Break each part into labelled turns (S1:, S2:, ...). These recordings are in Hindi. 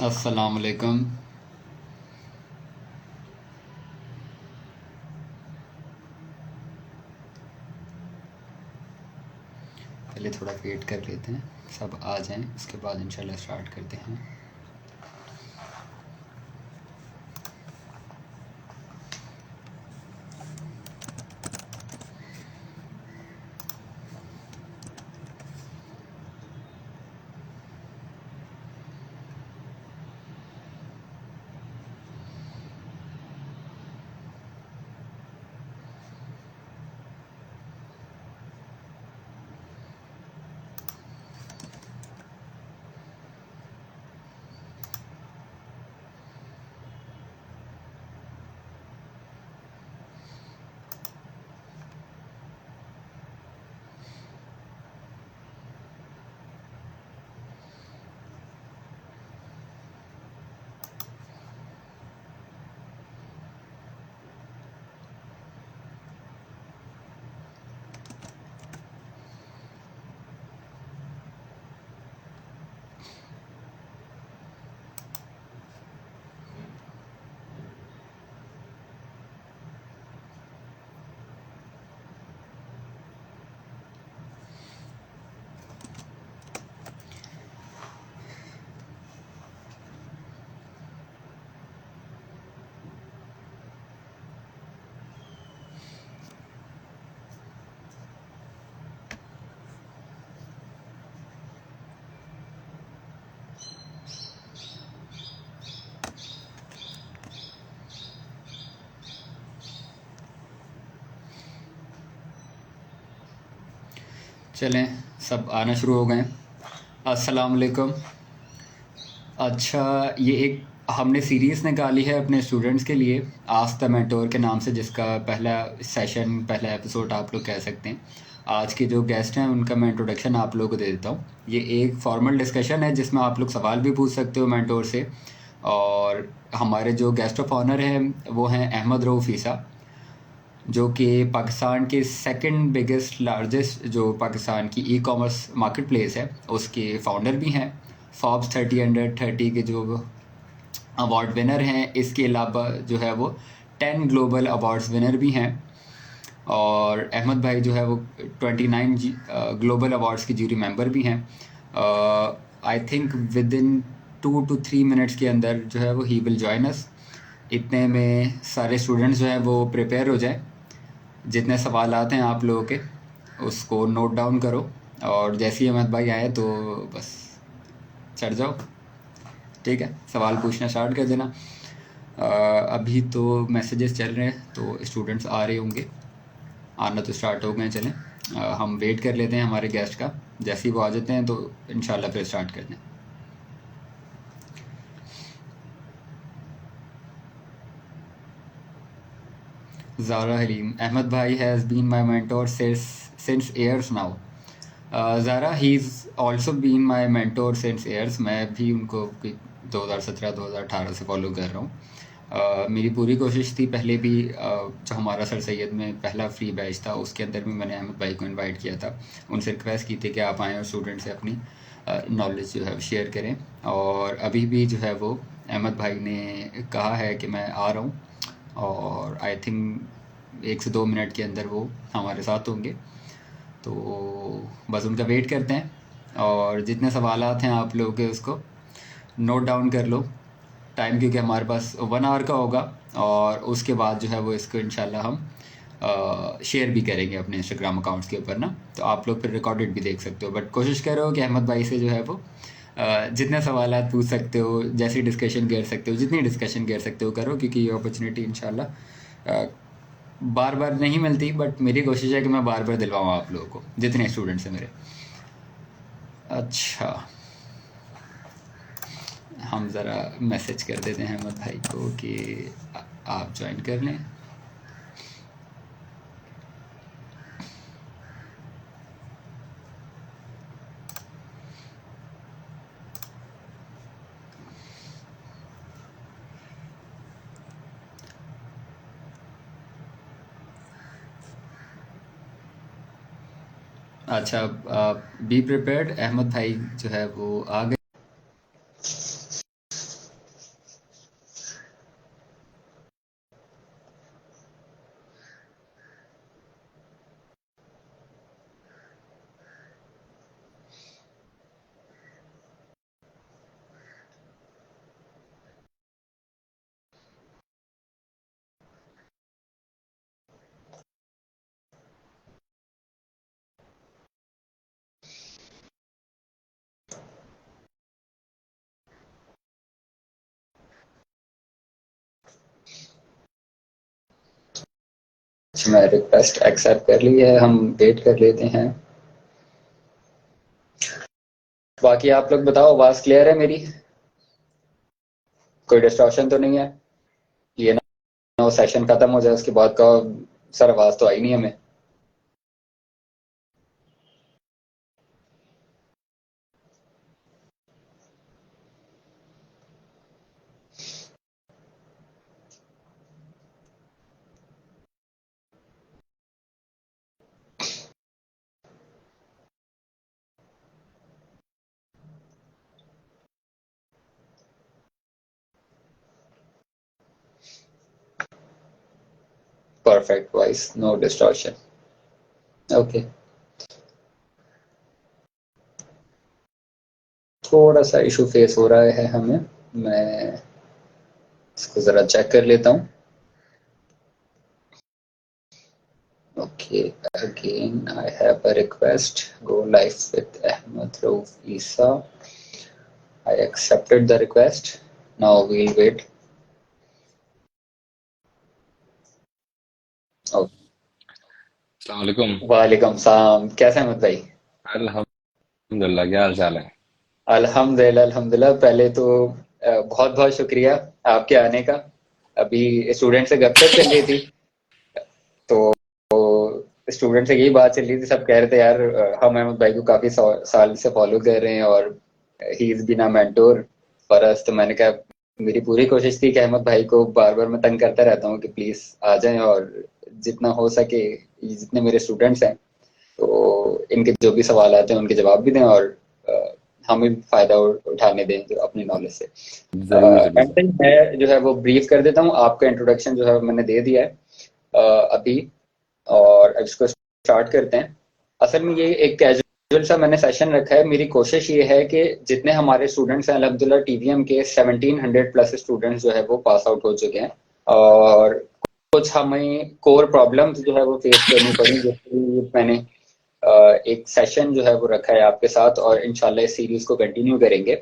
S1: अस्सलाम वालेकुम। पहले थोड़ा वेट कर लेते हैं, सब आ जाएं, उसके बाद इंशाल्लाह स्टार्ट करते हैं। चलें, सब आना शुरू हो गए। अस्सलाम वालेकुम। अच्छा, ये एक हमने सीरीज़ निकाली है अपने स्टूडेंट्स के लिए, आस्क द मेंटोर के नाम से, जिसका पहला सेशन, पहला एपिसोड आप लोग कह सकते हैं। आज के जो गेस्ट हैं उनका मैं इंट्रोडक्शन आप लोगों को दे देता हूँ। ये एक फॉर्मल डिस्कशन है जिसमें आप लोग सवाल भी पूछ सकते हो मेंटोर से। और हमारे जो गेस्ट ऑफ ऑनर हैं वो हैं अहमद रऊफ़ ईसा, जो कि पाकिस्तान के सेकंड बिगेस्ट लार्जेस्ट जो पाकिस्तान की ई कॉमर्स मार्केट प्लेस है उसके फाउंडर भी हैं। फॉर्ब्स 30 के जो अवार्ड विनर हैं, इसके अलावा जो है वो 10 ग्लोबल अवार्ड्स विनर भी हैं। और अहमद भाई जो है वो 29 ग्लोबल अवार्ड्स के जूरी मेंबर भी हैं। I think with in 2 to 3 minutes के अंदर जो है वो ही विल जॉइन अस। इतने में सारे स्टूडेंट्स जो है वो प्रिपेयर हो जाएं। जितने सवाल आते हैं आप लोगों के उसको नोट डाउन करो, और जैसे ही अहमद भाई आए तो बस चढ़ जाओ। ठीक है, सवाल पूछना स्टार्ट कर देना। अभी तो मैसेजेस चल रहे हैं तो स्टूडेंट्स आ रहे होंगे, आना तो स्टार्ट हो गए। चलें, हम वेट कर लेते हैं हमारे गेस्ट का। जैसे ही वो आ जाते हैं तो इंशाल्लाह फिर स्टार्ट कर दें। ज़ारा हलीम, अहमद भाई has been my mentor since years now. Zara, he is also been my mentor since years. मैं भी उनको 2017-2018 से फॉलो कर रहा हूँ। मेरी पूरी कोशिश थी पहले भी, जो हमारा सर सैयद में पहला फ्री बैच था उसके अंदर भी मैंने अहमद भाई को इनवाइट किया था, उनसे रिक्वेस्ट की थी कि आप आएँ और स्टूडेंट से अपनी नॉलेज जो है शेयर करें। और अभी भी जो है वो अहमद भाई ने कहा है कि मैं आ रहा हूँ, और आई थिंक 1 से 2 मिनट के अंदर वो हमारे साथ होंगे। तो बस उनका वेट करते हैं, और जितने सवालात हैं आप लोगों के उसको नोट डाउन कर लो। टाइम क्योंकि हमारे पास 1 आवर का होगा, और उसके बाद जो है वो इसको इंशाल्लाह हम शेयर भी करेंगे अपने इंस्टाग्राम अकाउंट्स के ऊपर ना, तो आप लोग फिर रिकॉर्डेड भी देख सकते हो। बट कोशिश करो कि अहमद भाई से जो है वो जितने सवालात पूछ सकते हो, जैसी डिस्कशन कर सकते हो, जितनी डिस्कशन कर सकते हो करो, क्योंकि ये अपॉर्चुनिटी इंशाल्लाह बार बार नहीं मिलती। बट मेरी कोशिश है कि मैं बार बार दिलवाऊँ आप लोगों को, जितने स्टूडेंट्स हैं मेरे। अच्छा, हम ज़रा मैसेज कर देते हैं अहमद भाई को कि आप ज्वाइन कर लें। अच्छा, बी प्रिपेयर्ड। अहमद भाई जो है वो आ गए। मैं रिक्वेस्ट एक्सेप्ट कर ली है, हम वेट कर लेते हैं। बाकी आप लोग बताओ, आवाज क्लियर है मेरी? कोई डिस्टॉर्शन तो नहीं है? ये ना वो सेशन खत्म हो जाए उसके बाद का सर आवाज तो आई नहीं हमें। Perfect voice, no distortion. Okay, थोड़ा सा इशू फेस हो रहा है हमें, मैं इसको जरा चेक कर लेता हूँ। Okay, again I have a request, go live with Ahmed Rauf Isa. I accepted the request, now we'll wait.
S2: अस्सलाम वालेकुम।
S1: वालेकुम सलाम, कैसे हैं अहमद भाई?
S2: अल्हम्दुलिल्लाह, क्या हाल चाल है?
S1: अल्हम्दुलिल्लाह अल्हम्दुलिल्लाह। पहले तो बहुत बहुत शुक्रिया आपके आने का। अभी स्टूडेंट से गपशप चल रही थी, तो स्टूडेंट से यही बात चल रही थी, सब कह रहे थे यार हम अहमद भाई को काफी साल से फॉलो कर रहे हैं और he is been a mentor for us. तो मैंने कहा, मेरी पूरी कोशिश थी कि अहमद भाई को बार बार मैं तंग करता रहता हूँ कि प्लीज आ जाएं और जितना हो सके जितने मेरे स्टूडेंट्स हैं तो इनके जो भी सवाल आते हैं उनके जवाब भी दें और हमें भी फायदा उठाने दें जो अपनी नॉलेज से।
S2: जरूर जरूर।
S1: एंड मैं जो है वो ब्रीफ कर देता हूँ, आपका इंट्रोडक्शन जो है मैंने दे दिया है अभी, और अब इसको स्टार्ट करते हैं। असल में ये एक कैजुअल सा मैंने सेशन रखा है। मेरी कोशिश ये है कि जितने हमारे स्टूडेंट्स हैं, अल्हम्दुलिल्लाह टीवीएम के 1700 प्लस स्टूडेंट्स जो है वो पास आउट हो चुके हैं, और कुछ हमें कोर प्रॉब्लम्स जो है वो फेस करनी पड़ी, जैसे मैंने एक सेशन जो है वो रखा है आपके साथ, और इंशाल्लाह इस सीरीज को कंटिन्यू करेंगे।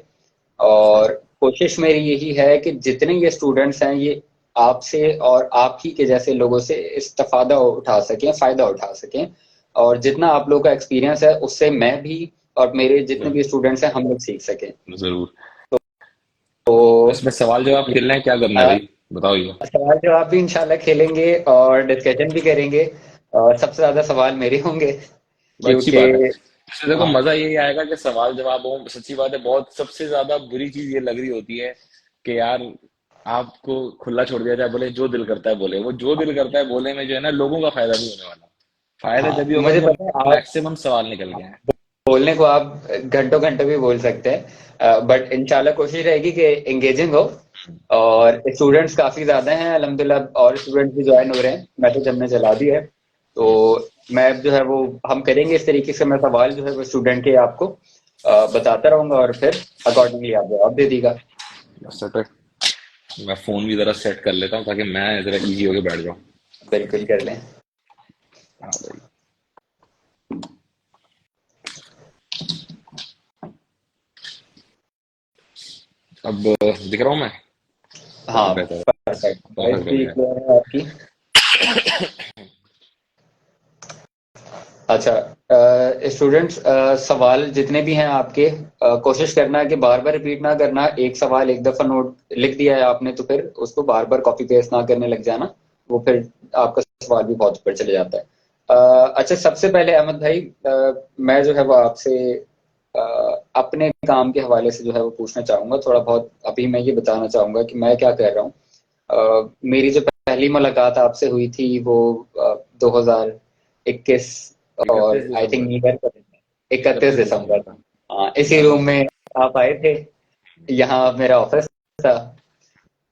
S1: और कोशिश मेरी यही है कि जितने ये स्टूडेंट्स हैं ये आपसे और आप ही के जैसे लोगों से इस्तेफादा उठा सकें, फायदा उठा सकें, और जितना आप लोगों का एक्सपीरियंस है उससे मैं भी और मेरे जितने भी स्टूडेंट्स हैं हम लोग सीख सकें।
S2: जरूर।
S1: तो
S2: इसमें सवाल जवाब खेलना है, क्या करना है
S1: अ,
S2: भाई? बताओ ये।
S1: सवाल जवाब भी इंशाल्लाह खेलेंगे और डिस्कशन भी करेंगे, और सबसे ज्यादा सवाल मेरे होंगे
S2: अच्छी
S1: क्योंकि
S2: बात है। इससे देखो,
S1: हाँ,
S2: मजा यही आएगा कि सवाल जवाब हो। सच्ची बात है, बहुत सबसे ज्यादा बुरी चीज ये लग रही होती है कि यार आपको खुला छोड़ दिया जाए, बोले जो दिल करता है बोले। वो जो दिल करता है बोले में जो है ना, लोगों का फायदा नहीं होने वाला। फायदा
S1: हाँ
S2: जब भी होगा
S1: मुझे
S2: जब
S1: पता है आप
S2: मैक्सिमम सवाल निकल गए हैं।
S1: बोलने को आप घंटों घंटों भी बोल सकते हैं, बट इंशाल्लाह कोशिश रहेगी कि एंगेजिंग हो। और स्टूडेंट्स काफी ज्यादा हैं अल्हम्दुलिल्लाह, और स्टूडेंट्स भी ज्वाइन हो रहे हैं, मैसेज हमने चला दिया है। तो मैं जो है वो हम करेंगे इस तरीके से, मैं सवाल जो है वो स्टूडेंट के आपको बताता रहूंगा और फिर अकॉर्डिंगली आप जवाब दे दीजिएगा।
S2: बस सेट है। मैं फोन भी जरा सेट कर लेता हूँ ताकि मैं जरा इजी होके बैठ जाऊँ।
S1: बिल्कुल कर लें।
S2: हाँ भाई। अब दिख रहा हूँ मैं? बहुत
S1: हाँ,
S2: बेहतर है।
S1: परफेक्ट, वॉइस
S2: बहुत
S1: भी
S2: बढ़िया।
S1: क्लियर है आपकी। अच्छा, स्टूडेंट्स, सवाल जितने भी हैं आपके, कोशिश करना है कि बार बार रिपीट ना करना। एक सवाल एक दफा नोट लिख दिया है आपने तो फिर उसको बार बार कॉपी पेस्ट ना करने लग जाना, वो फिर आपका सवाल भी बहुत ऊपर चले जाता है। अच्छा, सबसे पहले अहमद भाई, मैं जो है वो आपसे अ, अपने काम के हवाले से जो है वो पूछना चाहूंगा थोड़ा बहुत। अभी मैं ये बताना चाहूंगा कि मैं क्या कर रहा हूँ। मेरी जो पहली मुलाकात आपसे हुई थी वो 2021,
S2: इकतीस
S1: और I think
S2: December
S1: new year, 31
S2: इकतीस
S1: दिसंबर।
S2: दिसंबर था।
S1: हाँ, इसी
S2: याद है
S1: रूम
S2: मुझे।
S1: में आप आए थे, यहाँ मेरा ऑफिस था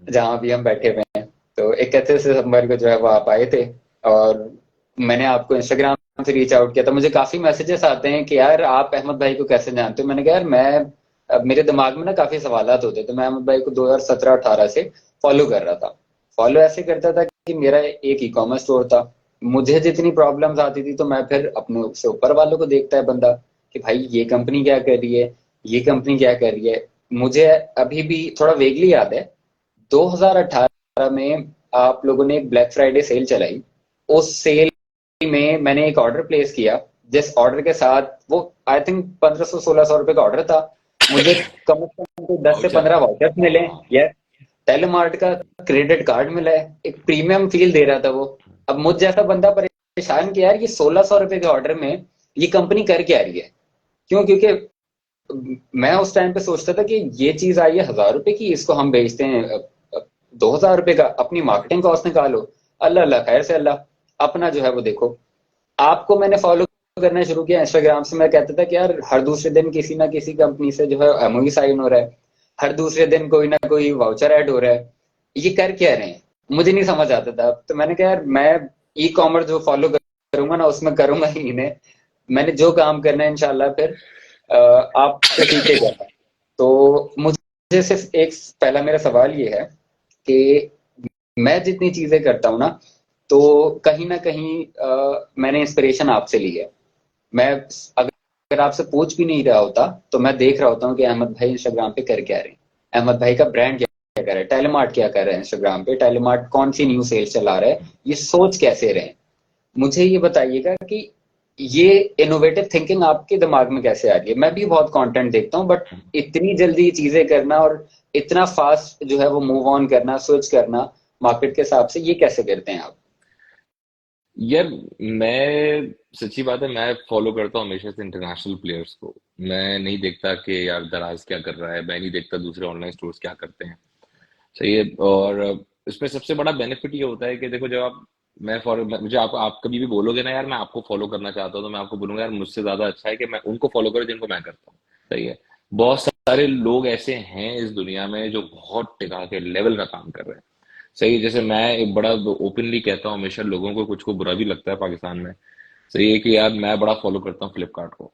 S1: जहाँ भी हम बैठे हुए हैं। तो 31 दिसंबर को जो है वो आप आए थे, और मैंने आपको इंस्टाग्राम से रीच आउट किया था। मुझे काफी मैसेजेस आते हैं कि यार आप अहमद भाई को कैसे जानते हो। मैंने कहा यार मैं, अब मेरे दिमाग में ना काफी सवालात होते, तो मैं अहमद भाई को 2017-18 से फॉलो कर रहा था। फॉलो ऐसे करता था कि मेरा एक ई कॉमर्स स्टोर था, मुझे जितनी प्रॉब्लम्स आती थी तो मैं फिर अपने से ऊपर वालों को देखता है बंदा कि भाई ये कंपनी क्या कर रही है, ये कंपनी क्या कर रही है। मुझे अभी भी थोड़ा वेगली याद है, 2018 में आप लोगों ने एक ब्लैक फ्राइडे सेल चलाई, उस सेल में मैंने एक ऑर्डर प्लेस किया, जिस ऑर्डर के साथ वो आई थिंक 1500-1600 रुपए का ऑर्डर था, मुझे कम से कम तो 10 से
S2: वाउचर।
S1: 15 वाउचर्स मिले।
S2: हाँ।
S1: यस, टेलीमार्ट का क्रेडिट कार्ड मिला है, एक प्रीमियम फील दे रहा था वो। अब मुझ जैसा बंदा परेशान कि यार ये 1600 रुपए के ऑर्डर में ये कंपनी कर क्या रही है। क्यों? क्योंकि मैं उस टाइम पे सोचता था कि ये चीज आई है 1000 रुपए की, इसको हम बेचते हैं 2000 रुपए का, अपनी मार्केटिंग कॉस्ट निकालो। अल्लाह अल्लाह, खैर से अल्लाह, अपना जो है वो देखो। आपको मैंने फॉलो करना शुरू किया इंस्टाग्राम से। मैं कहता था कि यार हर दूसरे दिन किसी ना किसी कंपनी से जो है एमओयू साइन हो रहा है, हर दूसरे दिन कोई ना कोई वाउचर ऐड हो रहा है, ये कर क्या रहे हैं, मुझे नहीं समझ आता था। तो मैंने कहा यार मैं ई कॉमर्स जो फॉलो करूंगा ना उसमें करूंगा ही इन्हें, मैंने जो काम करना है इंशाल्लाह फिर आपसे सीखेगा। तो मुझे सिर्फ एक पहला मेरा सवाल ये है कि मैं जितनी चीजें करता हूँ ना, तो कहीं ना कहीं मैंने इंस्पिरेशन आपसे ली है। मैं अगर आपसे पूछ भी नहीं रहा होता तो मैं देख रहा होता हूँ कि अहमद भाई इंस्टाग्राम पे कर क्या रहे हैं, अहमद भाई का ब्रांड क्या कर रहा है, टेलीमार्ट क्या कर रहा है इंस्टाग्राम पे, टेलीमार्ट कौन सी न्यू सेल्स चला रहा है, ये सोच कैसे रहे हैं। मुझे ये बताइएगा कि ये इनोवेटिव थिंकिंग आपके दिमाग में कैसे आ रही है। मैं भी बहुत कंटेंट देखता हूँ, बट इतनी जल्दी चीजें करना और इतना फास्ट जो है वो मूव ऑन करना, स्विच करना मार्केट के हिसाब से, ये कैसे करते हैं आप?
S2: यार मैं सच्ची बात है, मैं फॉलो करता हूँ हमेशा से इंटरनेशनल प्लेयर्स को। मैं नहीं देखता कि यार दराज क्या कर रहा है, मैं नहीं देखता दूसरे ऑनलाइन स्टोर्स क्या करते हैं। सही है। और इसमें सबसे बड़ा बेनिफिट ये होता है कि देखो, जब आप मैं फॉलो मुझे आप कभी भी बोलोगे ना यार मैं आपको फॉलो करना चाहता हूँ, तो मैं आपको बोलूंगा यार मुझसे ज्यादा अच्छा है कि मैं उनको फॉलो करूँ जिनको मैं करता हूँ। सही है। बहुत सारे लोग ऐसे हैं इस दुनिया में जो बहुत टिका के लेवल का काम कर रहे हैं। सही है। जैसे मैं एक बड़ा ओपनली कहता हूँ हमेशा, लोगों को कुछ को बुरा भी लगता है पाकिस्तान में। सही है कि यार मैं बड़ा फॉलो करता हूँ फ्लिपकार्ट को।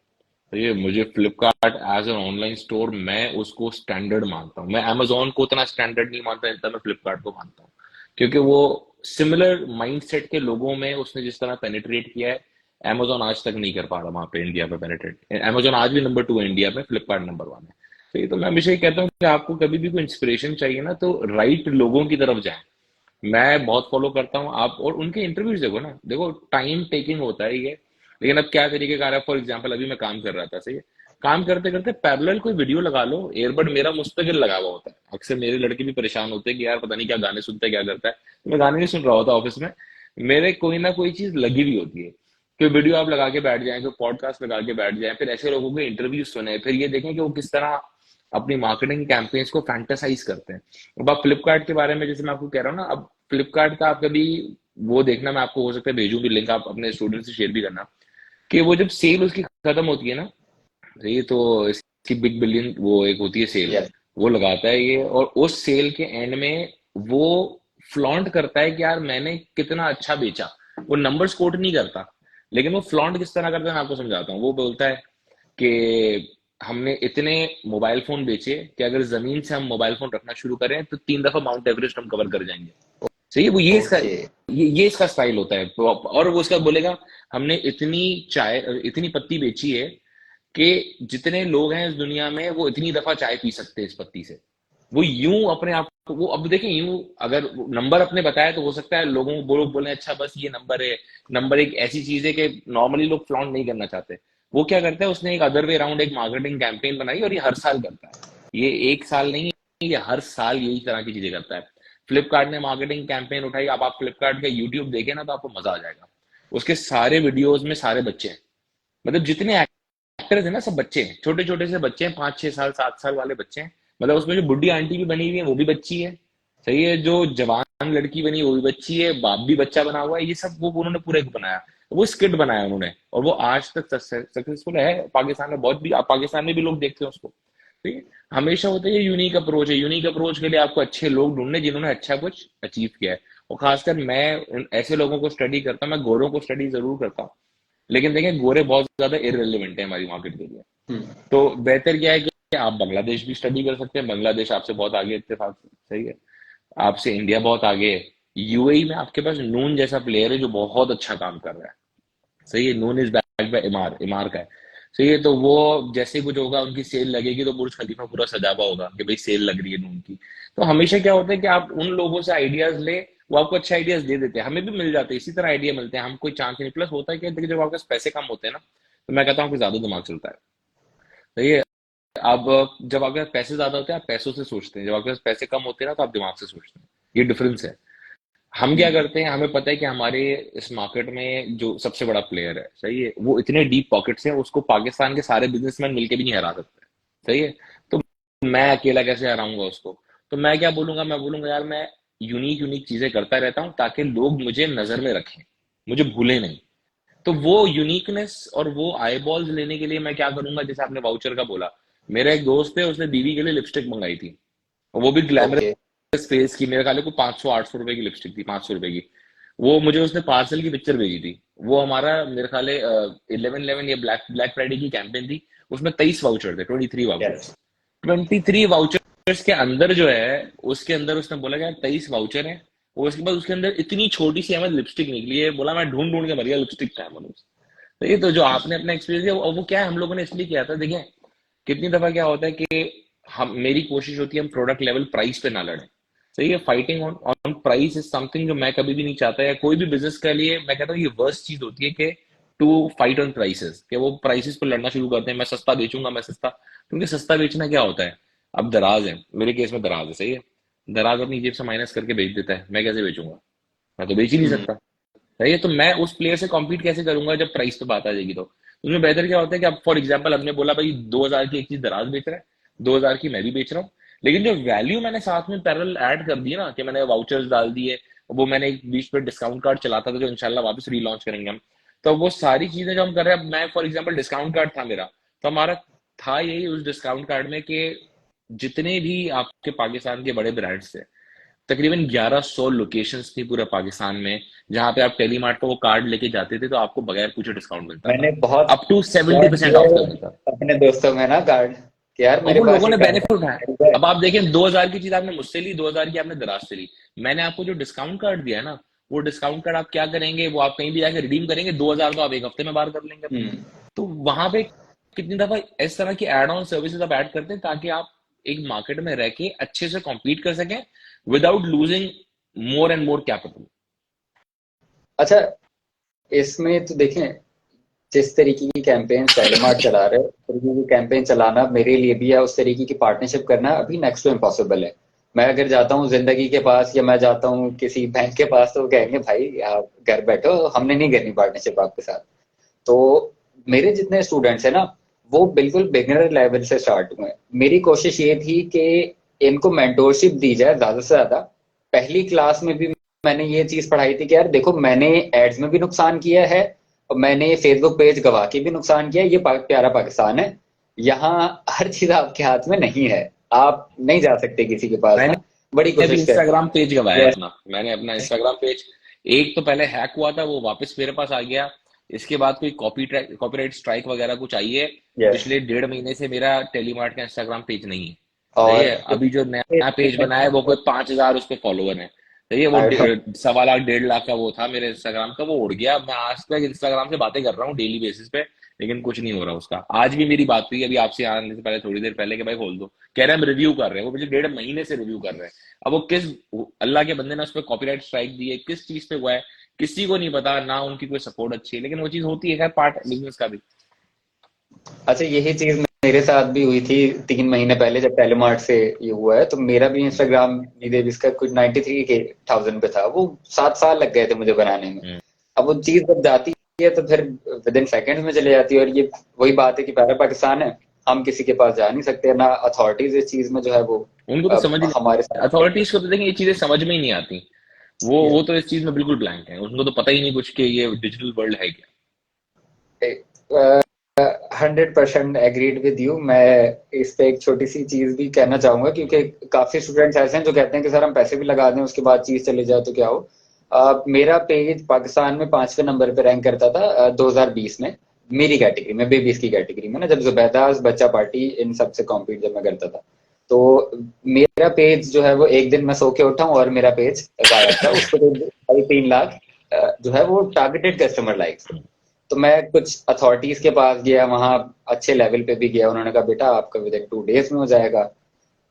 S2: तो ये मुझे Flipkart as an online store, मैं उसको स्टैंडर्ड मानता हूँ। मैं अमेजोन को उतना स्टैंडर्ड नहीं मानता जितना मैं फ्लिपकार्ट को मानता हूँ। क्योंकि वो सिमिलर माइंडसेट के लोगों में उसने जिस तरह पेनिट्रेट किया है, अमेजोन आज तक नहीं कर पा रहा वहां पे इंडिया पे पेनिट्रेट। अमेजोन आज भी नंबर 2 है इंडिया में, फ्लिपकार्ट नंबर 1 है। तो ये तो मैं हमेशा ही कहता हूँ कि आपको कभी भी कोई इंस्पिरेशन चाहिए ना, तो राइट लोगों की तरफ जाएं। मैं बहुत फॉलो करता हूँ आप, और उनके इंटरव्यूज देखो ना, देखो टाइम टेकिंग होता है ये। लेकिन अब क्या तरीके का, फॉर एग्जाम्पल अभी मैं काम कर रहा था, सही है, काम करते करते पैरेलल कोई वीडियो लगा लो, एयरबड मेरा मुस्तकिल लगा हुआ होता है। अक्सर मेरे लड़के भी परेशान होते हैं कि यार पता नहीं क्या गाने सुनता है, क्या करता है। तो मैं गाने नहीं सुन रहा होता ऑफिस में, मेरे कोई ना कोई चीज लगी हुई होती है। कोई वीडियो आप लगा के बैठ जाएं, कोई पॉडकास्ट लगा के बैठ जाएं, फिर ऐसे लोगों के इंटरव्यू सुने, फिर ये देखें कि वो किस तरह अपनी मार्केटिंग कैंपेन्स को फैंटासाइज करते हैं। अब आप फ्लिपकार्ट के बारे में जैसे मैं आपको कह रहा हूँ ना, अब फ्लिपकार्ट का आप कभी वो देखना, मैं आपको हो सकता है भेजूं भी लिंक, आप अपने स्टूडेंट से शेयर भी करना, कि वो जब सेल उसकी खत्म होती है ना, ये तो इसकी बिग बिलियन वो एक होती है सेल,
S1: यस।
S2: वो लगाता है ये, और उस सेल के एंड में वो फ्लॉन्ट करता है कि यार मैंने कितना अच्छा बेचा। वो नंबर्स कोट नहीं करता, लेकिन वो फ्लॉन्ट किस तरह करता है मैं आपको समझाता हूँ। वो बोलता है कि हमने इतने मोबाइल फोन बेचे कि अगर जमीन से हम मोबाइल फोन रखना शुरू करें तो 3 दफा माउंट एवरेस्ट हम कवर कर जाएंगे। सही है। वो
S1: ओके।
S2: ये इसका स्टाइल होता है। और वो उसका बोलेगा हमने इतनी चाय, इतनी पत्ती बेची है कि जितने लोग हैं इस दुनिया में वो इतनी दफा चाय पी सकते हैं इस पत्ती से। वो यूं अपने आप को, वो अब देखें यूं, अगर नंबर अपने बताया तो हो सकता है लोगों को बोलो बोले अच्छा बस ये नंबर है। नंबर एक ऐसी चीज है कि नॉर्मली लोग फ्लॉन्ट नहीं करना चाहते। वो क्या करता है, उसने एक अदर वे राउंड एक मार्केटिंग कैंपेन बनाई, और ये हर साल करता है। ये एक साल नहीं है, ये हर साल यही तरह की चीजें करता है। फ्लिपकार्ट ने मार्केटिंग कैंपेन उठाई, अब आप फ्लिपकार्ट का यूट्यूब देखें ना तो आपको मजा आ जाएगा। उसके सारे वीडियोज में सारे बच्चे हैं, मतलब जितने एक्टर्स है ना सब बच्चे हैं, छोटे छोटे से बच्चे हैं, 5 6 साल 7 साल वाले बच्चे हैं। मतलब उसमें जो बुढ़ी आंटी भी बनी हुई है वो भी बच्ची है। सही है। जो जवान लड़की बनी है वो भी बच्ची है, बाप भी बच्चा बना हुआ है। ये सब वो उन्होंने पूरे को बनाया, वो स्किट बनाया उन्होंने, और वो आज तक सक्सेसफुल है पाकिस्तान में। बहुत भी पाकिस्तान में भी लोग देखते हैं उसको। ठीक है। हमेशा होता है ये यूनिक अप्रोच है। यूनिक अप्रोच के लिए आपको अच्छे लोग ढूंढने जिन्होंने अच्छा कुछ अचीव किया है। और खासकर मैं ऐसे लोगों को स्टडी करता हूँ, मैं गोरों को स्टडी जरूर करता हूँ, लेकिन देखें गोरे बहुत ज्यादा इररिलेवेंट है हमारी मार्केट के लिए।
S1: हम्म।
S2: तो बेहतर क्या है कि आप बांग्लादेश भी स्टडी कर सकते हैं, बांग्लादेश आपसे बहुत आगे है इत्तेफाक से। सही है। आपसे इंडिया बहुत आगे है। यूएई में आपके पास नून जैसा प्लेयर है जो बहुत अच्छा काम कर रहा है। सही है। Noon is back by Emaar, Emaar का है। सही है। तो वो जैसे कुछ होगा, उनकी सेल लगेगी तो बुर्ज खलीफा पूरा सजा हुआ होगा कि भाई सेल लग रही है नून की। तो हमेशा क्या होता है कि आप उन लोगों से आइडियाज ले वो आपको अच्छे आइडियाज दे देते हैं, हमें भी मिल जाते हैं इसी तरह आइडिया मिलते हैं, हम कोई चांस नहीं। प्लस होता है कि देखिए जब आपके पास पैसे कम होते हैं ना, तो मैं कहता हूँ कि ज्यादा दिमाग चलता है। तो ये अब जब आपके पास पैसे ज्यादा होते हैं आप पैसों से सोचते हैं, जब आपके पास पैसे कम होते हैं ना तो आप दिमाग से सोचते हैं, ये डिफरेंस है। हम क्या
S1: हम्म।
S2: करते हैं, हमें पता है कि हमारे इस मार्केट में जो सबसे बड़ा प्लेयर है, सही है, वो इतने डीप पॉकेट्स हैं, उसको पाकिस्तान के सारे बिजनेसमैन मिलके भी नहीं हरा सकते, सही है। तो मैं अकेला कैसे हराऊंगा उसको? तो मैं क्या बोलूंगा, मैं बोलूंगा यार मैं यूनिक यूनिक चीजें करता रहता हूँ ताकि लोग मुझे नजर में रखें, मुझे भूले नहीं। तो वो यूनिकनेस और वो आई बॉल्स लेने के लिए मैं क्या करूंगा, जैसे आपने वाउचर का बोला, मेरा एक दोस्त है उसने दीदी के लिए लिपस्टिक मंगाई थी, और वो भी
S1: ओके।
S2: ग्लैमरस फेस की, मेरे ख्याल है को 500-800 रुपए की लिपस्टिक थी, 500 रुपए की। वो मुझे उसने पार्सल की पिक्चर भेजी थी। वो हमारा मेरे ख्याल है 11/11 या ब्लैक ब्लैक फ्राइडे की कैंपेन थी, उसमें 23 वाउचर थे, 23
S1: यस।
S2: वाउचर्स। 23 वाउचर्स के अंदर जो है, उसके अंदर उसने बोला कि 23 वाउचर है। और उसके बाद उसके अंदर इतनी छोटी सी हमें लिपस्टिक निकली है, बोला मैं ढूंढ ढूंढ के मर गया लिपस्टिक का है। तो ये तो जो आपने अपना एक्सपीरियंस किया, वो क्या है, हम लोगों ने इसलिए किया था। देखिए कितनी दफा क्या होता है कि हम, मेरी कोशिश होती है हम प्रोडक्ट लेवल प्राइस पे ना लड़ें, सही है। Fighting on on price is something जो मैं कभी भी नहीं चाहता, या कोई भी बिजनेस के लिए मैं कहता हूँ ये वर्स्ट चीज होती है कि टू फाइट ऑन प्राइसेस, कि वो प्राइसेस पे लड़ना शुरू करते हैं, मैं सस्ता बेचूंगा, मैं सस्ता। क्योंकि सस्ता बेचना क्या होता है, अब दराज है, मेरे केस में दराज है, सही है, दराज अपनी जेब से माइनस करके बेच देता है, मैं कैसे बेचूंगा? मैं तो बेच ही नहीं
S1: हम्म।
S2: सकता, सही है। तो मैं उस प्लेयर से कॉम्पीट कैसे करूंगा जब प्राइस पे बात आ जाएगी? तो उसमें बेहतर क्या होता है कि अब फॉर एग्जाम्पल हमने बोला भाई 2,000 की एक चीज दराज बेच रहा है, 2,000 की मैं भी बेच रहा हूँ, लेकिन जो वैल्यू मैंने साथ में पैरेलल ऐड कर दी है ना, कि मैंने वाउचर्स डाल दिए, वो मैंने एक बीच पे डिस्काउंट कार्ड चलाता था जो इंशाल्लाह वापस रीलॉन्च करेंगे हम। तो वो सारी चीजें जो हम कर रहे हैं, अब मैं फॉर एग्जाम्पल डिस्काउंट कार्ड था मेरा, तो हमारा था यही उस डिस्काउंट कार्ड में कि जितने भी आपके पाकिस्तान के बड़े ब्रांड्स थे, तकरीबन 1100 लोकेशंस थी पूरे पाकिस्तान में, जहां पे आप टेलीमार्ट का वो कार्ड लेके जाते थे तो आपको बगैर पूछे डिस्काउंट मिलता था,
S1: मैंने बहुत
S2: अप टू सेवेंटी
S1: बहुत
S2: परसेंट
S1: दिए
S2: ऑफ तक मिलता था।
S1: अपने दोस्तों में ना कार्ड, कि यार
S2: और
S1: मेरे
S2: वो
S1: पास
S2: लोगों
S1: ये
S2: ने
S1: कार्ड
S2: बेनिफिट उठाया।
S1: है।
S2: अब आप देखें 2,000 की चीज आपने मुझसे ली, 2,000 की आपने दराज से ली, मैंने आपको जो डिस्काउंट कार्ड दिया है ना, वो डिस्काउंट कार्ड आप क्या करेंगे, वो आप कहीं भी जाके रिडीम करेंगे, 2,000 तो आप एक हफ्ते में बाहर कर लेंगे अपने।
S1: हम्म।
S2: तो वहां पे कितनी दफा इस तरह की एड ऑन सर्विसेज आप ऐड करते हैं ताकि आप एक मार्केट में रह के अच्छे से कॉम्पीट कर सकें without losing more and more capital.
S1: अच्छा, इसमें तो देखें, जिस तरीके की कैंपेन टेलीमार्ट चला रहे हैं, उस तरीके की कैंपेन चलाना मेरे लिए भी है, उस तरीके की पार्टनरशिप करना अभी नेक्स्ट टू इम्पॉसिबल है। मैं अगर जाता हूँ जिंदगी के पास या मैं जाता हूँ किसी बैंक के पास, तो वो कहेंगे भाई आप घर बैठो, हमने नहीं करनी पार्टनरशिप आपके साथ। तो मेरे जितने स्टूडेंट्स हैं ना, वो बिल्कुल बिगिनर लेवल से स्टार्ट हुए हैं। मेरी कोशिश ये थी कि इनको मेंटोरशिप दी जाए ज़्यादा से ज़्यादा। पहली क्लास में भी मैंने ये चीज़ पढ़ाई थी कि यार देखो, मैंने एड्स में भी नुकसान किया है और मैंने फेसबुक पेज गवा के भी नुकसान किया है। ये प्यारा पाकिस्तान है, यहाँ हर चीज़ आपके हाथ में नहीं है। आप नहीं जा सकते किसी के पास ना, बड़ी
S2: मैंने भी
S1: कोशिश कर।
S2: इंस्टाग्राम पेज गवाया है
S1: यस।
S2: अपना, मैंने अपना इंस्टाग्राम पेज, एक तो पहले हैक हुआ था, वो वापस मेरे पास आ गया। इसके बाद कोई कॉपीराइट स्ट्राइक वगैरह कुछ आई है।
S1: यस।
S2: पिछले 1.5 महीने से मेरा टेलीमार्ट का इंस्टाग्राम पेज नहीं है, सही
S1: और
S2: है। अभी जो नया पेज बनाया है वो कोई 5,000 उस पर फॉलोवर है, सही है। वो
S1: आई डोंट।
S2: 1.25 लाख 1.5 लाख का वो था मेरे इंस्टाग्राम का, वो उड़ गया। मैं आज तक इंस्टाग्राम से बातें कर रहा हूँ डेली बेसिस पे, लेकिन कुछ नहीं हो रहा उसका। आज भी मेरी बात हुई अभी आपसे आने से पहले, थोड़ी देर पहले, कि भाई खोल दो, कह रहे हैं हम रिव्यू कर रहे हैं। वो पिछले 1.5 महीने से रिव्यू कर रहे हैं। अब वो किस अल्लाह के बंदे ने उस पर कॉपीराइट स्ट्राइक दी है, किस चीज पे हुआ है, किसी को नहीं पता ना, उनकी कोई सपोर्ट अच्छी है, लेकिन वो चीज होती है, खैर पार्ट बिजनेस का भी।
S1: अच्छा, यही चीज मेरे साथ भी हुई थी 3 महीने पहले जब टेलीमार्ट से ये हुआ है। तो मेरा भी इंस्टाग्राम इसका कुछ 93,000 पे था, वो 7 साल लग गए थे मुझे बनाने में।
S2: हम्म।
S1: अब वो चीज जब जाती है तो फिर विद इन सेकेंड्स में चले जाती है। और ये वही बात है कि प्यारा पाकिस्तान है, हम किसी के पास जा नहीं सकते ना, अथॉरिटीज इस चीज में जो है वो
S2: उनको तो समझ ही
S1: हमारे
S2: नहीं,
S1: साथ।
S2: अथॉरिटीज को तो देखिए ये चीजें समझ में ही नहीं आती। वो तो इस चीज में बिल्कुल ब्लैंक है, उनको तो पता ही नहीं कुछ कि ये डिजिटल वर्ल्ड है क्या।
S1: 100% एग्रीड विद यू। मैं इस पे एक छोटी सी चीज भी कहना चाहूंगा, क्योंकि काफी स्टूडेंट्स ऐसे हैं जो कहते हैं कि सर हम पैसे भी लगा दें उसके बाद चीज चले जाए तो क्या हो। मेरा पेज पाकिस्तान में 5वें नंबर पे रैंक करता था 2020 में, मेरी कैटेगरी में, बेबीज की कैटेगरी में ना, जब जुबैदास बच्चा पार्टी इन सबसे कॉम्पीट जब मैं करता था। तो मेरा पेज जो है वो एक दिन मैं सो के उठा हूँ और मेरा पेज गायब था। उस पर 3.5 लाख जो है वो टारगेटेड कस्टमर लाइक्स। तो मैं कुछ अथॉरिटीज के पास गया, वहां अच्छे लेवल पे भी गया, उन्होंने कहा बेटा आपका विद इन 2 डेज में हो जाएगा।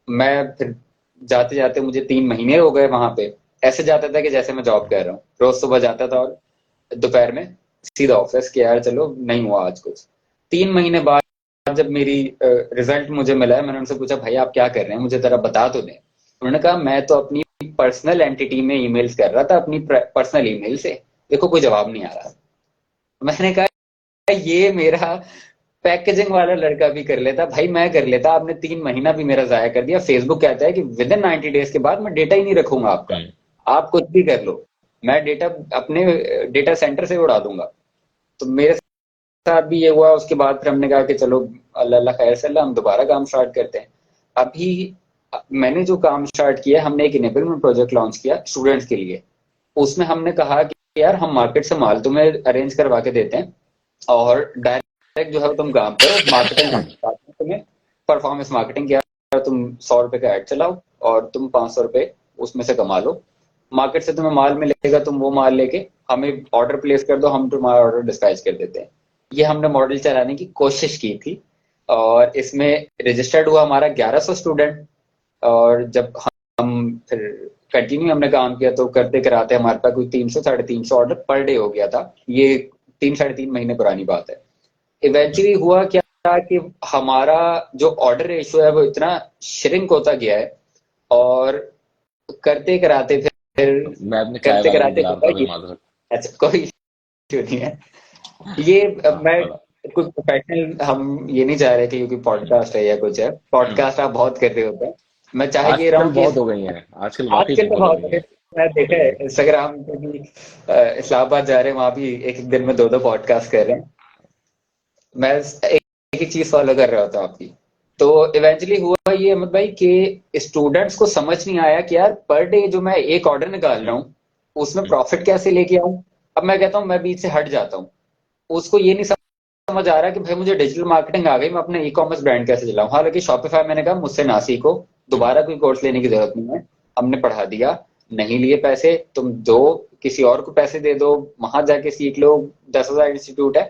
S1: मैं फिर जाते जाते मुझे 3 महीने हो गए वहां पे। ऐसे जाता था कि जैसे मैं जॉब कर रहा हूँ, रोज सुबह जाता था और दोपहर में सीधा ऑफिस कि यार चलो नहीं हुआ आज कुछ। 3 महीने बाद जब मेरी रिजल्ट मुझे मिला है, मैंने उनसे पूछा भाई आप क्या कर रहे हैं, मुझे जरा बता तो दें। उन्होंने कहा मैं तो अपनी पर्सनल एंटिटी में ईमेल्स कर रहा था, अपनी पर्सनल ईमेल से, देखो कोई जवाब नहीं आ रहा। मैंने कहा ये मेरा पैकेजिंग वाला लड़का भी कर लेता भाई, मैं कर लेता, आपने 3 महीना भी मेरा जाया कर दिया। फेसबुक कहता है कि विद इन 90 डेज के बाद मैं डेटा ही नहीं रखूंगा आपका,
S2: हम्म।
S1: आप कुछ भी कर लो, मैं डेटा अपने डेटा सेंटर से उड़ा दूंगा। तो मेरे साथ भी ये हुआ। उसके बाद फिर हमने कहा कि चलो अल्लाह अल्लाह खैर से अल्लाह, हम दोबारा काम स्टार्ट करते हैं। अभी मैंने जो काम स्टार्ट किया, हमने एक इनेबलमेंट प्रोजेक्ट लॉन्च किया स्टूडेंट्स के लिए। उसमें हमने कहा कि यार हम मार्केट से माल तुम्हें अरेंज करवा के देते हैं, और डायरेक्ट जो है तुम काम करो, मार्केटिंग हम बताते हैं तुम्हें, परफॉर्मेंस मार्केटिंग क्या, तुम 100 रुपए का ऐड चलाओ और तुम 500 रुपए उसमें से कमा लो। मार्केट से तुम्हें माल मिलेगा, तुम वो माल लेके हमें ऑर्डर प्लेस कर दो, हम तुम्हारा ऑर्डर डिस्पैच कर देते हैं। ये हमने मॉडल चलाने की कोशिश की थी, और इसमें रजिस्टर्ड हुआ हमारा 1100 स्टूडेंट। और जब हम फिर कंटिन्यू हमने काम किया तो करते कराते हमारे पास कोई 300 350 ऑर्डर पर डे हो गया था। ये 3 साढ़े 3 महीने पुरानी बात है। इवेंचुअली हुआ क्या कि हमारा जो ऑर्डर रेशियो है वो इतना श्रिंक होता गया है, और करते कराते फिर
S2: मैं अपने चाय
S1: करते
S2: वाले को
S1: कराते
S2: बुला रहा
S1: होता
S2: था,
S1: है
S2: कोई
S1: कि
S2: माजरत।
S1: अच्छा कोई इशू नहीं है। ये
S2: हाँ
S1: मैं
S2: बड़ा।
S1: कुछ प्रोफेशनल हम ये नहीं चाह रहे कि क्योंकि
S2: हम्म।
S1: पॉडकास्ट है या कुछ है,
S2: हम्म।
S1: पॉडकास्ट आप बहुत कर रहे होते हैं, मैं चाह ये रहा
S2: आजकल
S1: हूँ कि
S2: बहुत हो गई हैं, आजकल वाकई
S1: आजकल तो
S2: बहुत हो
S1: बहुत
S2: गई
S1: है।
S2: हैं।
S1: मैं देखा है
S2: हम्म।
S1: इंस्टाग्राम पे भी, इस्लामाबाद जा रहे हैं वहां भी एक एक दिन में दो दो पॉडकास्ट कर रहे हैं। मैं एक ही चीज फॉलो कर रहा होता हूँ आपकी। तो इवेंचुअली हुआ ये अहमद भाई कि स्टूडेंट्स को समझ नहीं आया कि यार पर डे जो मैं एक ऑर्डर निकाल रहा हूँ उसमें
S2: हम्म।
S1: प्रॉफिट कैसे लेके आऊं। अब मैं कहता हूँ मैं बीच से हट जाता हूँ, उसको ये नहीं समझ आ रहा कि भाई मुझे डिजिटल मार्केटिंग आ गई, मैं अपने ई कॉमर्स ब्रांड कैसे चलाऊं। हालांकि शॉपिफाई मैंने कहा मुझसे ना सीखो,
S2: हम्म।
S1: दोबारा कोई कोर्स लेने की जरूरत नहीं है, हमने पढ़ा दिया, नहीं लिए पैसे तुम दो, किसी और को पैसे दे दो, वहां जाके सीख लो, 10,000 इंस्टीट्यूट है।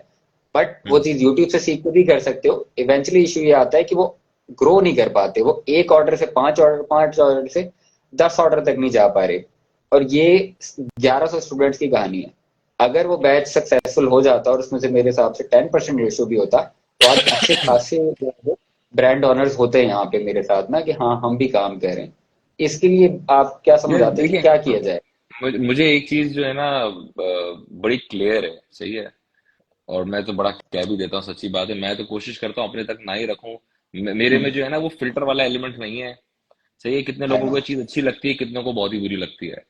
S1: बट वो
S2: हम्म।
S1: चीज यूट्यूब से सीख के भी कर सकते हो। इवेंचुअली इशू ये आता है कि वो ग्रो नहीं कर पाते, वो एक ऑर्डर से 5 ऑर्डर, 5 ऑर्डर से 10 ऑर्डर तक नहीं जा पा रहे। और ये 1100 स्टूडेंट्स की कहानी है। अगर वो बैच सक्सेसफुल हो जाता और उसमें से मेरे हिसाब से 10% रेशियो भी होता, तो आज अच्छे खासे ब्रांड ऑनर्स होते हैं यहाँ पे मेरे साथ ना, कि हाँ हम भी काम कर रहे हैं। इसके लिए आप क्या समझ
S2: ये
S1: आते हैं कि
S2: देखिए,
S1: क्या किया जाए?
S2: मुझे एक चीज जो है ना बड़ी क्लियर है, सही है। और मैं तो बड़ा कह भी देता हूँ, सच्ची बात है, मैं तो कोशिश करता हूँ अपने तक ना ही रखूं। मेरे में जो है ना वो फिल्टर वाला एलिमेंट नहीं है। सही है, कितने
S1: आई
S2: लोगों
S1: नो।
S2: को ये चीज अच्छी लगती है, कितनों को बहुत ही बुरी लगती है।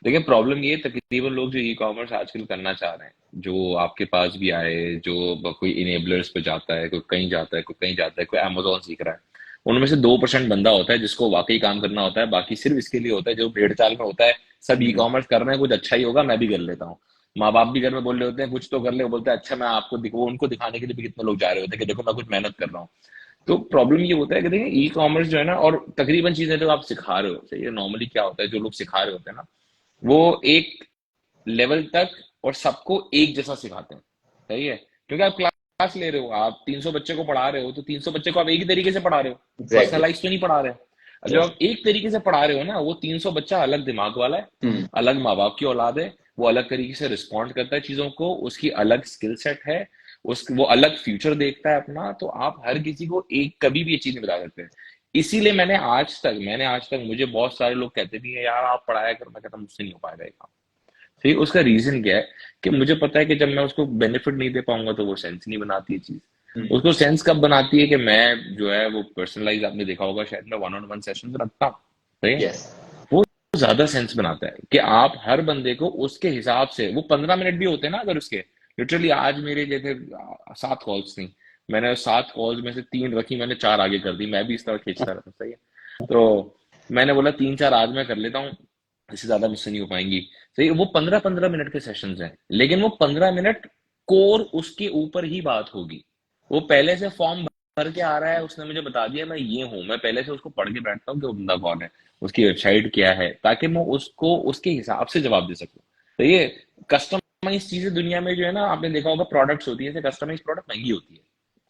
S2: देखिए प्रॉब्लम ये, तकरीबन लोग जो ई कॉमर्स आजकल करना चाह रहे हैं, जो आपके पास भी आए, जो कोई इनेबलर्स पे जाता है, कोई कहीं जाता है, कोई कहीं जाता है, कोई अमेजोन सीख रहा है, उनमें से 2% बंदा होता है जिसको वाकई काम करना होता है। बाकी सिर्फ इसके लिए होता है, जो भेड़ चाल में होता है, सब ई
S1: हम्म।
S2: कॉमर्स कर रहे हैं, कुछ अच्छा ही होगा, मैं भी कर लेता हूँ। माँ बाप भी घर में बोल रहे होते हैं कुछ तो कर ले, वो बोलते हैं अच्छा मैं आपको दिखो, उनको दिखाने के लिए भी कितने लोग जा रहे होते हैं कि देखो मैं कुछ मेहनत कर रहा हूँ। तो प्रॉब्लम ये होता है कि देखिए ई कॉमर्स जो है ना, और तकरीबन चीजें जो आप सिखा रहे हो, सही है, नॉर्मली क्या होता है, जो लोग सिखा रहे होते हैं ना, वो एक लेवल तक और सबको एक जैसा सिखाते हैं, सही है। क्योंकि आप क्लास ले रहे हो, आप 300 बच्चे को पढ़ा रहे हो, तो 300 बच्चे को आप एक ही तरीके से पढ़ा रहे हो,
S1: एग्जैक्टली।
S2: पर्सनलाइज तो नहीं पढ़ा रहे। और जब
S1: यस।
S2: आप एक तरीके से पढ़ा रहे हो ना, वो 300 बच्चा अलग दिमाग वाला है,
S1: हम्म।
S2: अलग माँ बाप की औलाद है, वो अलग तरीके से रिस्पॉन्ड करता है चीजों को, उसकी अलग स्किल सेट है, वो अलग फ्यूचर देखता है अपना। तो आप हर किसी को एक कभी भी ये चीज नहीं बता सकते। इसीलिए मैंने आज तक मुझे बहुत सारे लोग कहते भी हैं यार आप पढ़ाया कर, मैं कहता हूं, मुझसे नहीं हो पाएगा ये काम। ठीक, उसका रीजन क्या है कि मुझे पता है कि जब मैं उसको बेनिफिट नहीं दे पाऊंगा तो वो सेंस नहीं बनाती है चीज।
S1: हम्म।
S2: उसको सेंस कब बनाती है कि मैं जो है वो पर्सनलाइज, आपने देखा होगा शायद, मैं वन ऑन वन सेशन रखता हूँ, सही है।
S1: यस।
S2: वो ज्यादा सेंस बनाता है कि आप हर बंदे को उसके हिसाब से, वो 15 मिनट भी होते हैं ना अगर उसके, लिटरली आज मेरे जैसे 7 कॉल्स थी, मैंने 7 कॉल्स में से 3 रखी, मैंने 4 आगे कर दी, मैं भी इस तरह खींचता रहता, सही है। तो मैंने बोला 3-4 आज मैं कर लेता हूँ, इससे ज्यादा मुझसे नहीं हो पाएंगी। सही है, वो 15-15 मिनट के सेशंस हैं, लेकिन वो 15 मिनट कोर उसके ऊपर ही बात होगी। वो पहले से फॉर्म भर के आ रहा है, उसने मुझे बता दिया मैं ये हूँ, मैं पहले से उसको पढ़ के बैठता हूँ कि वो बंदा कौन है, उसकी वेबसाइट क्या है, ताकि मैं उसको उसके हिसाब से जवाब दे सकूँ। तो ये कस्टमाइज चीजें दुनिया में जो है ना, आपने देखा होगा प्रोडक्ट्स होती है, कस्टमाइज प्रोडक्ट महंगी होती है।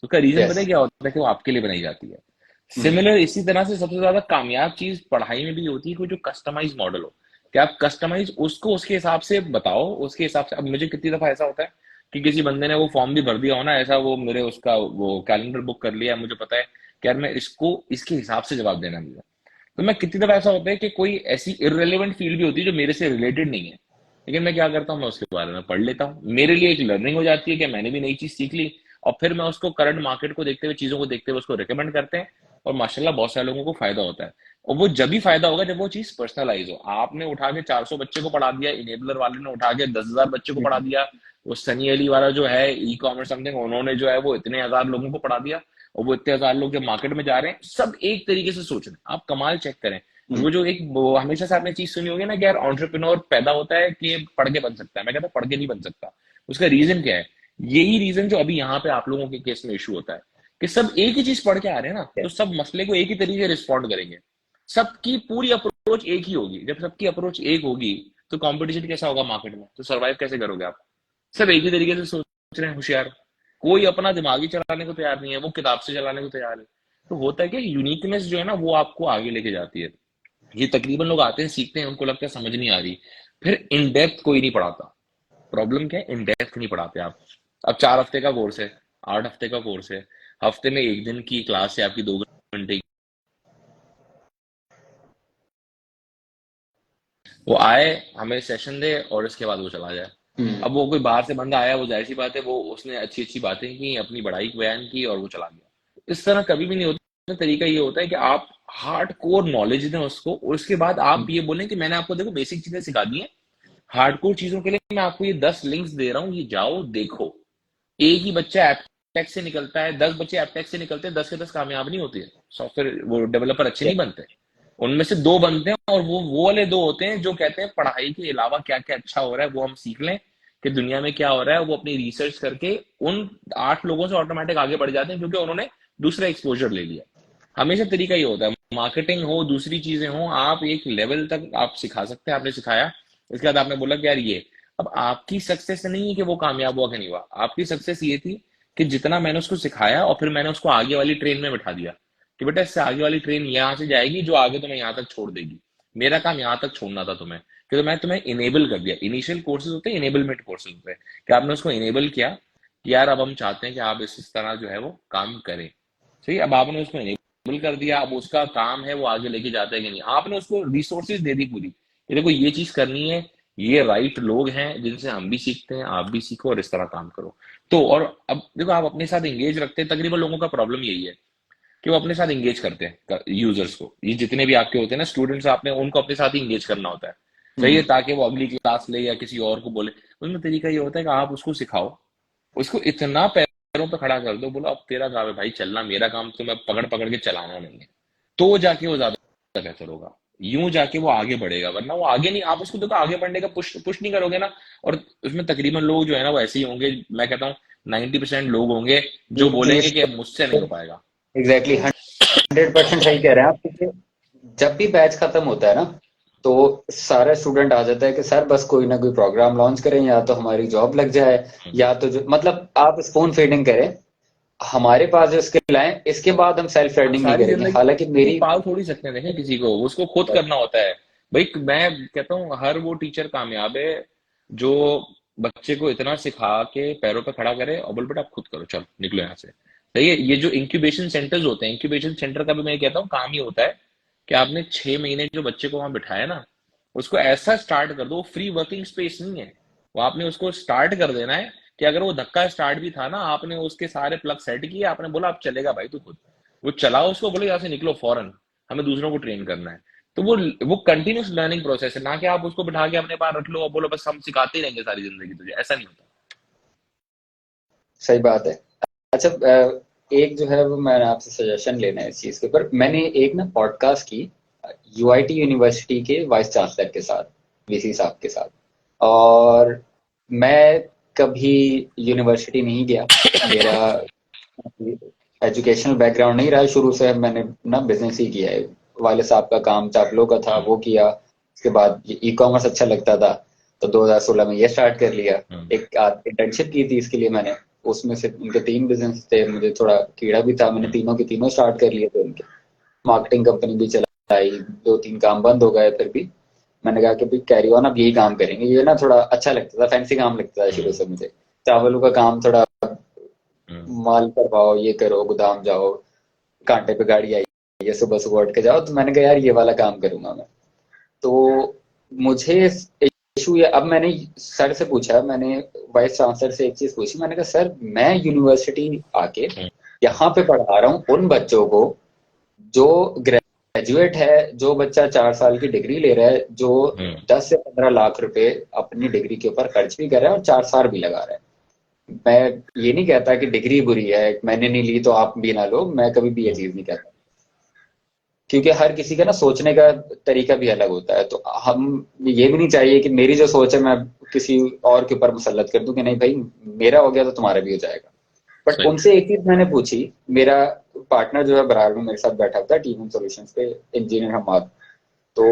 S2: उसका रीजन पता
S1: यस।
S2: है क्या होता है कि वो आपके लिए बनाई जाती है।
S1: हम्म।
S2: सिमिलर इसी तरह से सबसे ज्यादा कामयाब चीज पढ़ाई में भी होती है, कोई जो कस्टमाइज मॉडल हो। कि आप कस्टमाइज उसको उसके हिसाब से बताओ, उसके हिसाब से। अब मुझे कितनी दफा ऐसा होता है कि किसी बंदे ने वो फॉर्म भी भर दिया हो ना, ऐसा वो मेरे उसका वो कैलेंडर बुक कर लिया है, मुझे पता है कि यार मैं इसको इसके हिसाब से जवाब देना है मुझे। तो मैं कितनी दफा ऐसा होता है कि कोई ऐसी इररेलेवेंट फील्ड भी होती है जो मेरे से रिलेटेड नहीं है, लेकिन मैं क्या करता हूँ, मैं उसके बारे में पढ़ लेता हूँ, मेरे लिए एक लर्निंग हो जाती है कि मैंने भी नई चीज सीख ली, और फिर मैं उसको करंट मार्केट को देखते हुए, चीजों को देखते हुए उसको रिकमेंड करते हैं, और माशाल्लाह बहुत सारे लोगों को फायदा होता है। और वो जब भी फायदा होगा जब वो चीज पर्सनलाइज हो। आपने उठा के 400 बच्चे को पढ़ा दिया, इनेबलर वाले ने उठा के 10,000 बच्चे को पढ़ा
S1: हम्म,
S2: दिया, वो सनी अली वाला जो है ई कॉमर्स समथिंग, उन्होंने जो है वो इतने हजार लोगों को पढ़ा दिया, और वो इतने हजार लोग जब मार्केट में जा रहे हैं, सब एक तरीके से सोच रहे हैं। आप कमाल चेक करें।
S1: हम्म,
S2: वो जो एक वो हमेशा से आपने चीज सुनी होगी ना कि यार एंटरप्रेन्योर पैदा होता है कि पढ़ के बन सकता है, मैं कहता हूँ पढ़ के नहीं बन सकता। उसका रीजन क्या है? यही रीजन जो अभी यहाँ पे आप लोगों के केस में इशू होता है, कि सब एक ही चीज पढ़ के आ रहे हैं ना, तो सब मसले को एक ही तरीके से रिस्पॉन्ड करेंगे। सबकी पूरी अप्रोच एक ही होगी। जब सबकी अप्रोच एक होगी तो कंपटीशन कैसा होगा मार्केट में, तो सर्वाइव कैसे करोगे आप? सब एक ही तरीके से सोच रहे हैं होशियार, कोई अपना दिमागी चलाने को तैयार नहीं है, वो किताब से चलाने को तैयार है। तो होता है कि यूनिकनेस जो है ना वो आपको आगे लेके जाती है। ये तकरीबन लोग आते हैं, सीखते हैं, उनको लगता है समझ नहीं आ रही, फिर इन डेप्थ कोई नहीं पढ़ाता। प्रॉब्लम क्या है? इन डेप्थ नहीं पढ़ाते आप। अब 4 हफ्ते का कोर्स है, 8 हफ्ते का कोर्स है, हफ्ते में एक दिन की क्लास है आपकी, 2 घंटे की। वो आए, हमें सेशन दे, और इसके बाद वो चला जाए।
S1: हम्म,
S2: अब वो कोई बाहर से बंदा आया, वो जाहिर सी बात है वो उसने अच्छी अच्छी बातें की, अपनी बड़ाई बयान की, और वो चला गया। इस तरह कभी भी नहीं होता। तरीका ये होता है कि आप हार्ड कोर नॉलेज दें उसको, और उसके बाद आप
S1: हम्म,
S2: ये बोलें कि मैंने आपको देखो बेसिक चीजें सिखा दी हैं, हार्डकोर चीजों के लिए मैं आपको ये 10 लिंक्स दे रहा हूँ, ये जाओ देखो। एक ही बच्चा एपटेक से निकलता है, 10 बच्चे एपटेक से निकलते हैं, 10 के 10 कामयाब नहीं होते हैं, सॉफ्टवेयर वो डेवलपर अच्छे नहीं बनते। उनमें से 2 बनते हैं, और वो वाले 2 होते हैं जो कहते हैं पढ़ाई के अलावा क्या क्या अच्छा हो रहा है वो हम सीख लें, कि दुनिया में क्या हो रहा है, वो अपनी रिसर्च करके उन 8 लोगों से ऑटोमेटिक आगे बढ़ जाते हैं, क्योंकि उन्होंने दूसरा एक्सपोजर ले लिया। हमेशा तरीका ये होता है, मार्केटिंग हो, दूसरी चीजें हो, आप एक लेवल तक आप सिखा सकते हैं, आपने सिखाया, इसके बाद आपने बोला कि यार ये। अब आपकी सक्सेस नहीं है कि वो कामयाब हुआ कि नहीं हुआ, आपकी सक्सेस ये थी कि जितना मैंने उसको सिखाया, और फिर मैंने उसको आगे वाली ट्रेन में बिठा दिया, कि बेटा इससे आगे वाली ट्रेन यहाँ से जाएगी जो आगे तुम्हें यहाँ तक छोड़ देगी। मेरा काम यहाँ तक छोड़ना था तुम्हें, कि तो मैं तुम्हें इनेबल कर दिया। इनिशियल कोर्सेज होते हैं, इनेबलमेंट कोर्सेज होते हैं, कि आपने उसको इनेबल किया कि यार अब हम चाहते हैं कि आप इस तरह जो है वो काम करें। सही, अब आपने उसको इनेबल कर दिया, अब उसका काम है वो आगे लेके जाता है कि नहीं। आपने उसको रिसोर्सेज दे दी पूरी, कि देखो ये चीज करनी है, ये राइट लोग हैं जिनसे हम भी सीखते हैं, आप भी सीखो, और इस तरह काम करो। तो और अब देखो, आप अपने साथ एंगेज रखते हैं। तकरीबन लोगों का प्रॉब्लम यही है कि वो अपने साथ एंगेज करते हैं यूजर्स को। ये जितने भी आपके होते हैं ना स्टूडेंट्स, आपने उनको अपने साथ ही एंगेज करना होता है। सही है,
S1: हम्म।
S2: ताकि वो अगली क्लास ले या किसी और को बोले। उसमें तरीका ये होता है कि आप उसको सिखाओ, उसको इतना पैरों पे खड़ा कर दो, बोलो अब तेरा काम है भाई चलना, मेरा काम तो मैं पकड़ पकड़ के चलाना नहीं है। तो जाके वो ज्यादा बेहतर होगा, यूं जाके वो आगे बढ़ेगा, वरना वो आगे नहीं। आप उसको देखो आगे बढ़ने का पुश पुश नहीं करोगे ना। और उसमें तकरीबन लोग जो है ना वो ऐसे ही होंगे, मैं कहता हूँ 90% लोग होंगे
S1: ये
S2: जो बोलेंगे
S1: चीज
S2: कि अब मुझसे नहीं हो पाएगा।
S1: एग्जैक्टली 100% सही कह रहे हैं आप, क्योंकि जब भी बैच खत्म होता है ना, तो सारा स्टूडेंट आ जाता है कि सर बस कोई ना कोई प्रोग्राम लॉन्च करें, या तो हमारी जॉब लग जाए, या तो जो मतलब आप स्पून फीडिंग करें, हमारे पास जो स्किल है इसके बाद हम सेल्फ
S2: आप
S1: लर्निंग नहीं
S2: सारी
S1: करेंगे। हालांकि
S2: जिंदगी
S1: मेरी
S2: पाल थोड़ी सकते हैं, देखें किसी को उसको खुद करना होता है। भाई मैं कहता हूँ हर वो टीचर कामयाब है जो बच्चे को इतना सिखा के पैरों पे खड़ा करे और बोल बेटा आप खुद करो, चलो निकलो यहाँ से। सही है, ये जो इंक्यूबेशन सेंटर्स होते हैं, इंक्यूबेशन सेंटर का भी मैं कहता हूँ काम ही होता है कि आपने 6 महीने जो बच्चे को वहां बिठाया ना, उसको ऐसा स्टार्ट कर दो। फ्री वर्किंग स्पेस नहीं है वो, आपने उसको स्टार्ट कर देना है कि अगर वो धक्का स्टार्ट भी था ना, आपने उसके सारे प्लग सेट किए, आपने बोला अब चलेगा भाई तू खुद। वो चलाओ उसको, बोलो यहाँ से निकलो फौरन, हमें दूसरों को ट्रेन करना है। तो वो कंटिन्यूस लर्निंग प्रोसेस है, ना कि आप उसको बिठा के अपने पास रख लो और बोलो बस हम सिखाते ही रहेंगे सारी जिंदगी तुझे। ऐसा नहीं होता।
S1: सही बात है। अच्छा, एक जो है वो मैंने आपसे सजेशन लेना है इस चीज के ऊपर। मैंने एक ना पॉडकास्ट की यूआईटी यूनिवर्सिटी के वाइस चांसलर के साथ, वीसी साहब के साथ। और मैं कभी यूनिवर्सिटी नहीं गया, मेरा एजुकेशनल बैकग्राउंड नहीं रहा है शुरू से। मैंने ना बिजनेस ही किया है, वाले साहब का काम चापलों का था
S2: हम्म,
S1: वो किया। उसके बाद ई कॉमर्स अच्छा लगता था, तो 2016 में ये स्टार्ट कर लिया।
S2: हम्म,
S1: एक इंटर्नशिप की थी इसके लिए मैंने, उसमें से उनके 3 बिजनेस थे, मुझे थोड़ा कीड़ा भी था, मैंने
S2: हम्म,
S1: तीनों के तीनों स्टार्ट कर लिए थे उनके। मार्केटिंग कंपनी भी चलाई, 2-3 काम बंद हो गए फिर भी। मैंने कहा कि भाई कैरी ऑन, अब यही काम करेंगे। ये ना थोड़ा अच्छा लगता था, फैंसी काम लगता था शुरू
S2: हम्म,
S1: से मुझे। चावलों का काम थोड़ा,
S2: हम्म,
S1: माल करवाओ, ये करो, गोदाम जाओ, कांटे पे गाड़ी आई है, सुबह सुबह उठ के जाओ। तो मैंने कहा यार ये वाला काम करूंगा मैं। तो मुझे इशू ये, अब मैंने सर से पूछा, मैंने वाइस चांसलर से एक चीज पूछी। मैंने कहा सर, मैं यूनिवर्सिटी आके
S2: हम्म,
S1: यहाँ पे पढ़ा रहा हूँ उन बच्चों को जो ग्रेजुएट है, जो बच्चा 4 साल की डिग्री ले रहा है, जो
S2: हम्म,
S1: 10 से 15 लाख रुपए अपनी डिग्री के ऊपर खर्च भी कर रहा है और 4 साल भी लगा रहा है। मैं ये नहीं कहता कि डिग्री बुरी है, मैंने नहीं ली तो आप भी ना लो, मैं कभी भी ये
S2: हम्म,
S1: चीज नहीं कहता। क्योंकि हर किसी का ना सोचने का तरीका भी अलग होता है। तो हम ये भी नहीं चाहिए कि मेरी जो सोच है मैं किसी और के ऊपर मुसल्लत कर दूं कि नहीं भाई, मेरा हो गया तो तुम्हारा भी हो जाएगा। बट
S2: सही,
S1: उनसे एक चीज मैंने पूछी। मेरा पार्टनर जो है बराबर में मेरे साथ बैठा हुआ था टीम सॉल्यूशंस पे, इंजीनियर हमाद। तो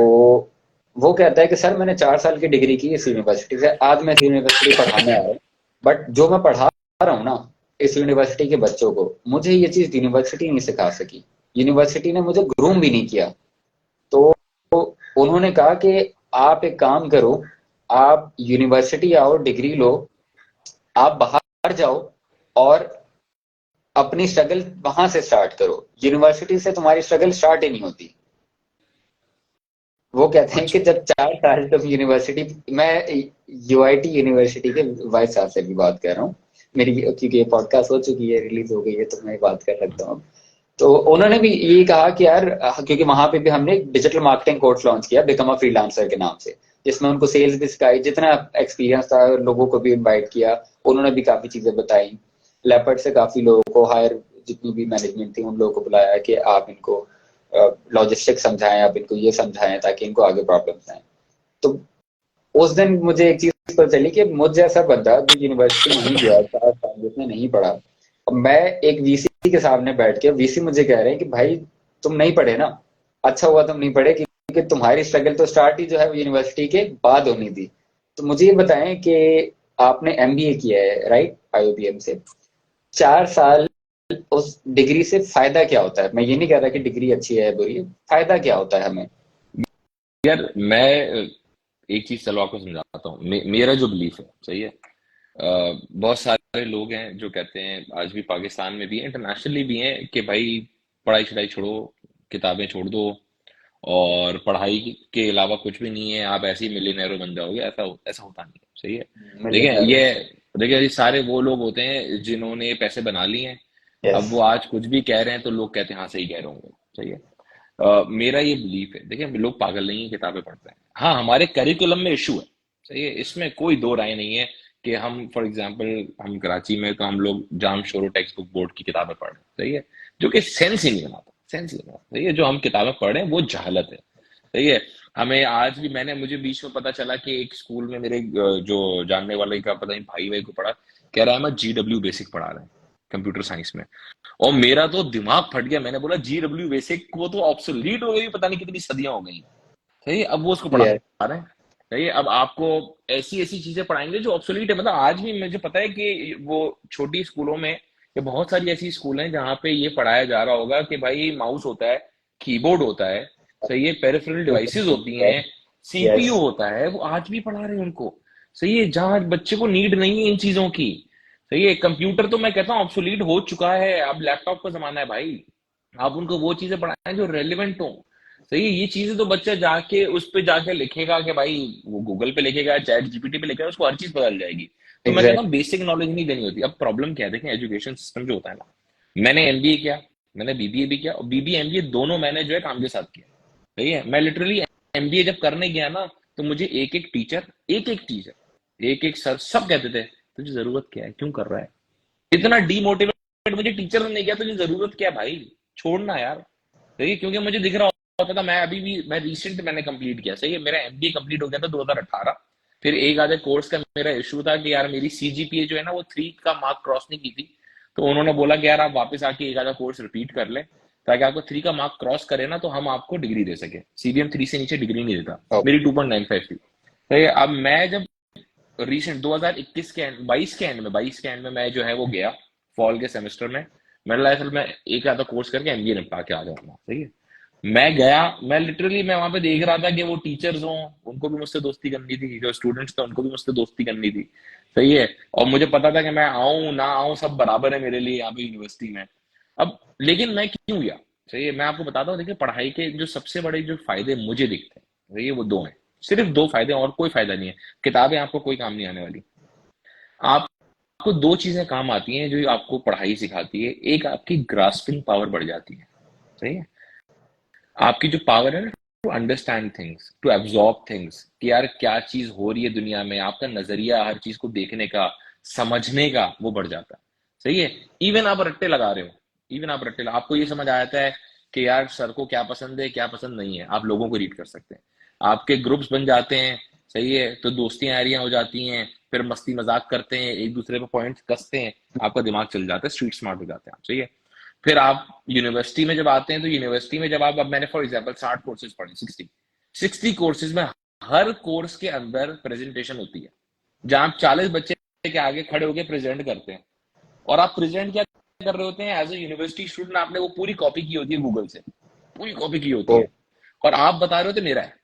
S1: वो कहता है कि सर, मैंने 4 साल की डिग्री की इस यूनिवर्सिटी से, आज मैं इस यूनिवर्सिटी पढ़ाने आ रहा हूँ, बट जो मैं पढ़ा रहा हूँ ना इस यूनिवर्सिटी के बच्चों को, मुझे ये चीज यूनिवर्सिटी नहीं सिखा सकी। यूनिवर्सिटी ने मुझे ग्रूम भी नहीं किया। तो उन्होंने कहा कि आप एक काम करो, आप यूनिवर्सिटी आओ, डिग्री लो, आप बाहर जाओ और अपनी स्ट्रगल वहां से स्टार्ट करो। यूनिवर्सिटी से तुम्हारी स्ट्रगल स्टार्ट ही नहीं होती। वो कहते हैं कि
S2: अच्छा,
S1: जब 4 साल तुम यूनिवर्सिटी, मैं यूआईटी यूनिवर्सिटी के वाइस चांसलर की बात कर रहा हूँ। मेरी क्योंकि ये पॉडकास्ट हो चुकी है, रिलीज हो गई है, तो मैं बात कर सकता हूँ। तो उन्होंने भी ये कहा कि यार, क्योंकि वहां पे भी हमने डिजिटल मार्केटिंग कोर्स लॉन्च किया बिकम अ फ्रीलांसर के नाम से, जिसमें उनको सेल्स भी सिखाई, जितना एक्सपीरियंस था लोगों को भी इनवाइट किया। उन्होंने भी काफी चीजें बताई। लेपर्ड से काफी लोगों को हायर, जितनी भी मैनेजमेंट थी उन लोगों को बुलाया कि आप इनको लॉजिस्टिक्स समझाएं, आप इनको ये समझाएं ताकि इनको आगे प्रॉब्लम्स आए। तो उस दिन मुझे एक चीज पता चली कि मुझ जैसा बंदा जो यूनिवर्सिटी नहीं गया, 4 साल जिसने नहीं पढ़ा, अब मैं एक वीसी के सामने बैठ के, वीसी मुझे कह रहे हैं कि भाई तुम नहीं पढ़े ना, अच्छा हुआ तुम नहीं पढ़े, क्योंकि तुम्हारी स्ट्रगल तो स्टार्ट ही जो है यूनिवर्सिटी के बाद होनी थी। तो मुझे ये बताएं कि आपने एमबीए किया है राइट, आईओबीएम से, 4 साल, उस डिग्री से फायदा क्या होता है? मैं ये नहीं कह रहा कि डिग्री अच्छी है बुरी है, फायदा क्या होता है हमें?
S2: यार मैं एक चीज चलो आपको समझाता हूँ। मेरा जो बिलीफ है सही है। बहुत सारे लोग हैं जो कहते हैं, आज भी पाकिस्तान में भी हैं, इंटरनेशनली भी हैं, कि भाई पढ़ाई छढ़ाई छोड़ो, किताबें छोड़ दो, और पढ़ाई के अलावा कुछ भी नहीं है, आप ऐसे ही मिलियनेयर बन जाओगे। ऐसा होता नहीं है, सही है। देखिए
S1: मिलियनर।
S2: ये सारे वो लोग होते हैं जिन्होंने पैसे बना लिए हैं।
S1: यस।
S2: अब वो आज कुछ भी कह रहे हैं तो लोग कहते हैं हाँ सही कह रहे होंगे, सही है। मेरा ये बिलीफ है, देखिए लोग पागल नहीं है, किताबें पढ़ते हैं। हाँ, हमारे करिकुलम में इशू है, सही है, इसमें कोई दो राय नहीं है। कि हम फॉर एग्जांपल, हम कराची में तो हम लोग जाम शोरो टेक्स्ट बुक बोर्ड की किताबें पढ़ रहे हैं, सही है, जो कि सेंस ही नहीं बनाता, सेंस ही नहीं बनाता, सही है। जो हम किताबें पढ़ रहे हैं वो जहालत है, सही है। हमें आज भी, मैंने मुझे बीच में पता चला कि एक स्कूल में मेरे जो जानने वाले का पता नहीं भाई भाई को पढ़ा, कह रहा है मैं GW बेसिक पढ़ा रहे हैं कंप्यूटर साइंस में। और मेरा तो दिमाग फट गया, मैंने बोला GW बेसिक वो तो ऑब्सोलीट हो गई, पता नहीं कितनी सदियां हो गई, सही है, अब वो उसको पढ़ा
S1: यस।
S2: रहे हैं। सही है, अब आपको ऐसी ऐसी चीजें पढ़ाएंगे जो ऑब्सोलीट है। मतलब आज भी मुझे पता है कि वो छोटी स्कूलों में, या बहुत सारी ऐसी स्कूल हैं जहाँ पे ये पढ़ाया जा रहा होगा कि भाई माउस होता है, कीबोर्ड होता है, सही है, पेरिफेरल डिवाइसेस होती हैं,
S1: यस।
S2: CPU होता है, वो आज भी पढ़ा रहे हैं उनको, सही है, जहाँ बच्चे को नीड नहीं है इन चीजों की। सही है, कंप्यूटर तो मैं कहता हूँ ऑब्सोलीट हो चुका है, अब लैपटॉप का जमाना है भाई। आप उनको वो चीजें पढ़ाएं जो रेलिवेंट हो। सही है, ये चीजें तो बच्चा जाके उस पे जाके लिखेगा कि भाई, वो गूगल पे लिखेगा, चैट जीपीटी पे लिखेगा, उसको हर चीज पता चल जाएगी। तो मैं कहता हूँ
S1: एग्जैक्टली।
S2: बेसिक नॉलेज नहीं देनी होती। अब प्रॉब्लम क्या है, देखें एजुकेशन सिस्टम जो होता है ना, मैंने एमबीए किया, मैंने बीबीए भी किया, और बीबीए एमबीए दोनों मैंने जो है काम के साथ किया। सही है, मैं लिटरली एमबीए जब करने गया ना, तो मुझे एक एक सर सब कहते थे तुझे जरूरत क्या है, क्यों कर रहा है, इतना डीमोटिवेट मुझे टीचर ने नहीं किया, तुझे जरूरत क्या है भाई, छोड़ना यार। सही है, क्योंकि मुझे दिख रहा होता था, मैं अभी भी, मैं रिसेंट मैंने कंप्लीट किया, सही है, मेरा एमबीए कंप्लीट हो गया था 2018। फिर एक आधे कोर्स का मेरा इशू था कि यार मेरी सीजीपीए जो है ना वो 3 का मार्क क्रॉस नहीं की थी। तो उन्होंने बोला कि यार आप वापस आके एक आधा कोर्स रिपीट कर ले, ताकि आपको 3 का मार्क क्रॉस करे ना तो हम आपको डिग्री दे सके। सीबीएम 3 से नीचे डिग्री नहीं देता। मेरी 2.95 थी। तो ये अब मैं जब रिसेंट 2021 के एंड 22 के एंड में मैं जो है वो गया फॉल के सेमेस्टर में, मैंने लगा मैं एक आधा कोर्स करके एमबीए निपटा के आ जाऊंगा, सही है। मैं गया, मैं वहां पे देख रहा था कि वो टीचर्स हों, उनको भी मुझसे दोस्ती करनी थी, जो स्टूडेंट्स थे उनको भी मुझसे दोस्ती करनी थी। सही है। और मुझे पता था कि मैं आऊं ना आऊं सब बराबर है मेरे लिए यहाँ पे यूनिवर्सिटी में। अब लेकिन मैं क्यों गया? सही है, मैं आपको बताता हूँ। देखिए, पढ़ाई के जो सबसे बड़े जो फायदे मुझे दिखते हैं, सही है, वो दो हैं। सिर्फ दो फायदे, और कोई फायदा नहीं है। किताबें आपको कोई काम नहीं आने वाली। आपको दो चीजें काम आती हैं जो आपको पढ़ाई सिखाती है। एक, आपकी ग्रास्पिंग पावर बढ़ जाती है। सही है। आपकी जो पावर है ना, to understand things, to absorb things, कि यार क्या चीज हो रही है दुनिया में, आपका नजरिया हर चीज को देखने का, समझने का, वो बढ़ जाता है। सही है। इवन आप रट्टे लगा रहे हो, आपको ये समझ आ जाता है कि यार सर को क्या पसंद है क्या पसंद नहीं है, आप लोगों को रीड कर सकते हैं। आपके ग्रुप्स बन जाते हैं। सही है। तो दोस्तियां यारियां हो जाती हैं, फिर मस्ती मजाक करते हैं, एक दूसरे पे पॉइंट्स कसते हैं, आपका दिमाग चल जाता है, स्ट्रीट स्मार्ट हो जाते हैं आप। सही है। फिर आप यूनिवर्सिटी में जब आते हैं, तो यूनिवर्सिटी में जब आप, अब मैंने फॉर एग्जांपल 60 कोर्सेज पढ़े, 60 कोर्सेज में हर कोर्स के अंदर प्रेजेंटेशन होती है, जहां आप 40 बच्चे के आगे खड़े होकर प्रेजेंट करते हैं। और आप प्रेजेंट क्या कर रहे होते हैं? एज ए यूनिवर्सिटी स्टूडेंट आपने वो पूरी कॉपी की होती है गूगल से, पूरी कॉपी की होती
S3: ओ,
S2: है, और आप बता रहे होते मेरा है,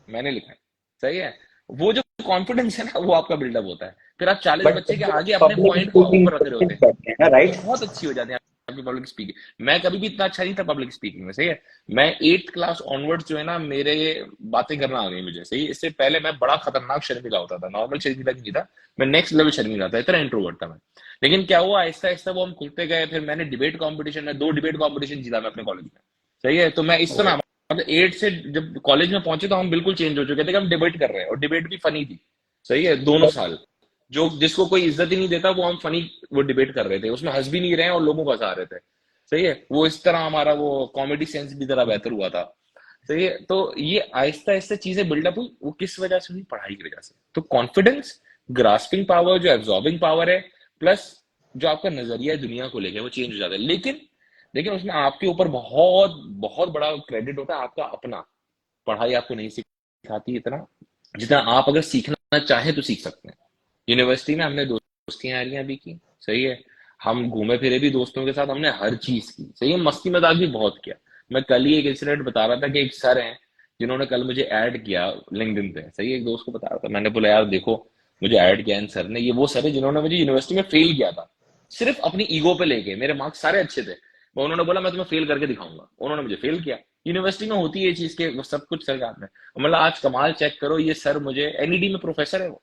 S2: मैंने लिखा है। सही है। वो जो कॉन्फिडेंस है ना, वो आपका बिल्डअप होता है। फिर आप 40
S3: बट
S2: बच्चे के आगे अपने
S3: पब्लिक
S2: पॉइंट को
S3: स्पीकिंग
S2: ऊपर रख रहे होते हैं।
S3: करते हैं ना, राइट?
S2: बहुत अच्छी हो जाती है आपकी पब्लिक स्पीकिंग। मैं कभी भी इतना अच्छा नहीं था पब्लिक स्पीकिंग में। सही है। मैं 8th क्लास ऑनवर्ड्स जो है ना, मेरे बातें करना आ गई मुझे। सही है? इससे पहले मैं बड़ा खतरनाक शर्मीला होता था, नॉर्मल शर्मीला नहीं था, मैं नेक्स्ट लेवल शर्मीला था, इतना इंट्रोवर्ट था मैं। लेकिन क्या हुआ, आहिस्ता आहिस्ता वो हम खुलते गए। फिर मैंने डिबेट कॉम्पिटिशन में 2 डिबेट कॉम्पिटिशन जीता मैं अपने कॉलेज में। सही है। तो मैं इस
S3: ओ,
S2: तरह, मतलब 8 से जब कॉलेज में पहुंचे तो हम बिल्कुल चेंज हो चुके थे कि हम डिबेट कर रहे हैं, और डिबेट भी फनी थी। सही है। दोनों
S3: बट
S2: साल जो जिसको कोई इज्जत ही नहीं देता, वो हम फनी, वो डिबेट कर रहे थे, उसमें हंस भी नहीं रहे हैं और लोगों को हंसा रहे थे। सही है। वो इस तरह हमारा वो कॉमेडी सेंस भी जरा बेहतर हुआ था। सही है। तो ये आहिस्ता आहिस्ता चीजें बिल्डअप हुई, वो किस वजह से हुई? पढ़ाई की वजह से। तो कॉन्फिडेंस, ग्रास्पिंग पावर, जो एब्जॉर्बिंग पावर है, प्लस जो आपका नजरिया है दुनिया को लेके, वो चेंज हो जाता है। लेकिन लेकिन उसमें आपके ऊपर बहुत बहुत बड़ा क्रेडिट होता है आपका अपना। पढ़ाई आपको नहीं सिखाती इतना जितना आप अगर सीखना चाहें तो सीख सकते हैं। यूनिवर्सिटी में हमने दोस्तियां यारियां भी की। सही है। हम घूमे फिरे भी दोस्तों के साथ, हमने हर चीज की। सही है। मस्ती मजाक भी बहुत किया। मैं कल ही एक इंसिडेंट बता रहा था कि एक सर हैं जिन्होंने कल मुझे ऐड किया लिंक्डइन पे। सही है। एक दोस्त को बता रहा था, मैंने बोला यार देखो, मुझे ऐड किया इन सर ने। ये वो सर है जिन्होंने मुझे यूनिवर्सिटी में फेल किया था, सिर्फ अपनी ईगो पे लेके। मेरे मार्क्स सारे अच्छे थे, वो उन्होंने बोला मैं तुम्हें फेल करके दिखाऊंगा, उन्होंने मुझे फेल किया। यूनिवर्सिटी में होती है ये चीज के, वो सब कुछ सर हाथ में। मतलब आज कमाल चेक करो, ये सर मुझे एनईडी में प्रोफेसर है वो।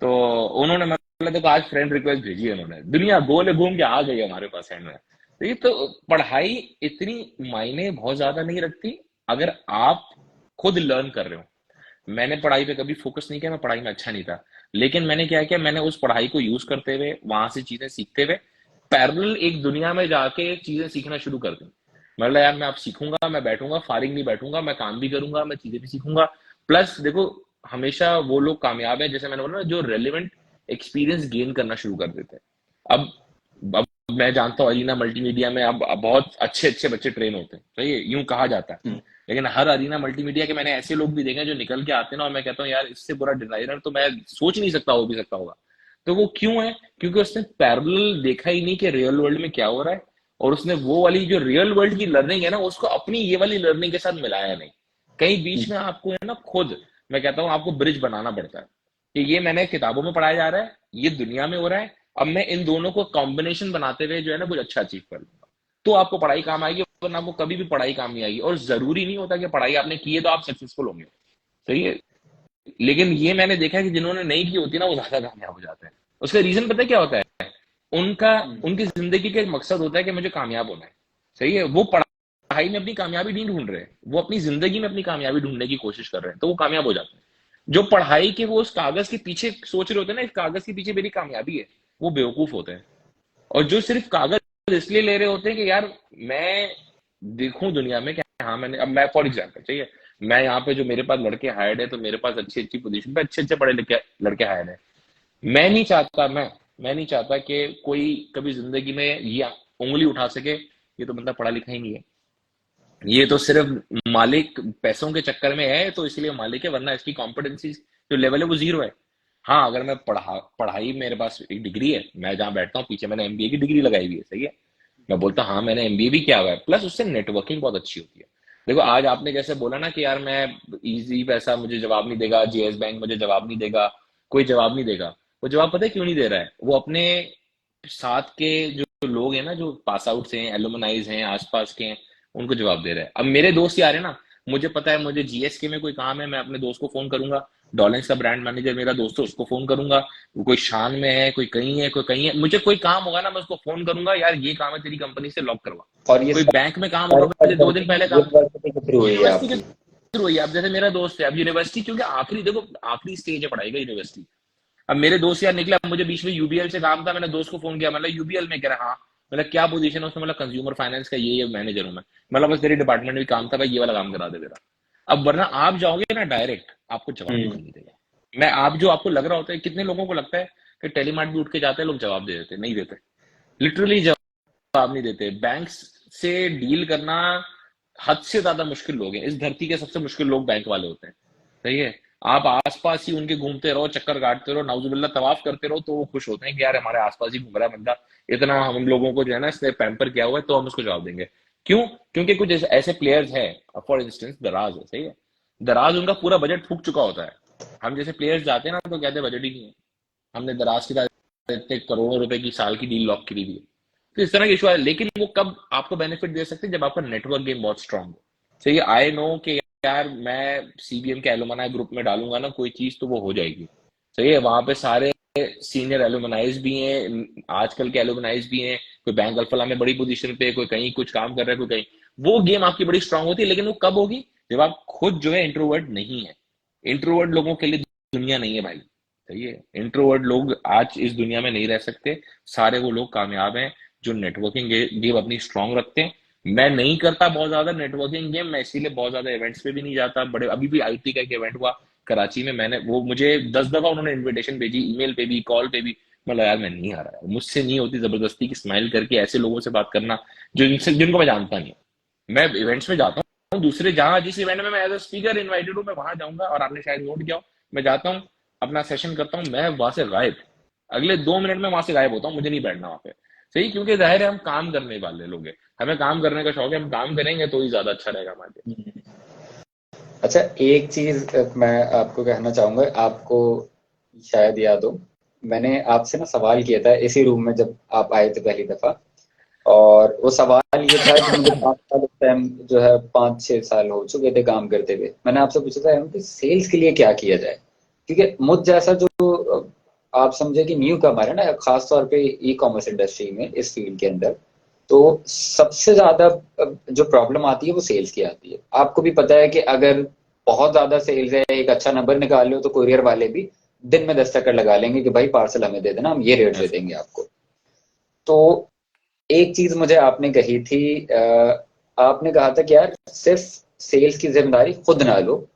S2: तो उन्होंने, मतलब देखो, आज फ्रेंड रिक्वेस्ट भेजी है उन्होंने, दुनिया गोल घूम के आ गई हमारे पास हैंड में। तो ये तो पढ़ाई इतनी मायने बहुत ज्यादा नहीं रखती अगर आप खुद लर्न कर रहे हो। मैंने पढ़ाई पे कभी फोकस नहीं किया, मैं पढ़ाई में अच्छा नहीं था। लेकिन मैंने क्या किया, मैंने उस पढ़ाई को यूज करते हुए, वहां से चीजें सीखते हुए, पैरेलल एक दुनिया में जाके चीजें सीखना शुरू कर दी। मतलब यार मैं अब सीखूंगा, मैं बैठूंगा फारिग नहीं बैठूंगा, मैं काम भी करूंगा, मैं चीजें भी सीखूंगा। प्लस देखो, हमेशा वो लोग कामयाब है, जैसे मैंने बोला ना, जो रेलिवेंट एक्सपीरियंस गेन करना शुरू कर देते हैं। अब मैं जानता हूँ अरीना मल्टीमीडिया में अब बहुत अच्छे अच्छे बच्चे ट्रेन होते हैं। सही है, यूं कहा जाता है। लेकिन हर अरीना मल्टीमीडिया के मैंने ऐसे लोग भी देखे हैं जो निकल के आते हैं ना, और मैं कहता हूँ यार इससे बुरा डिजाइनर तो मैं सोच नहीं सकता, हो भी सकता होगा। तो वो क्यों है? क्योंकि उसने पैरेलल देखा ही नहीं कि रियल वर्ल्ड में क्या हो रहा है, और उसने वो वाली जो रियल वर्ल्ड की लर्निंग है ना, उसको अपनी ये वाली लर्निंग के साथ मिलाया नहीं। कहीं बीच में आपको है ना, खुद, मैं कहता हूँ आपको ब्रिज बनाना पड़ता है कि ये मैंने किताबों में पढ़ाया जा रहा है, ये दुनिया में हो रहा है, अब मैं इन दोनों को कॉम्बिनेशन बनाते हुए जो है ना कुछ अच्छा अचीव कर लूंगा। तो आपको पढ़ाई काम आएगी, वरना आपको कभी भी पढ़ाई काम नहीं आएगी। और जरूरी नहीं होता कि पढ़ाई आपने की है तो आप सक्सेसफुल होंगे। सही है। लेकिन ये मैंने देखा है कि जिन्होंने नहीं की होती ना, वो ज्यादा कामयाब हो जाते हैं। उसका रीजन पता है क्या होता है? उनका, उनकी जिंदगी का एक मकसद होता है कि मुझे कामयाब होना है। सही है। वो पढ़ाई में अपनी कामयाबी नहीं ढूंढ रहे, वो अपनी जिंदगी में अपनी कामयाबी ढूंढने की कोशिश कर रहे हैं, तो वो कामयाब हो जाते हैं। जो पढ़ाई के वो उस कागज के पीछे सोच रहे होते हैं ना, इस कागज के पीछे मेरी कामयाबी है, वो बेवकूफ होते हैं। और जो सिर्फ कागज इसलिए ले रहे होते हैं कि यार मैं देखूं दुनिया में कि हाँ मैंने, अब मैं फॉर एग्जाम्पल, चाहिए, मैं यहाँ पे जो मेरे पास लड़के हायर्ड है, तो मेरे पास अच्छी अच्छी पोजीशन पे अच्छे अच्छे पढ़े लिखे लड़के हायर्ड है। मैं नहीं चाहता, मैं नहीं चाहता कि कोई कभी जिंदगी में ये उंगली उठा सके ये तो बंदा पढ़ा लिखा ही नहीं है, ये तो सिर्फ मालिक पैसों के चक्कर में है तो इसलिए मालिक है, वरना इसकी कॉम्पिटेंसी जो लेवल है वो जीरो है। हाँ, अगर मैं पढ़ाई, मेरे पास एक डिग्री है, मैं जहां बैठता हूँ पीछे मैंने एमबीए की डिग्री लगाई हुई है। सही है। मैं बोलता हूँ हाँ मैंने एमबीए भी किया हुआ है, प्लस उससे नेटवर्किंग बहुत अच्छी होती है। देखो आज आपने जैसे बोला ना कि यार मैं इजी पैसा मुझे जवाब नहीं देगा, जीएस बैंक मुझे जवाब नहीं देगा, कोई जवाब नहीं देगा। वो जवाब पता है क्यों नहीं दे रहा है? वो अपने साथ के जो लोग हैं ना, जो पास आउट से हैं, एलुमनाइज हैं, आसपास के हैं, उनको जवाब दे रहा है। अब मेरे दोस्त यार है ना, मुझे पता है मुझे जीएसके में कोई काम है, मैं अपने दोस्त को फोन करूंगा। डॉलेंस का ब्रांड मैनेजर मेरा दोस्त है, उसको फोन करूंगा। वो कोई शान में है, कोई कहीं है, कोई कहीं है, मुझे कोई काम होगा ना, मैं उसको फोन करूंगा, यार ये काम है तेरी कंपनी से, लॉक करवा।
S1: और ये
S2: कोई बैंक में काम होगा,
S1: सारी
S2: मुझे दो दिन
S1: पद्धति
S2: पहले काम,
S1: यूनिवर्सिटी के थ्रू हुई है
S2: यूनिवर्सिटी के
S1: आपकी?
S2: थ्रू ही। अब जैसे मेरा दोस्त है, अब यूनिवर्सिटी क्योंकि आखिरी देखो आखिरी स्टेज है पढ़ाई का यूनिवर्सिटी। अब मेरे दोस्त यार निकला, मुझे बीच में यूबीएल से काम था, मैंने दोस्त को फोन किया, मतलब यूबीएल में, कह रहा हाँ। मतलब क्या पोजीशन है उसमें? मतलब कंज्यूमर फाइनेंस का ये मैनेजर हूँ मैं। मतलब बस तेरी डिपार्टमेंट में काम था भाई, ये वाला काम करा दे मेरा। अब वरना आप जाओगे ना डायरेक्ट, आपको जवाब भी
S1: हम्म।
S2: कोई नहीं देगा। मैं आप जो आपको लग रहा होता है, कितने लोगों को लगता है कि टेलीमार्ट भी उठ के जाते हैं लोग, जवाब दे देते? नहीं देते, लिटरली जवाब नहीं देते। बैंक्स से डील करना हद से ज्यादा मुश्किल लोग हैं इस धरती के, सबसे मुश्किल लोग बैंक वाले होते हैं। सही है। आप आसपास ही उनके घूमते रहो, चक्कर काटते रहो, नाउजुबिल्ला तवाफ करते रहो, तो वो खुश होते हैं कि यार हमारे आसपास ही घूम रहा है बंदा, इतना हम लोगों को जो है ना इसने पैम्पर किया हुआ है, तो हम उसको जवाब देंगे। क्यों? क्योंकि कुछ ऐसे प्लेयर्स हैं, फॉर इंस्टेंस दराज है, सही है। दराज उनका पूरा बजट फूक चुका होता है। हम जैसे प्लेयर्स जाते हैं ना, तो कहते हैं बजट ही नहीं है। हमने दराज के साथ इतने करोड़ों रुपए की साल की डील लॉक करी हुई है। तो इस तरह के इशू है, लेकिन वो कब आपको बेनिफिट दे सकते हैं? जब आपका नेटवर्क गेम बहुत स्ट्रांग हो। सही है। आई नो कि यार मैं सीबीएम के एलुमनाई ग्रुप में डालूंगा ना कोई चीज, तो वो हो जाएगी। सही है। वहां पे सारे सीनियर एलुमनाइज भी हैं, आजकल के एलुमनाइज भी हैं। कोई बैंक अल्फला में बड़ी पोजीशन पे, कोई कहीं कुछ काम कर रहा है, कोई कहीं। वो गेम आपकी बड़ी स्ट्रांग होती है, लेकिन वो कब होगी? जब आप खुद जो है इंट्रोवर्ट नहीं है। इंट्रोवर्ट लोगों के लिए दुनिया नहीं है भाई। सही है। इंट्रोवर्ट लोग आज इस दुनिया में नहीं रह सकते। सारे वो लोग कामयाब हैं जो नेटवर्किंग गेम अपनी स्ट्रांग रखते हैं। मैं नहीं करता बहुत ज्यादा नेटवर्किंग गेम, मैं इसीलिए बहुत ज्यादा इवेंट्स पे भी नहीं जाता। बड़े अभी भी आईटी का एक इवेंट हुआ कराची में, मैंने वो मुझे 10 दफा उन्होंने इनविटेशन भेजी, ईमेल पे भी, कॉल पे भी। मतलब यार मैं नहीं आ रहा है, मुझसे नहीं होती जबरदस्ती की स्माइल करके ऐसे लोगों से बात करना जिनको मैं जानता नहीं हूं। मैं इवेंट्स में जाता हूँ दूसरे, जहां जिस इवेंट में मैं एज अ स्पीकर इन्वाइटेड हूँ, मैं वहां जाऊंगा। और आपने शायद नोट किया हो, मैं जाता हूँ, अपना सेशन करता हूँ, मैं वहां से गायब। अगले 2 मिनट में वहां से गायब होता हूँ, मुझे नहीं बैठना वहां पे। सही, क्योंकि जाहिर है हम काम करने वाले लोग हैं, हमें काम करने का शौक है, हम काम करेंगे तो ही ज्यादा अच्छा रहेगा हमारे लिए।
S1: अच्छा, एक चीज मैं आपको कहना चाहूंगा, आपको शायद याद हो, मैंने आपसे ना सवाल किया था इसी रूम में जब आप आए थे पहली दफा। और वो सवाल ये था कि मुझे 5 साल उस टाइम जो है 5-6 साल हो चुके थे काम करते हुए। मैंने आपसे पूछा था कि सेल्स के लिए क्या किया जाए, क्योंकि मुझ जैसा जो आप समझे कि न्यू कमर है ना, खास तौर पे ई कॉमर्स इंडस्ट्री में, इस फील्ड के अंदर, तो सबसे ज्यादा जो प्रॉब्लम आती है वो सेल्स की आती है। आपको भी पता है कि अगर बहुत ज्यादा सेल्स है, एक अच्छा नंबर निकाल लो, तो कुरियर वाले भी दिन में 10 चक्कर लगा लेंगे कि भाई पार्सल हमें दे देना, हम ये रेट दे देंगे आपको। तो एक चीज मुझे आपने कही थी, आपने कहा था कि यार सिर्फ सेल्स की जिम्मेदारी खुद ना लो,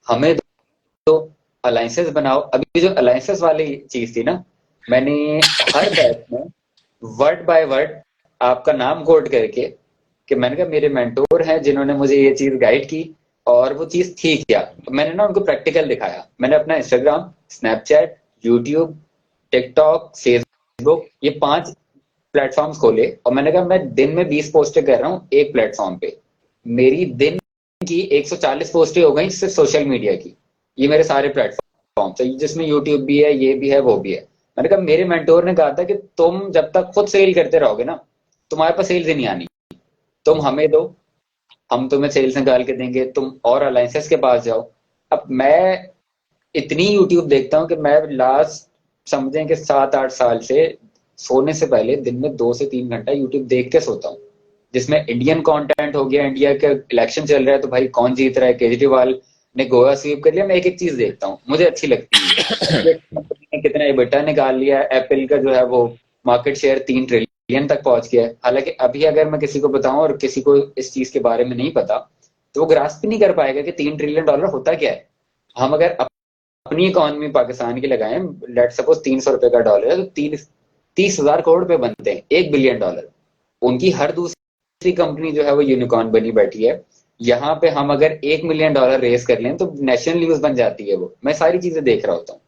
S1: हमें तो अलाइंसेस बनाओ। अभी जो अलाइंसेस वाली चीज थी ना, मैंने हर बैच में वर्ड बाय वर्ड आपका नाम कोट करके, कि मैंने कहा मेरे मेंटोर हैं जिन्होंने मुझे ये चीज गाइड की, और वो चीज थी क्या। मैंने ना उनको प्रैक्टिकल दिखाया। मैंने अपना Instagram, Snapchat, YouTube, TikTok, Facebook, ये 5 प्लेटफॉर्म्स खोले, और मैंने कहा मैं दिन में 20 पोस्टें कर रहा हूँ एक प्लेटफॉर्म पे। मेरी दिन की 140 पोस्टें हो गई सिर्फ सोशल मीडिया की। ये मेरे सारे प्लेटफॉर्म है, जिसमें यूट्यूब भी है, ये भी है, वो भी है। मैंने कहा मेरे मेंटोर ने कहा था कि तुम जब तक खुद सेल करते रहोगे ना, तुम्हारे पास सेल्स ही नहीं आनी। तुम हमें दो, हम तुम्हें सेल्स निकाल के देंगे, तुम और अलायंसेस के पास जाओ। अब मैं इतनी यूट्यूब देखता हूँ कि मैं लास्ट समझें कि 7-8 साल से सोने से पहले दिन में 2 से 3 घंटा यूट्यूब देख के सोता हूँ, जिसमें इंडियन कंटेंट हो गया। इंडिया का इलेक्शन चल रहा है तो भाई कौन जीत रहा है, केजरीवाल ने गोवा स्वीप कर लिया, मैं एक एक चीज देखता हूँ, मुझे अच्छी लगती है। कंपनी ने कितना EBITDA निकाल लिया, एप्पल का जो है वो मार्केट शेयर 3 ट्रिलियन तक पहुंच गया है। हालांकि अभी अगर मैं किसी को बताऊं और किसी को इस चीज के बारे में नहीं पता, तो वो ग्रास्प भी नहीं कर पाएगा कि $3 ट्रिलियन होता क्या है। हम अगर अपनी इकोनॉमी पाकिस्तान की लगाएं, लेट सपोज $300 का डॉलर है, तो 30,000 करोड़ रुपए बनते हैं, $1 बिलियन। उनकी हर दूसरी कंपनी जो है वो यूनिकॉर्न बनी बैठी है। यहाँ पे हम अगर $1 मिलियन रेस कर लें तो नेशनल न्यूज बन जाती है वो। मैं सारी चीजें देख रहा होता हूँ।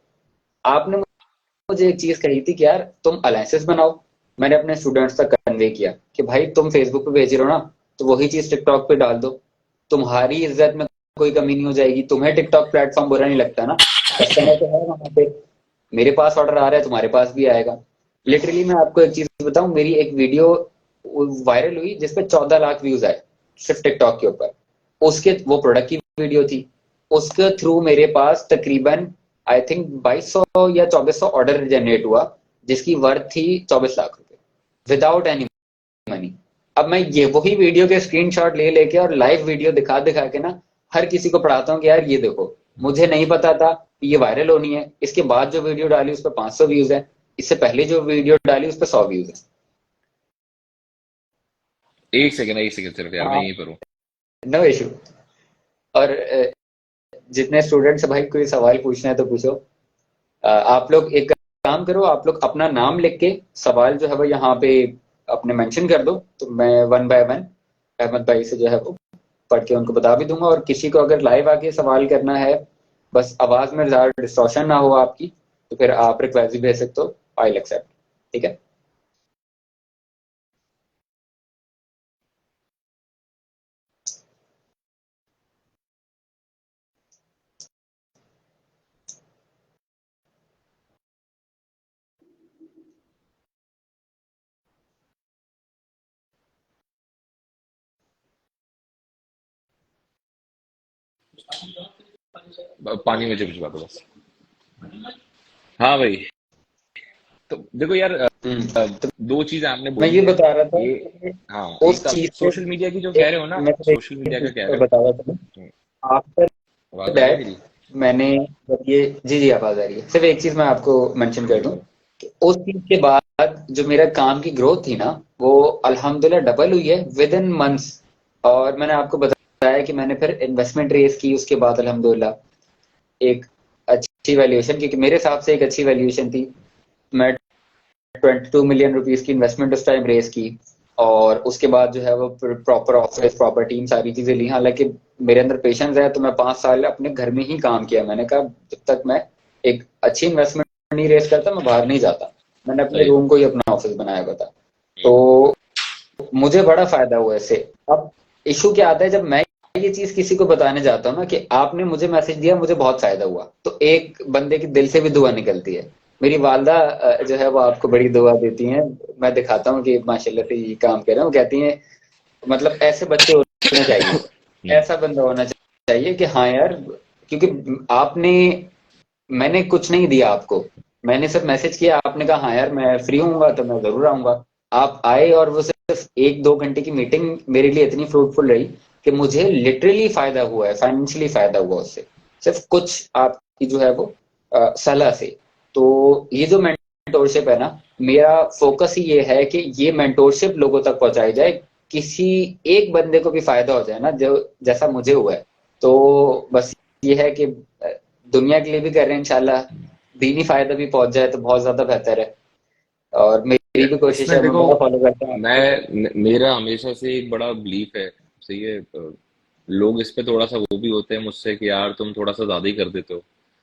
S1: आपने मुझे एक चीज कही थी कि यार तुम अलायंसेस बनाओ। मैंने अपने स्टूडेंट्स तक कन्वे किया कि भाई तुम फेसबुक पे भेज रहे हो ना, तो वही चीज टिकटॉक पे डाल दो। तुम्हारी इज्जत में कोई कमी नहीं हो जाएगी। तुम्हें टिकटॉक प्लेटफॉर्म बुरा नहीं लगता ना, कस्टमर तो है वहां पे, मेरे पास ऑर्डर आ रहा है तुम्हारे पास भी आएगा। लिटरली मैं आपको एक चीज बताऊं, मेरी एक वीडियो वायरल हुई जिसपे 14 लाख व्यूज आए सिर्फ टिकटॉक के ऊपर। उसके वो प्रोडक्ट की वीडियो थी, उसके थ्रू मेरे पास तकरीबन आई थिंक 2200 या 2400 ऑर्डर जनरेट हुआ, जिसकी वर्थ थी 24 लाख रुपए, विदाउट एनी मनी। अब मैं ये वही वीडियो के स्क्रीनशॉट ले लेके और लाइव वीडियो दिखा दिखा के ना हर किसी को पढ़ाता हूँ कि यार ये देखो, मुझे नहीं पता था कि ये वायरल होनी है, इसके बाद जो वीडियो डाली उस पर 500 व्यूज है, इससे पहले जो वीडियो डाली उस पर 100 व्यूज है।
S2: एक सेकंड सिर्फ यार, मैं
S1: हाँ,
S2: यहीं पर हूँ।
S1: No issue. और जितने स्टूडेंट्स भाई कोई सवाल पूछना है तो पूछो। आप लोग एक काम करो, आप लोग अपना नाम लिख के सवाल जो है वो यहाँ पे अपने मेंशन कर दो, तो मैं वन बाय वन अहमद भाई से जो है वो पढ़ के उनको बता भी दूंगा। और किसी को अगर लाइव आके सवाल करना है, बस आवाज में ज्यादा डिस्टॉर्शन ना हो आपकी, तो फिर आप रिक्वेस्ट भी भेज सकते हो, आई एक्सेप्ट। ठीक है।
S2: पानी में चिपचिपा दो बस। हाँ भाई, तो देखो यार,
S1: तो
S2: दो चीजें आपने
S1: मैं
S2: बोली
S1: ये
S2: है।
S1: बता रहा था
S2: ये,
S1: कि
S2: हाँ,
S1: उस
S2: एक तो
S1: चीज से
S2: सोशल मीडिया की जो कह रहे हो ना,
S1: मैं तो
S2: सोशल मीडिया का कह रहे
S1: बता रहा था
S2: हो।
S1: आफ्टर
S2: आवाज आ रही है
S1: दैट।
S2: मेरी?
S1: मैंने जब ये, जी जी आवाज आ रही है, सिर्फ एक चीज मैं आपको मेंशन कर दूं
S2: बिल्कुल।
S1: कि उस चीज के बाद जो मेरा काम की ग्रोथ थी ना, वो अल्हम्दुलिल्लाह डबल हुई है विद इन मंथ्स। और मैंने आपको बताया कि मैंने फिर इन्वेस्टमेंट रेस की उसके बाद अल्हम्दुलिल्लाह एक अच्छी वैल्यूएशन, क्योंकि मेरे हिसाब से एक अच्छी वैल्यूएशन थी। मैं 22 मिलियन रुपीज की इन्वेस्टमेंट उस टाइम रेस की, और उसके बाद जो है वो प्रॉपर ऑफिस, प्रॉपर टीम, सारी चीजें ली। हालांकि मेरे अंदर पेशेंस है, तो मैं 5 साल अपने घर में ही काम किया। मैंने कहा जब तक मैं एक अच्छी इन्वेस्टमेंट नहीं रेस करता मैं बाहर नहीं जाता। मैंने अपने
S2: सही
S1: रूम
S2: बात।
S1: को ही अपना ऑफिस बनाया हुआ था।
S2: हम्म,
S1: तो मुझे बड़ा फायदा हुआ इससे। अब इशू क्या आता है, जब मैं ये चीज किसी को बताने जाता हूँ ना कि आपने मुझे मैसेज दिया, मुझे बहुत फायदा हुआ, तो एक बंदे के दिल से भी दुआ निकलती है। मेरी वालदा जो है वो आपको बड़ी दुआ देती हैं। मैं दिखाता हूँ कि माशाल्लाह से ये काम कर रहे हैं, वो कहती हैं मतलब ऐसे बच्चे होने चाहिए,
S2: हम्म,
S1: ऐसा बंदा होना चाहिए कि हाँ यार, क्योंकि आपने, मैंने कुछ नहीं दिया आपको, मैंने सिर्फ मैसेज किया, आपने कहा हाँ यार मैं फ्री हूँगा तो मैं जरूर आऊंगा। आप आए, और वो सिर्फ 1-2 घंटे की मीटिंग मेरे लिए इतनी फ्रूटफुल रही कि मुझे लिटरली फायदा हुआ है, फाइनेंशियली फायदा हुआ उससे, सिर्फ कुछ आपकी जो है वो सलाह से। तो ये जो मेंटोरशिप है ना, मेरा फोकस ही ये है कि ये मेंटोरशिप लोगों तक पहुंचाई जाए, किसी एक बंदे को भी फायदा हो जाए ना, जो जैसा मुझे हुआ है। तो बस ये है कि दुनिया के लिए भी कर रहे हैं इंशाल्लाह, दीनी फायदा भी पहुंच जाए तो बहुत ज्यादा बेहतर है। और मेरी भी कोशिश
S2: इसमें
S1: है, मैं
S2: देखो,
S1: बड़ा फॉलो करता हूँ आपको।
S2: मेरा हमेशा से एक बड़ा बिलीफ है। सही है। लोग इस पे थोड़ा सा वो भी होते हैं मुझसे कि यार तुम थोड़ा सा ज्यादा ही कर देते हो।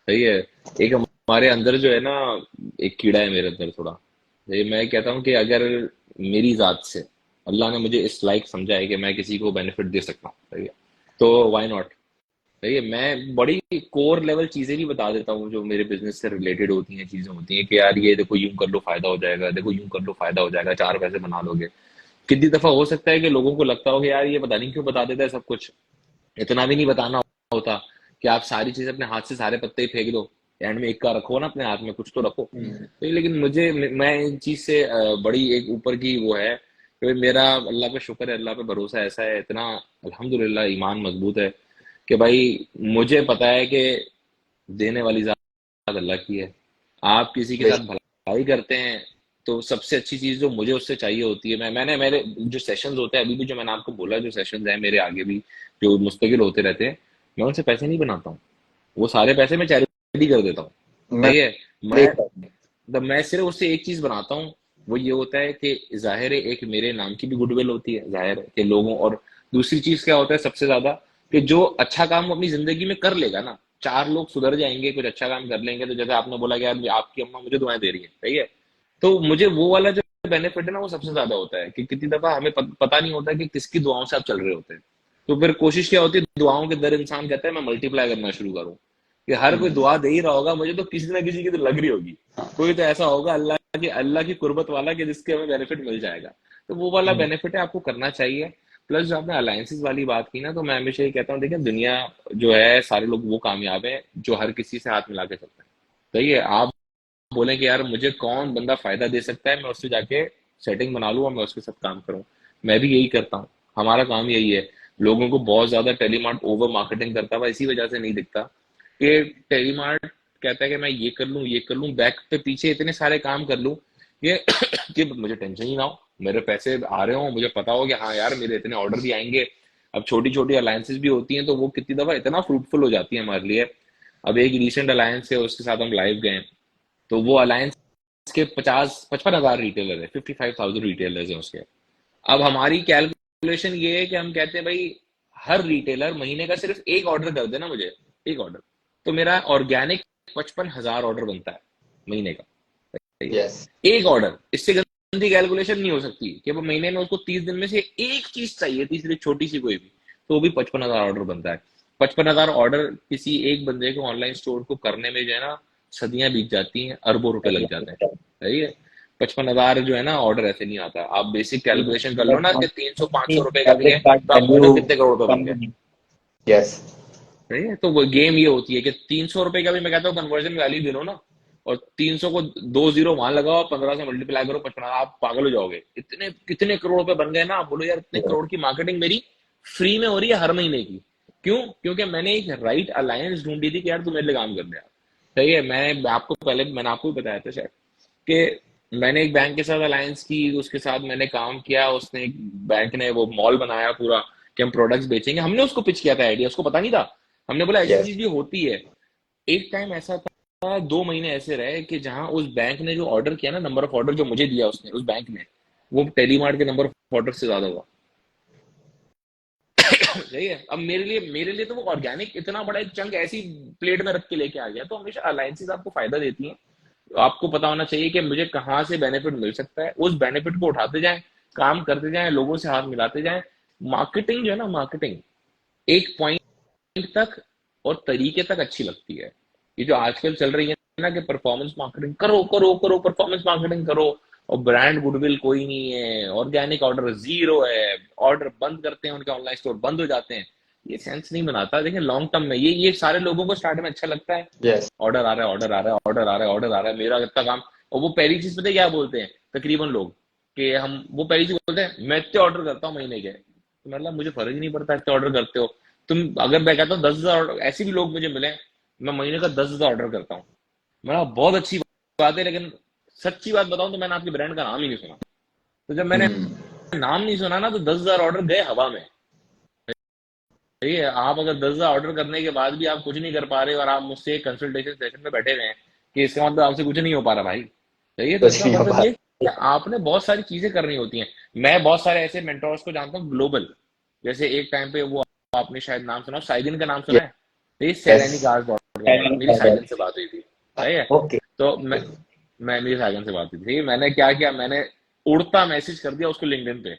S2: सही है। एक हमारे अंदर जो है ना, एक कीड़ा है मेरे अंदर थोड़ा। ये मैं कहता हूँ कि अगर मेरी जात से अल्लाह ने मुझे इस लायक समझा है कि मैं किसी को बेनिफिट दे सकता हूँ, सही है, तो व्हाई नॉट। सही है। मैं बड़ी कोर लेवल चीजें भी बता देता हूँ जो मेरे बिजनेस से रिलेटेड होती हैं, चीजें होती हैं कि यार ये देखो यूं कर लो फायदा हो जाएगा, देखो यूं कर लो फायदा हो जाएगा, 4 पैसे बना लोगे। कितनी दफा हो सकता है कि लोगों को लगता हो कि यार ये पता नहीं क्यों बता देता है सब कुछ, इतना भी नहीं बताना होता कि आप सारी चीजें अपने हाथ से सारे पत्ते ही फेंक दो। एंड में एक का रखो ना, अपने हाथ में कुछ तो रखो।
S1: हम्म।
S2: तो लेकिन मैं इन चीज से बड़ी एक ऊपर की वो है कि भाई मेरा अल्लाह पे शुक्र है, अल्लाह पे भरोसा ऐसा है इतना, अल्हम्दुलिल्लाह ईमान मजबूत है कि भाई मुझे पता है कि देने वाली जात अल्लाह की है। आप किसी के साथ
S1: बेशक।
S2: भलाई करते हैं तो सबसे अच्छी चीज जो मुझे उससे चाहिए होती है, मैंने मेरे जो सेशंस होते हैं अभी भी, जो मैंने आपको बोला, जो सेशंस हैं मेरे आगे भी जो मुस्तकिल होते रहते हैं, मैं उनसे पैसे नहीं बनाता हूँ। वो सारे पैसे मैं चैरिटी कर देता हूँ।
S1: मैं
S2: सही है। मैं
S1: देख रहा हूँ।
S2: मैं सिर्फ उससे एक चीज बनाता हूँ। वो ये होता है कि जाहिर है एक मेरे नाम की भी गुडविल होती है, जाहिर है कि लोगों, और दूसरी चीज क्या होता है सबसे ज्यादा, कि जो अच्छा काम वो अपनी जिंदगी में कर लेगा ना, 4 लोग सुधर जाएंगे, कुछ अच्छा काम कर लेंगे, तो जैसे आपने बोला कि यार आपकी अम्मा मुझे दुआएं दे रही है, सही है, तो मुझे वो वाला जो बेनिफिट है ना वो सबसे ज्यादा होता है कि कितनी दफा हमें पता नहीं होता कि किसकी दुआओं से आप चल रहे होते हैं। तो फिर कोशिश क्या होती है, दुआओं के दर इंसान कहता है मैं मल्टीप्लाई करना शुरू करूं, कि हर कोई
S1: हम्म,
S2: दुआ दे ही रहा होगा मुझे, तो किसी ना किसी की तो लग रही होगी,
S1: हाँ,
S2: कोई तो ऐसा होगा अल्लाह की कुर्बत वाला कि जिसके हमें बेनिफिट मिल जाएगा। तो वो वाला
S1: हम्म,
S2: बेनिफिट है, आपको करना चाहिए। प्लस जो आपने अलायंसेस वाली बात की ना, तो मैं हमेशा ये कहता हूँ, देखिए दुनिया जो है, सारे लोग वो कामयाब है जो हर किसी से हाथ मिला के चलते हैं। सही है, आप बोलें कि यार मुझे कौन बंदा फायदा दे सकता है, मैं उससे जाके सेटिंग बना लूँ और मैं उसके साथ काम करूँ। मैं भी यही करता हूँ, हमारा काम यही है। लोगों को बहुत ज्यादा टेलीमार्ट ओवर मार्केटिंग करता हुआ इसी वजह से नहीं दिखता कि टेलीमार्ट कहता है कि मैं ये कर लूँ, बैक पे पीछे इतने सारे काम कर लूँ ये कि मुझे टेंशन ही ना हो, मेरे पैसे आ रहे हो, मुझे पता हो कि हाँ यार मेरे इतने ऑर्डर भी आएंगे। अब छोटी छोटी अलायंसेस भी होती हैं, तो वो कितनी दफा इतना फ्रूटफुल हो जाती है हमारे लिए। अब एक रिसेंट अलायंस है, उसके साथ हम लाइव गए, तो वो अलायंस के 50-55 हजार रिटेलर है, 55,000 रिटेलर्स हैं उसके। अब हमारी कैलकुलेशन ये है कि हम कहते हैं भाई हर रिटेलर महीने का सिर्फ एक ऑर्डर कर देना मुझे, एक ऑर्डर, तो मेरा ऑर्गेनिक 55,000 ऑर्डर बनता है महीने का। सही है,
S1: यस,
S2: एक ऑर्डर, इससे गंदी कैलकुलेशन नहीं हो सकती कि वो महीने में उसको 30 दिन में से एक चीज चाहिए, तीसरी छोटी सी कोई भी, तो वो भी 55,000 ऑर्डर बनता है। 55,000 ऑर्डर किसी एक बंदे को ऑनलाइन स्टोर को करने में जो है ना, सदियां बीत जाती हैं, अरबों रुपए लग जाते हैं। सही है, 55,000 जो है ना ऑर्डर ऐसे नहीं आता। आप बेसिक कैलकुलेशन कर लो ना कि 300-500 रुपए का भी है,
S1: क्रेडिट कार्ड
S2: तो आप
S1: वैल्यू
S2: बोलो कितने करोड़ रुपए बन
S1: कम
S2: गए।
S1: नहीं। यस,
S2: सही है, तो वो गेम ये होती है कि 300 रुपए का भी मैं कहता हूँ कन्वर्जन वैल्यू गिनो ना, और 300 को 2 जीरो वहां लगाओ, 15 से मल्टीप्लाई करो, 55, आप पागल हो जाओगे, इतने कितने करोड़ रुपए बन गए ना। आप बोलो यार इतने करोड़ की मार्केटिंग मेरी फ्री में हो रही है हर महीने की। क्यों? क्योंकि मैंने एक राइट अलायंस ढूंढी थी कि यार तू मेरे लिए काम कर दे यार। सही है, मैंने आपको भी बताया था शायद कि मैंने एक बैंक के साथ अलायंस की, उसके साथ मैंने काम किया, उसने एक बैंक ने वो मॉल बनाया पूरा कि हम प्रोडक्ट्स बेचेंगे, हमने उसको पिच किया था आइडिया, उसको पता नहीं था। हमने बोला ऐसी
S1: यस,
S2: चीज भी होती है। एक टाइम ऐसा था, 2 महीने ऐसे रहे कि जहां उस बैंक ने जो ऑर्डर किया ना, नंबर ऑफ ऑर्डर जो मुझे दिया उसने, उस बैंक ने, वो टेलीमार्ट के नंबर ऑफ ऑर्डर से ज्यादा हुआ। सही है, अब मेरे लिए तो वो ऑर्गेनिक इतना बड़ा एक चंक ऐसी प्लेट में रख के लेके आ गया। तो हमेशा अलायंसेस आपको फायदा देती हैं, तो आपको पता होना चाहिए कि मुझे कहाँ से बेनिफिट मिल सकता है, उस बेनिफिट को उठाते जाएं, काम करते जाएं, लोगों से हाथ मिलाते जाएं। मार्केटिंग जो है ना, मार्केटिंग एक पॉइंट तक और तरीके तक अच्छी लगती है। ये जो आजकल चल रही है ना कि परफॉर्मेंस मार्केटिंग करो करो करो, परफॉर्मेंस मार्केटिंग करो, और ब्रांड गुडविल कोई नहीं है, ऑर्गेनिक ऑर्डर जीरो है, ऑर्डर बंद करते हैं उनके, ऑनलाइन स्टोर बंद हो जाते हैं, ये सेंस नहीं बनाता। देखिए लॉन्ग टर्म में ये सारे लोगों को स्टार्ट में अच्छा लगता है,
S1: यस,
S2: ऑर्डर आ रहा है, ऑर्डर आ रहा है, ऑर्डर आ रहा है, ऑर्डर आ रहा है, मेरा कितना काम। और वो पहली चीज पता है क्या बोलते हैं तकरीबन लोग, कि हम वो पहली चीज बोलते हैं मैं इतने ऑर्डर करता हूँ महीने के, तो मतलब मुझे फर्क ही नहीं पड़ता इतने ऑर्डर करते हो तुम। अगर मैं कहता हूँ 10,000, ऐसे भी लोग मुझे मिले, मैं महीने का 10,000 ऑर्डर करता हूँ, मैं बहुत अच्छी बात है, लेकिन सच्ची बात बताऊं तो मैंने आपके ब्रांड का नाम ही नहीं सुना। तो जब मैंने
S1: हम्म,
S2: नाम नहीं सुना ना, तो 10,000 ऑर्डर गए हवा में। सही है, आप अगर 10,000 ऑर्डर करने के बाद भी आप कुछ नहीं कर पा रहे और आप मुझसे कंसल्टेशन सेशन में बैठे हुए हैं, कि इसका मतलब आपसे कुछ नहीं हो पा रहा भाई। सही है, तो
S1: कुछ
S2: इसका
S1: नहीं हो
S2: मतलब
S1: पा
S2: ये कि आपने बहुत सारी चीजें करनी होती हैं। मैं बहुत सारे ऐसे मेंटोर्स को जानता हूँ ग्लोबल, जैसे एक टाइम पे वो, आपने शायद नाम सुना, साइदिन का नाम सुना
S1: रहा।
S2: है, तो ये
S1: यस,
S2: सैलानी कार्स पॉडकास्ट वाला, मेरी साइदिन से बात हुई थी। सही है,
S1: ओके,
S2: तो मैं मेरी साइदिन से बात हुई थी, मैंने क्या किया, मैंने उड़ता मैसेज कर दिया उसको लिंक्डइन पे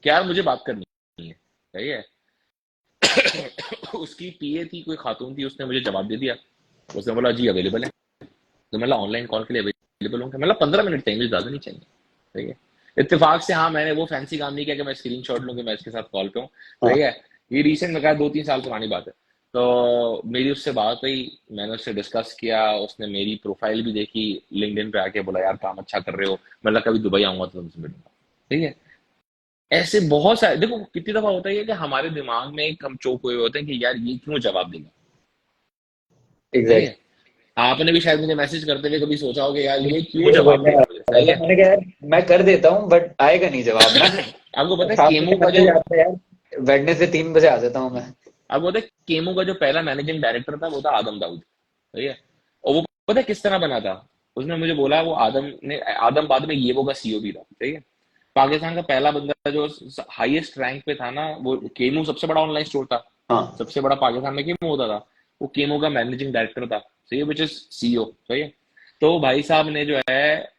S2: कि यार मुझे बात करनी है। सही है, उसकी पीए थी, कोई खातून थी, उसने मुझे जवाब दे दिया। उसने बोला जी अवेलेबल है, तो मतलब ऑनलाइन कॉल के लिए अवेलेबल होंगे, मतलब 15 मिनट चाहिए, ज्यादा नहीं चाहिए। ठीक है, इत्तेफाक से हाँ, मैंने वो फैंसी काम नहीं किया कि मैं स्क्रीन शॉट लूँ कि मैं इसके साथ कॉल पे हूँ।
S1: हाँ,
S2: ठीक है, ये रिसेंट में कहा 2-3 साल पुरानी बात है। तो मेरी उससे बात हुई, मैंने उससे डिस्कस किया, उसने मेरी प्रोफाइल भी देखी, लिंक्डइन पे आके बोला यार काम अच्छा कर रहे हो, मतलब कभी दुबई आऊंगा तो तुमसे मिलूंगा। ठीक है, ऐसे बहुत सारे, देखो कितनी दफा होता है कि हमारे दिमाग में एक हम चौक हुए होते हैं कि यार ये क्यों जवाब देगा। सही
S1: एग्जैक्ट।
S2: है, आपने भी शायद मुझे मैसेज करते हुए कभी सोचा होगा यार ये क्यों
S1: ये
S2: जवाब
S1: बोलने
S2: देगा मुझे।
S1: वाला
S2: सही
S1: था,
S2: है।
S1: मैंने कहा यार मैं कर देता हूँ बट आएगा नहीं जवाब ना।
S2: आपको पता है
S1: 7 बजे
S2: केमो का जो,
S1: मैसेज आता है यार, वेडनेसडे 3 बजे आ जाता हूँ मैं।
S2: आपको पता है केमो का जो पहला मैनेजिंग डायरेक्टर था वो था आदम दाऊद। सही है, और वो पता है किस तरह बना था, उसने मुझे बोला, वो आदम बाद में ये वो का सीईओ भी था। सही है, पाकिस्तान का पहला बंदा जो हाईएस्ट रैंक पे था ना, वो केमो सबसे बड़ा ऑनलाइन स्टोर था,
S1: हाँ,
S2: सबसे बड़ा पाकिस्तान में केमो होता था, वो केमो का मैनेजिंग डायरेक्टर था। सही है, विच इज सीईओ। सही है, तो भाई साहब ने जो है,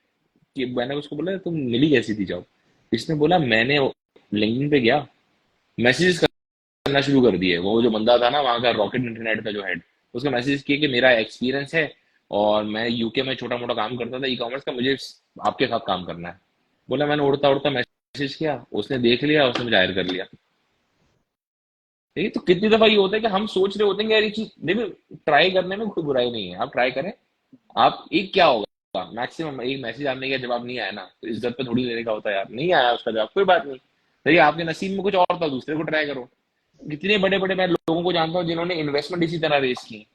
S2: कि मैंने उसको बोला तुम मिली कैसी थी जॉब, इसने बोला मैंने लिंक्डइन पे गया, मैसेजेस करना शुरू कर दिए। वो जो बंदा था ना वहाँ का रॉकेट इंटरनेट का जो हेड, उसको मैसेज किया कि मेरा एक्सपीरियंस है और मैं यूके में छोटा मोटा काम करता था ई कॉमर्स का, मुझे आपके साथ काम करना है। बोला मैंने उड़ता उड़ता मैसेज किया, उसने देख लिया, उसने मुझे हायर कर लिया। ठीक है, तो कितनी दफा ये होता है कि हम सोच रहे होते हैं कि यार ये चीज देखो, ट्राई करने में कोई बुराई नहीं है, आप ट्राई करें। आप एक क्या होगा मैक्सिमम एक मैसेज आने का जवाब नहीं आया ना, तो इज्जत पे थोड़ी लेने का होता है यार, नहीं आया उसका जवाब कोई बात नहीं। देखिए आपके नसीब में कुछ और था, दूसरे को ट्राई करो। कितने बड़े बड़े मैं लोगों को जानता हूँ जिन्होंने इन्वेस्टमेंट इसी तरह रेस की,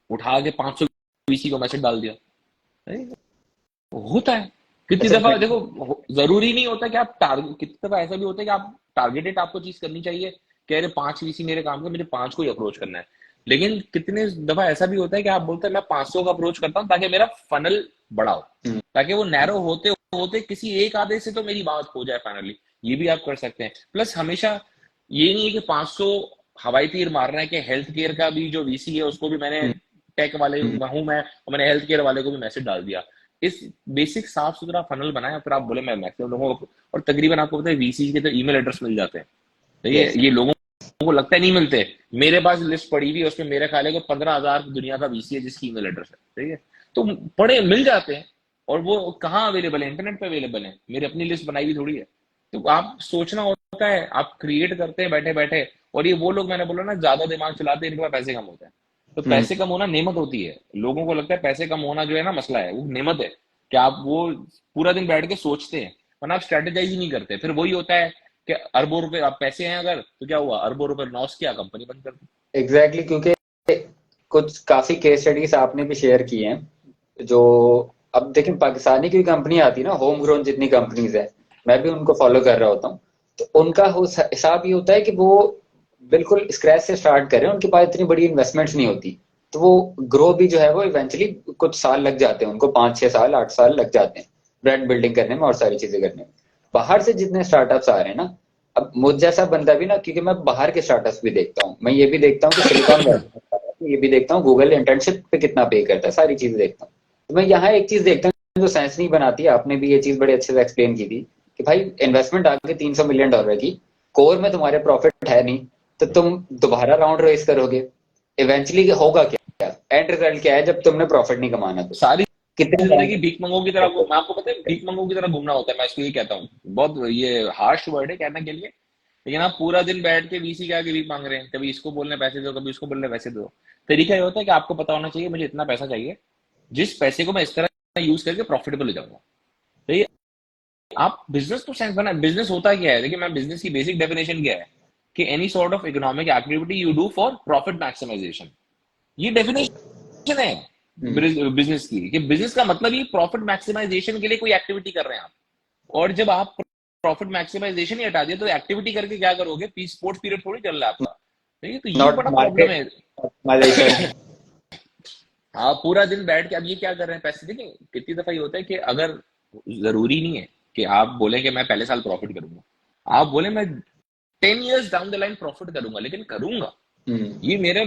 S2: उठा के 500 वीसी को मैसेज डाल दिया। नहीं, होता है कितनी
S1: अच्छा
S2: दफा। देखो जरूरी नहीं होता कि आप टारगेट, कितनी दफा ऐसा भी होता है कि आप टारगेटेड आपको चीज करनी चाहिए, कह रहे 5 वीसी मेरे काम के, मुझे 5 को ही अप्रोच करना है। लेकिन कितने दफा ऐसा भी होता है कि आप बोलते हैं मैं 500 का अप्रोच करता हूँ ताकि मेरा फनल बड़ा हो, ताकि वो नैरो होते होते किसी एक आधे से तो मेरी बात हो जाए फाइनली। ये भी आप कर सकते हैं। प्लस हमेशा ये नहीं है कि 500 हवाई तीर मारना है, कि हेल्थ केयर का भी जो वीसी है उसको भी मैंने टेक वाले हूं मैं, और मैंने हेल्थ केयर वाले को भी मैसेज डाल दिया। इस बेसिक साफ सुथरा फनल बनाया, फिर आप बोले मैं मैक्सिमम लोगों को। और तकरीबन आपको पता है वीसी के तो ईमेल एड्रेस मिल जाते हैं। तो
S1: यस।
S2: ये लोगों को लगता है नहीं मिलते। मेरे पास लिस्ट पड़ी हुई है, उसमें मेरे ख्याल है कि 15,000 दुनिया का वीसी है जिसकी ईमेल एड्रेस है। ठीक है, तो पढ़े मिल जाते हैं। और वो कहाँ अवेलेबल है? इंटरनेट पे अवेलेबल है, मेरी अपनी लिस्ट बनाई हुई थोड़ी है। तो आप सोचना होता है, आप क्रिएट करते हैं बैठे बैठे। और ये वो लोग मैंने बोला ना ज्यादा दिमाग चलाते हैं, इनके पास पैसे कम होते हैं। तो
S1: हम्म।
S2: पैसे कम होना नेमत होती है। लोगों को लगता है पैसे कम होना जो है ना मसला है, वो नेमत है। कि आप वो पूरा दिन बैठ के सोचते हैं, वरना आप स्ट्रेटेजाइज ही नहीं करते। फिर वही होता है कि अरबों रुपए आप पैसे हैं अगर, तो क्या हुआ, अरबों रुपए लॉस किया, कंपनी बंद कर दी।
S1: एग्जैक्टली, क्योंकि कुछ काफी केस स्टडीज आपने भी शेयर की हैं जो, अब देखिए पाकिस्तानी की कंपनी आती है ना, होम ग्रोन जितनी कंपनीज है, मैं भी उनको फॉलो कर रहा होता हूँ। तो उनका हिसाब ये होता है कि वो बिल्कुल स्क्रैच से स्टार्ट करें, उनके पास इतनी बड़ी इन्वेस्टमेंट्स नहीं होती। तो वो ग्रो भी जो है वो इवेंचुअली कुछ साल लग जाते हैं उनको, 5 6 साल 8 साल लग जाते हैं ब्रांड बिल्डिंग करने में और सारी चीजें करने में। बाहर से जितने स्टार्टअप्स आ रहे हैं ना, अब मुझ जैसा बंदा भी ना, क्योंकि मैं बाहर के स्टार्टअप्स भी देखता हूँ, मैं ये भी देखता हूँ कि सिलिकॉन वैली, ये भी देखता हूँ गूगल इंटर्नशिप पे कितना पे करता है, सारी चीजें देखता हूँ। तो मैं यहाँ एक चीज देखता हूँ जो साइंस नहीं बनाती, आपने भी ये चीज बड़े अच्छे से एक्सप्लेन की थी कि भाई इन्वेस्टमेंट आगे 300 मिलियन डॉलर की, कोर में तुम्हारे प्रॉफिट है नहीं, तो तुम दोबारा राउंड रेस करोगे, इवेंचुअली होगा क्या, एंड रिजल्ट क्या है जब तुमने प्रॉफिट नहीं कमाना तो
S2: सारी
S1: कितने टाइम
S2: जिंदगी भीख मंगों की तरह मैं आपको पता है भीख मंगों की तरह घूमना होता है। मैं इसको ये कहता हूँ, बहुत ये हार्श वर्ड है कहने के लिए, लेकिन आप पूरा दिन बैठ के वीसी के आगे भीख मांग रहे हैं, कभी इसको बोलने पैसे दो, कभी उसको बोलने पैसे दो। तरीका ये होता है कि आपको पता होना चाहिए मुझे इतना पैसा चाहिए, जिस पैसे को मैं इस तरह यूज करके प्रॉफिटेबल हो जाऊंगा। तो ये आप बिजनेस तो सेंस बना, बिजनेस होता क्या है? देखिए मैं बिजनेस की बेसिक डेफिनेशन क्या है कि any sort of economic activity you do for profit maximisation. ये डेफिनेशन है
S1: हम्म।
S2: बिजनेस की, कि बिजनेस का मतलब ही प्रॉफिट मैक्सिमाइजेशन के लिए कोई एक्टिविटी कर रहे हैं आप। और जब आप प्रॉफिट मैक्सिमाइजेशन ही हटा दिया तो एक्टिविटी करके क्या करोगे? पी स्पोर्ट्स पीरियड थोड़ी चल रहा है आपका। ठीक है, तो ये
S1: नॉट
S2: बड़ा प्रॉब्लम
S1: मार्केट
S2: है।
S1: ऑप्टिमाइजेशन।
S2: आप पूरा दिन बैठ के अब ये क्या कर रहे हैं, पैसे देखिए कितनी दफा ये होता है कि अगर जरूरी नहीं है कि आप बोले कि मैं पहले साल प्रॉफिट करूंगा, आप बोले मैं 10 years down the line profit करूंगा, लेकिन करूंगा।
S1: हम्म।
S2: ये मेरा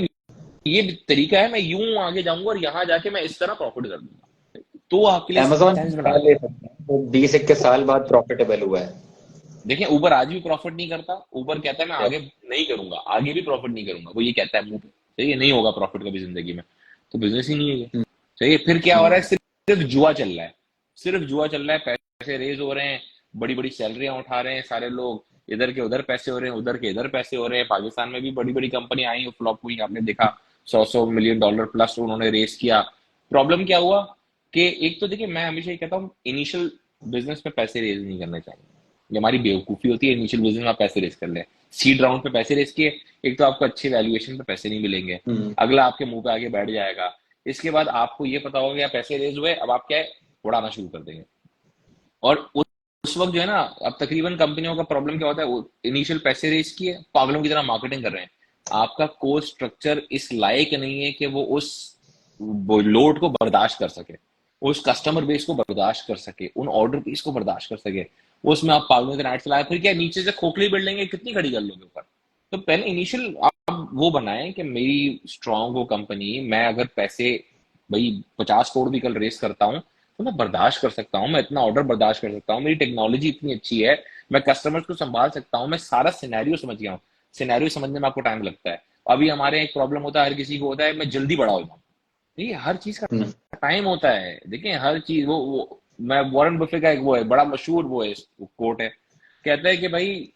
S2: ये तरीका है, मैं यूं आगे जाऊंगा और यहां जाके मैं इस तरह प्रॉफिट कर दूंगा। तो आपके लिए
S1: अमेजोन
S2: सेंस बना।
S1: ले सकते हैं तो 20 21 साल बाद प्रॉफिटेबल हुआ है।
S2: देखिए ऊबर आज भी प्रॉफिट नहीं करता। ऊबर कहता है मैं आगे नहीं करूंगा, आगे भी प्रॉफिट नहीं करूंगा, वो ये कहता है मुंह पे। सही है, नहीं होगा प्रॉफिट कभी जिंदगी में। तो बिजनेस ही नहीं है ये।
S1: हम्म।
S2: सही है, फिर क्या हो रहा है?
S1: हम्म।
S2: सिर्फ जुआ चल रहा है। सिर्फ जुआ चल रहा है, पैसे रेज हो रहे हैं, बड़ी बड़ी सैलरियां उठा रहे हैं सारे लोग, इधर के उधर पैसे हो रहे हैं, उधर के इधर पैसे हो रहे हैं। पाकिस्तान में भी बड़ी बड़ी कंपनी आई फ्लॉप हुई, आपने देखा। 100 100 मिलियन डॉलर प्लस उन्होंने रेस किया। प्रॉब्लम क्या हुआ कि एक तो देखिए मैं हमेशा ये कहता हूँ इनिशियल बिजनेस में पैसे रेज नहीं करने चाहिए। ये हमारी बेवकूफी होती है, इनिशियल बिजनेस में आप पैसे रेस कर ले। सीड राउंड पे पैसे रेस किए, एक तो आपको अच्छी वैल्यूएशन पे पैसे नहीं मिलेंगे,
S1: हम्म।
S2: अगला आपके मुंह पे आके बैठ जाएगा। इसके बाद आपको ये पता होगा कि आप पैसे रेज हुए, अब आप क्या है उड़ाना शुरू कर देंगे। और उस वक्त जो है ना, अब तकरीबन कंपनियों का प्रॉब्लम क्या होता है, वो इनिशियल पैसे रेज किए, पागलों की तरह मार्केटिंग कर रहे हैं। आपका कोर स्ट्रक्चर इस लायक नहीं है कि वो लोड को बर्दाश्त कर सके, उस कस्टमर बेस को बर्दाश्त कर सके, उन ऑर्डर बेस को बर्दाश्त कर सके। उसमें आप पागलों की तरह ऐड चलाए, फिर क्या नीचे से खोखली बिल्डिंग कितनी खड़ी कर लोगे ऊपर? तो पहले इनिशियल आप वो बनाए कि मेरी स्ट्रांग हो कंपनी, मैं अगर पैसे भाई 50 करोड़ भी कल रेस करता हूँ तो मैं बर्दाश्त कर सकता हूँ, मैं इतना ऑर्डर बर्दाश्त कर सकता हूँ, मेरी टेक्नोलॉजी इतनी अच्छी है, मैं कस्टमर्स को संभाल सकता हूँ, मैं सारा सिनेरियो समझ गया हूँ। सिनेरियो समझने में आपको टाइम लगता है। अभी हमारे यहाँ एक प्रॉब्लम होता है, हर किसी को होता है मैं जल्दी बड़ा हो जाऊं। देखिए हर चीज का
S1: हम्म,
S2: टाइम होता है। देखिए हर चीज वो मैं वॉरेन बफे का एक वो है बड़ा मशहूर वो है कोट है, कहता है कि भाई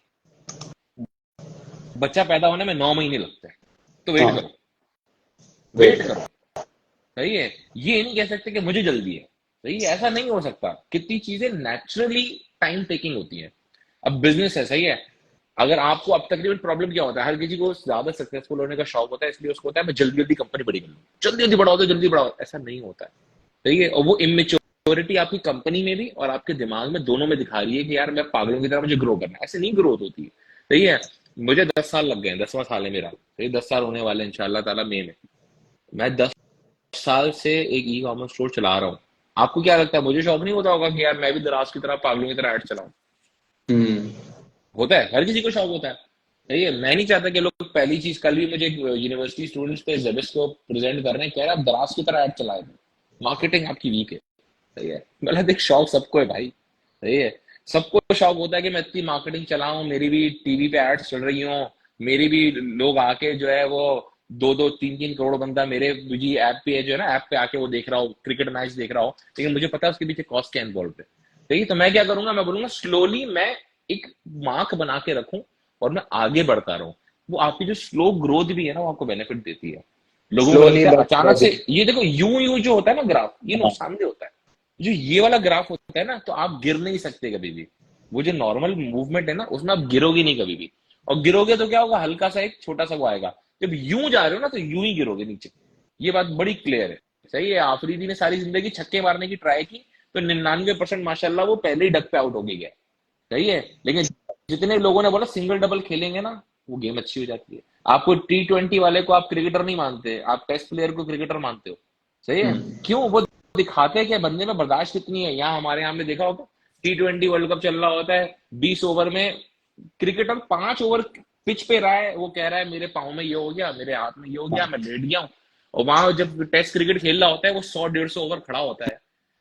S2: बच्चा पैदा होने में 9 महीने लगते हैं, तो वेट
S1: हाँ,
S2: करो,
S1: वेट
S2: वेट
S1: करो।
S2: करो। सही है, ये नहीं कह सकते कि मुझे जल्दी है। सही है, ऐसा नहीं हो सकता। कितनी चीजें नेचुरली टाइम टेकिंग होती है। अब बिजनेस है, सही है, अगर आपको अब तकरीबन प्रॉब्लम क्या होता है, हर किसी को ज्यादा सक्सेसफुल होने का शौक होता है, इसलिए उसको होता है मैं जल्दी जल्दी कंपनी बड़ी कर लूँ, जल्दी जल्दी बड़ा होता है, जल्दी बड़ा होता है। ऐसा नहीं होता है। सही है, और वो इमेच्योरिटी आपकी कंपनी में भी और आपके दिमाग में दोनों में दिखा रही है कि यार मैं पागलों की तरह मुझे ग्रो करना है। ऐसे नहीं ग्रोथ होती है। सही है, मुझे 10 साल लग गए, 10वां साल है मेरा, सही, 10 साल होने वाले हैं इंशाल्लाह ताला मई में। मैं 10 साल से एक ई कॉमर्स स्टोर चला रहा हूँ। आपको क्या लगता है मुझे शौक नहीं होता होगा कि यार मैं भी दराज की तरह पागलों की तरह ऐड चलाऊं?
S1: हम्म।
S2: होता है, हर किसी को शौक होता है। सही है, मैं नहीं चाहता कि लोग, पहली चीज कल भी मुझे यूनिवर्सिटी स्टूडेंट्स पे जेबिस को प्रेजेंट कर रहे हैं, कह रहे हैं आप दराज की तरह ऐड चलाए, मार्केटिंग आपकी वीक है। सही है, मतलब एक शौक सबको है भाई। सही है, सबको शौक होता है कि मैं इतनी मार्केटिंग चलाऊं, मेरी भी टीवी पे एड्स चल रही हो, मेरी भी लोग आके जो है वो 2-2 3-3 करोड़ बंदा मेरे जी ऐप पे जो है ना, ऐप पे आके वो देख रहा हो, क्रिकेट मैच देख रहा हो, लेकिन मुझे पता है उसके पीछे कॉस्ट क्या इन्वॉल्व है। ठीक, तो मैं क्या करूंगा, मैं बोलूंगा स्लोली मैं एक मार्क बना के रखूं और मैं आगे बढ़ता रहूं। वो आपकी जो स्लो ग्रोथ भी है ना, वो आपको बेनिफिट देती है। लोगों को
S1: स्लोली
S2: लगता है
S1: बट
S2: अचानक से,
S1: स्टडी।
S2: ये देखो यूं यूं जो होता है ना ग्राफ, ये
S1: हाँ।
S2: नुकसानदेह होता है। जो ये वाला ग्राफ होता है ना, तो आप गिर नहीं सकते कभी भी। वो जो नॉर्मल मूवमेंट है ना, उसमें आप गिरोगे नहीं कभी भी। और गिरोगे तो क्या होगा, हल्का सा एक छोटा सा वो आएगा। जब यूं जा रहे हो ना, तो यूं ही गिरोगे नीचे। ये बात बड़ी क्लियर है। सही है, आफरीदी ने सारी जिंदगी छक्के मारने की ट्राई की, तो 99% माशाल्लाह वो पहले ही डक पे आउट हो गई है। सही है, लेकिन जितने लोगों ने बोला सिंगल डबल खेलेंगे ना, वो गेम अच्छी हो जाती है। आपको T20 वाले को आप क्रिकेटर नहीं मानते, आप टेस्ट प्लेयर को क्रिकेटर मानते हो। सही है,
S1: हम्म।
S2: क्यों? वो दिखाते हैं कि बंदे में बर्दाश्त कितनी है। यहाँ हमारे यहाँ में देखा होगा, T20 वर्ल्ड कप चल रहा होता है, 20 ओवर में क्रिकेटर 5 ओवर पिच पे रहा है, वो कह रहा है मेरे पाँव में ये हो गया, मेरे हाथ में ये हो गया, मैं लेट गया हूँ। और वहां जब टेस्ट क्रिकेट खेल रहा होता है, वो 100-150 ओवर खड़ा होता है।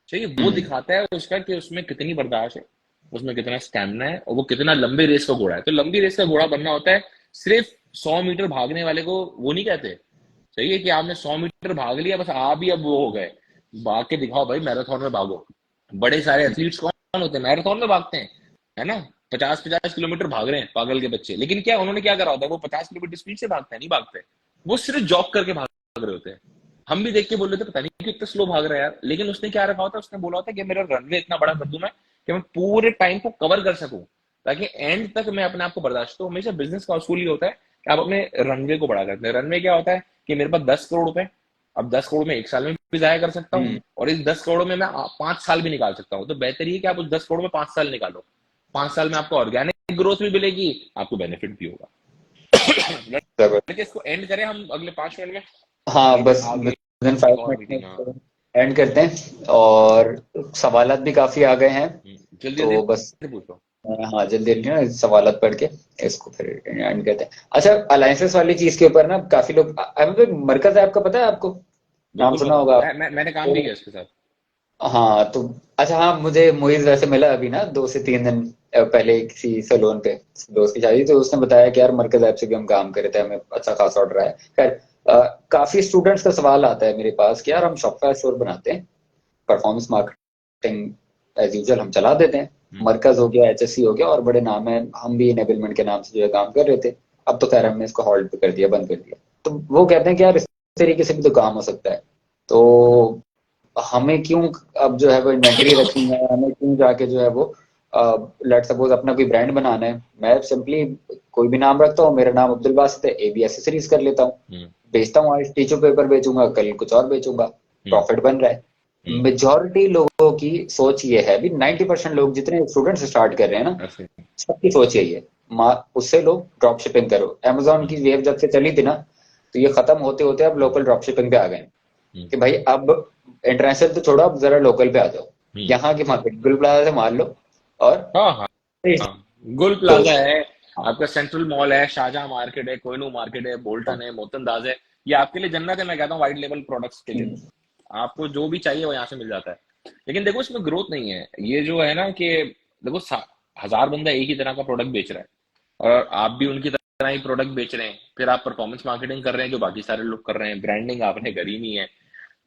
S2: चाहिए, वो
S1: हम्म।
S2: दिखाता है उसका कि उसमें कितनी बर्दाश्त है, उसमें कितना स्टैमिना है, और वो कितना लंबे रेस का घोड़ा है। तो लंबी रेस का घोड़ा बनना होता है, सिर्फ 100 मीटर भागने वाले को वो नहीं कहते। सही है कि आपने 100 मीटर भाग लिया बस, आप ही अब वो हो गए। भाग के दिखाओ भाई, मैराथन में भागो। बड़े सारे एथलीट्स कौन होते हैं, मैराथन में भागते हैं, है ना, 50-50 किलोमीटर भाग रहे हैं पागल के बच्चे। लेकिन क्या उन्होंने क्या करा होता है, वो 50 किलोमीटर स्पीड से भागते हैं? नहीं भागते, वो सिर्फ जॉग करके भाग रहे होते हैं। हम भी देख के बोल रहे थे पता नहीं क्यों इतना स्लो भाग रहा है यार, लेकिन उसने क्या रखा होता है, उसने बोला होता है कि मेरा रनवे इतना बड़ा कर दूं मैं, कि मैं पूरे टाइम को कवर कर सकूं, ताकि एंड तक मैं अपने आप को बर्दाश्त। तो हमेशा बिजनेस का असूल ये होता है कि आप अपने रनवे को बड़ा करते हैं। रनवे क्या होता है कि मेरे पास 10 करोड़ रुपए, अब 10 करोड़ में 1 साल में भी जाया कर सकता हूँ,
S1: हम्म।
S2: और इस 10 करोड़ में मैं 5 साल भी निकाल सकता हूँ। तो बेहतर ये कि आप उस 10 करोड़ में 5 साल निकालो। 5 साल में आपको ऑर्गेनिक ग्रोथ भी मिलेगी, आपको बेनिफिट भी होगा।
S1: जरूर।
S2: लड़के इसको एंड करें हम अगले 5 मिनट में,
S1: हाँ,
S2: क्योंकि
S1: बस
S2: आगे
S1: विदिन
S2: एक
S1: फाइव
S2: और
S1: मिनट में
S2: मीटिंग। हाँ,
S1: इसको एंड करते हैं। और सवालात भी काफी आ गए हैं,
S2: जल्दी
S1: तो बस
S2: जल्दी पूछो।
S1: हाँ, जल्दी जल्दी ना सवालात पढ़ के इसको फिर एंड करते हैं। अच्छा, अलायंसेस वाली चीज के ऊपर ना काफी लोग मरकज है आपका, पता है आपको? नाम
S2: बिल्कुल
S1: सुना
S2: पता है,
S1: होगा आप।
S2: मैंने काम भी
S1: तो
S2: किया इसके साथ।
S1: हाँ, तो अच्छा, हाँ, मुझे मोइज वैसे मिला अभी ना 2 से 3 दिन पहले किसी सैलून पे, दोस्त की शादी, तो उसने बताया कि यार मरकज ऐप से भी हम काम कर रहे थे, हमें अच्छा खासा ऑर्डर आया। खैर, काफी स्टूडेंट्स का सवाल आता है मेरे पास कि यार हम शॉपिफाई स्टोर बनाते हैं, परफॉर्मेंस मार्केटिंग एज यूजुअल हम चला देते हैं,
S2: हम्म,
S1: मरकज हो गया, एचएससी हो गया, और बड़े नाम है, हम भी इनेबलमेंट के नाम से जो है काम कर रहे थे। अब तो खैर हमने इसको हॉल्ट पे कर दिया, बंद कर दिया। तो वो कहते हैं कि यार इस तरीके से भी तो काम हो सकता है। तो हमें क्यों अब जो है वो इन्वेंट्री रखनी है, हमें क्यों जाके जो है वो लेट सपोज अपना कोई ब्रांड बनाना है, मैं सिंपली कोई भी नाम रखता हूँ, मेरा नाम अब्दुल बासित है, एबी एक्सेसरीज कर लेता हूँ,
S2: हम्म,
S1: बेचता हूँ, आज टिश्यू पेपर बेचूंगा, कल कुछ और बेचूंगा,
S2: हम्म,
S1: प्रॉफिट बन रहा है।
S2: हम्म,
S1: मेजोरिटी लोगों की सोच ये है, भी 90% लोग जितने स्टूडेंट्स स्टार्ट कर रहे हैं ना,
S2: ऐसे।
S1: सबकी सोच यही है, उससे लोग ड्रॉप शिपिंग करो। अमेजोन
S2: हम्म,
S1: की वेव जब से चली थी ना, तो ये खत्म होते होते अब
S2: हम्म,
S1: लोकल ड्रॉप शिपिंग पे आ गए
S2: हम्म,
S1: कि भाई अब इंटरनेशनल तो छोड़ो, अब जरा लोकल पे आ जाओ,
S2: हम्म।
S1: यहाँ की मार्केट गुल प्लाजा से मार लो और
S2: हाँ हाँ हाँ, गुल
S1: तो
S2: प्लाजा है,
S1: हाँ।
S2: आपका सेंट्रल मॉल है, शाहजहां मार्केट है, कोहिनूर मार्केट है,
S1: हाँ।
S2: बोल्टन है, मोहतनदाज है। ये आपके लिए जन्नत है, मैं कहता हूँ वाइट लेवल प्रोडक्ट्स के लिए।
S1: हम्म।
S2: तो आपको जो भी चाहिए वो यहाँ से मिल जाता है। लेकिन देखो इसमें ग्रोथ नहीं है, ये जो है ना कि देखो 1000 बंदा एक ही तरह का प्रोडक्ट बेच रहा है, और आप भी उनकी इतना ही प्रोडक्ट बेच रहे हैं, फिर आप परफॉर्मेंस मार्केटिंग कर रहे हैं जो बाकी सारे लोग कर रहे हैं, ब्रांडिंग आपने करी नहीं है,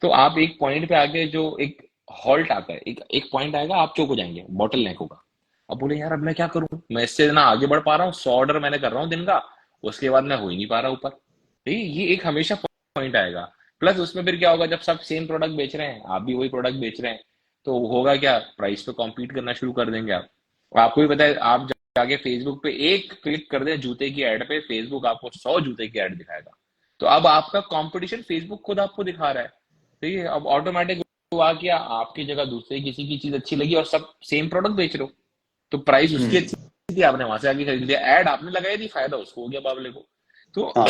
S2: तो आप एक पॉइंट पे आके जो एक हॉल्ट आता है, एक एक पॉइंट आएगा, आप चौक हो जाएंगे, बॉटल नेक होगा। अब बोले यार अब मैं क्या करूं, मैं इससे ना आगे बढ़ पा रहा हूँ, 100 ऑर्डर मैंने कर रहा हूँ दिन का, उसके बाद मैं हो ही नहीं पा रहा ऊपर। तो ये एक हमेशा पॉइंट आएगा। प्लस उसमें फिर क्या होगा, जब सब सेम प्रोडक्ट बेच रहे हैं, आप भी वही प्रोडक्ट बेच रहे हैं, तो होगा क्या, प्राइस पे कॉम्पीट करना शुरू कर देंगे आप। और आपको भी पता है, आप जाके फेसबुक पे एक क्लिक कर दे जूते की एड पे, फेसबुक आपको 100 जूते की एड दिखाएगा। तो अब आपका कंपटीशन फेसबुक खुद आपको दिखा रहा है। ठीक है, अब ऑटोमेटिक हुआ क्या, आपकी जगह दूसरे किसी की चीज अच्छी लगी और सब सेम प्रोडक्ट बेच रहे हो, तो प्राइस उसकी
S1: हम्म।
S2: अच्छी थी, आपने वहां से आगे खरीद लिया, ऐड आपने लगाई थी, फायदा उसको हो गया बाबले को। तो
S1: हाँ।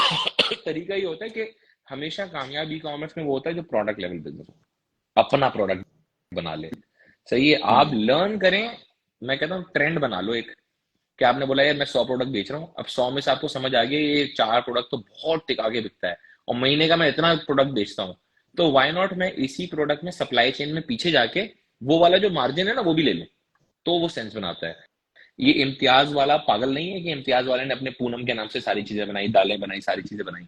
S2: तरीका ये होता है कि हमेशा कामयाब ई कॉमर्स में वो होता है जो प्रोडक्ट लेवल बिजनेस हो, अपना प्रोडक्ट बना ले। सही है, आप
S1: हम्म।
S2: लर्न करें। मैं कहता हूँ ट्रेंड बना लो एक, कि आपने बोला यार मैं 100 प्रोडक्ट बेच रहा हूँ, अब 100 में से आपको समझ आ गया ये 4 प्रोडक्ट तो बहुत टिक आगे बिकता है, और महीने का मैं इतना प्रोडक्ट बेचता हूँ, तो वाई नॉट मैं इसी प्रोडक्ट में सप्लाई चेन में पीछे जाके वो वाला जो मार्जिन है ना वो भी ले लूं। तो वो सेंस बनाता है। ये इम्तियाज वाला पागल नहीं है कि इम्तियाज वाले ने अपने पूनम के नाम से सारी चीजें बनाई, दालें बनाई, सारी चीजें बनाई।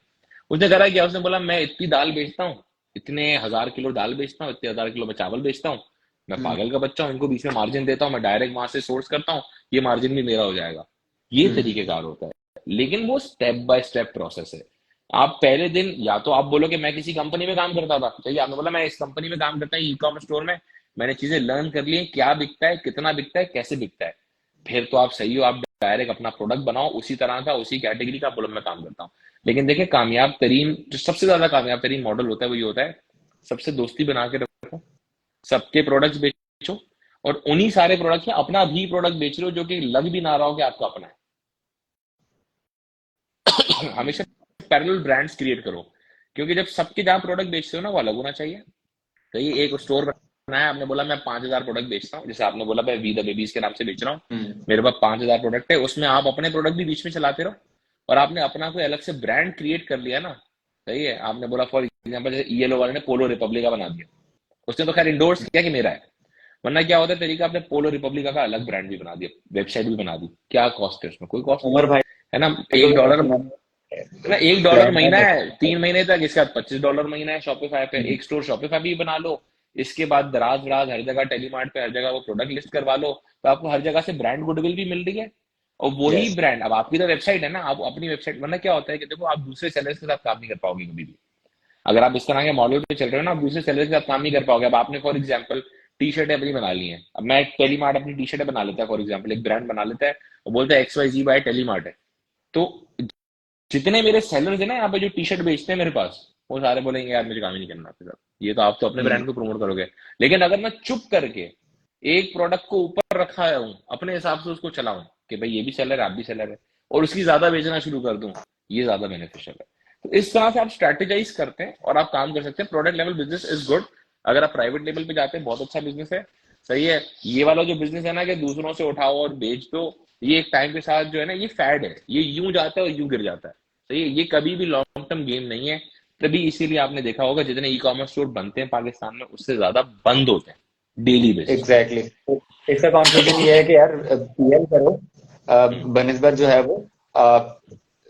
S2: उसने करा क्या, उसने बोला मैं इतनी दाल बेचता हूँ, इतने 1000 किलो दाल बेचता हूँ, इतने 1000 किलो मैं चावल बेचता हूँ, मैं
S1: हम्म।
S2: पागल का बच्चा हूँ, इनको बीच में मार्जिन देता हूँ, मैं डायरेक्ट वहां से सोर्स करता हूँ, ये मार्जिन भी मेरा हो जाएगा। ये
S1: हम्म।
S2: तरीकेकार होता है, लेकिन वो स्टेप बाय स्टेप प्रोसेस है। आप पहले दिन या तो आप बोलो कि मैं किसी कंपनी में काम करता था, चलिए आपने बोला मैं इस कंपनी में काम करता हूँ, ई कॉमर्स स्टोर में, मैंने चीजें लर्न कर ली हैं, क्या बिकता है, कितना बिकता है, कैसे बिकता है, फिर तो आप सही हो, आप डायरेक्ट अपना प्रोडक्ट बनाओ उसी तरह का, उसी कैटेगरी का, बोलो मैं काम करता हूँ। लेकिन देखिए कामयाब तरीन, जो सबसे ज्यादा कामयाब तरीन मॉडल होता है वो ये होता है, सबसे दोस्ती बना के रखो, सबके प्रोडक्ट्स बेचो, और उन्हीं सारे प्रोडक्ट्स में अपना भी प्रोडक्ट बेच लो जो कि लग भी ना रहा हो कि आपका अपना है। हमेशा पैरेलल ब्रांड्स क्रिएट करो, क्योंकि जब सबके जहां प्रोडक्ट बेचते हो ना वो अलग होना चाहिए। तो ये एक स्टोर बनाया, आपने बोला मैं 5000 प्रोडक्ट बेचता हूँ, जैसे आपने बोला मैं वी द बेबीज के नाम से बेच रहा हूँ,
S1: हम्म।
S2: मेरे पास 5000 प्रोडक्ट है, उसमें आप अपने प्रोडक्ट भी बीच में चलाते रहो, और आपने अपना कोई अलग से ब्रांड क्रिएट कर लिया ना। सही है, आपने बोला फॉर एग्जाम्पल जैसे येलो वाले ने पोलो रिपब्लिका बना दिया, उसने तो खैर इंडोर्स किया कि मेरा है, वरना क्या होता है तरीका, आपने पोलो रिपब्लिका का अलग ब्रांड भी बना दिया, वेबसाइट भी बना दी, क्या कॉस्ट है उसमें, कोई कॉस्ट नहीं
S1: उमर
S2: है।
S1: भाई
S2: है ना,
S1: को
S2: एक
S1: भी
S2: डॉलर
S1: मैंने
S2: ना, $1
S1: प्लान में
S2: महीना है,
S1: देखा।
S2: 3 महीने तक, इसके बाद $25 महीना है शॉपिफाई पे,
S1: हम्म।
S2: एक स्टोर शॉपिफाई भी बना लो, इसके बाद दराज दराज हर जगह टेलीमार्ट पे हर जगह वो प्रोडक्ट लिस्ट करवा लो, तो आपको हर जगह से ब्रांड गुडविल भी मिल रही है। और वही
S1: यस।
S2: ब्रांड, अब आपकी तो वेबसाइट है ना, आप अपनी वेबसाइट, वरना क्या होता है कि देखो आप दूसरे सेलर्स के साथ काम नहीं कर पाओगे कभी भी, अगर आप इस तरह के मॉडल पे चल रहे हो ना, आप दूसरे सेलर्स के साथ काम नहीं कर पाओगे। अब आपने फॉर एग्जाम्पल टी शर्ट अपनी बना ली है, अब मैं टेलीमार्ट अपनी टी शर्ट बना लेता है, फॉर एग्जाम्पल एक ब्रांड बना लेता है, वो बोलता है XYZ बाय टेलीमार्ट है, तो जितने मेरे सेलर्स है ना यहाँ पे जो टी शर्ट बेचते हैं मेरे पास, वो सारे बोलेंगे यार मुझे काम ही नहीं करना आपके साथ, ये तो आप तो अपने
S1: हम्म।
S2: ब्रांड को प्रमोट करोगे। लेकिन अगर मैं चुप करके एक प्रोडक्ट को ऊपर रखा हूँ, अपने हिसाब से उसको चलाऊं कि भाई ये भी सेलर है आप भी सेलर है, और उसकी ज्यादा बेचना शुरू कर दूं, ये ज्यादा बेनिफिशियल है। तो इस तरह से आप स्ट्रेटेजाइज करते हैं और आप काम कर सकते हैं। Product level business is good. अगर आप प्राइवेट लेवल पे जाते हैं बहुत अच्छा बिजनेस है। सही है, ये वाला जो बिजनेस है ना कि दूसरों से उठाओ और बेच दो, ये एक टाइम के साथ जो है ना ये फैड है, ये यूं जाता है और यूं गिर जाता है। सही है, ये कभी भी लॉन्ग टर्म गेम नहीं है। तभी इसीलिए आपने देखा होगा जितने ई कॉमर्स स्टोर बनते हैं पाकिस्तान में उससे ज्यादा बंद होते हैं डेली बेसिस पे।
S1: Exactly exactly. तो इसका कंक्लूजन ये है कि यार पीएल करो,
S2: हम्म,
S1: बनिस्बत जो है वो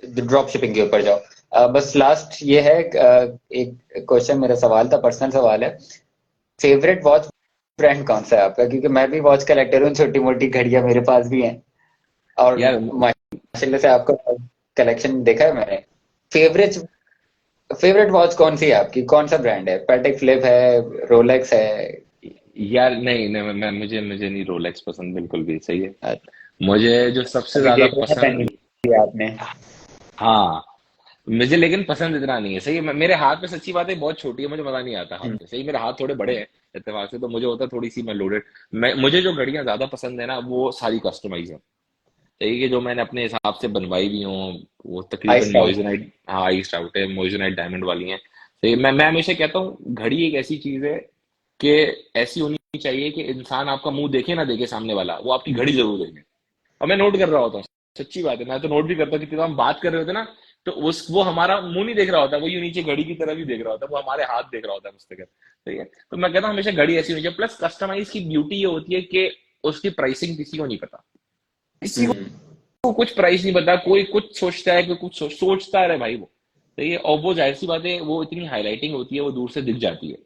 S1: ड्रॉप शिपिंग के ऊपर जाओ। बस लास्ट ये है, एक क्वेश्चन, मेरा सवाल था, पर्सनल सवाल है। फेवरेट वॉच ब्रांड कौन सा है आपका? क्योंकि मैं भी वॉच कलेक्टर हूँ, छोटी मोटी घड़ियां मेरे पास भी हैं, और
S2: यार
S1: माशाल्लाह से आपका कलेक्शन देखा है मैंने। फेवरेट फेवरेट वॉच कौन सी है आपकी? कौन सा ब्रांड है? पैटेक फिलिप है, रोलेक्स है?
S2: यार नहीं नहीं, मैं मुझे मुझे नहीं रोलेक्स पसंद बिल्कुल भी। सही है,
S1: अ,
S2: मुझे जो सबसे
S1: अभी
S2: ज्यादा
S1: देख रहे हैं पहनी
S2: पसंद,
S1: थी आपने।
S2: हाँ, मुझे लेकिन पसंद इतना नहीं है। सही है, मेरे हाथ में सच्ची बात है बहुत छोटी है, मुझे मजा नहीं आता हाथ
S1: हम्म।
S2: में। सही, मेरे हाथ थोड़े बड़े हैं इत्तेफाक से, तो मुझे होता है थोड़ी सी मैं लोडेड। मैं मुझे जो घड़ियां ज्यादा पसंद है ना वो सारी कस्टमाइज है। सही है, जो मैंने अपने हिसाब से बनवाई भी हूँ, वो तकरीबन
S1: आइस आउट।
S2: मोइजनाइट, हाँ आइस आउट है, मोइजनाइट डायमंड वाली हैं। सही है, मैं हमेशा कहता हूँ घड़ी एक ऐसी चीज है कि ऐसी होनी चाहिए कि इंसान आपका मुंह देखे ना देखे सामने वाला, वो आपकी घड़ी जरूर देखे। और मैं नोट कर रहा होता हूँ, सच्ची बात है, मैं तो नोट भी करता हूँ कि हम बात कर रहे होते ना, तो उस वो हमारा मुंह नहीं देख रहा होता, वो यूं नीचे घड़ी की तरफ ही देख रहा होता है, वो हमारे हाथ देख रहा होता है मुझसे। ठीक है, तो मैं कहता हूँ हमेशा घड़ी ऐसी होनी चाहिए। प्लस कस्टमाइज की ब्यूटी ये होती है कि उसकी प्राइसिंग किसी को नहीं पता, किसी को
S1: हम्म।
S2: को कुछ प्राइस नहीं पता, कोई कुछ सोचता है, कोई कुछ सोचता है भाई वो। सही है, और वो जाहिर सी बात है, वो इतनी हाईलाइटिंग होती है, वो दूर से दिख जाती है।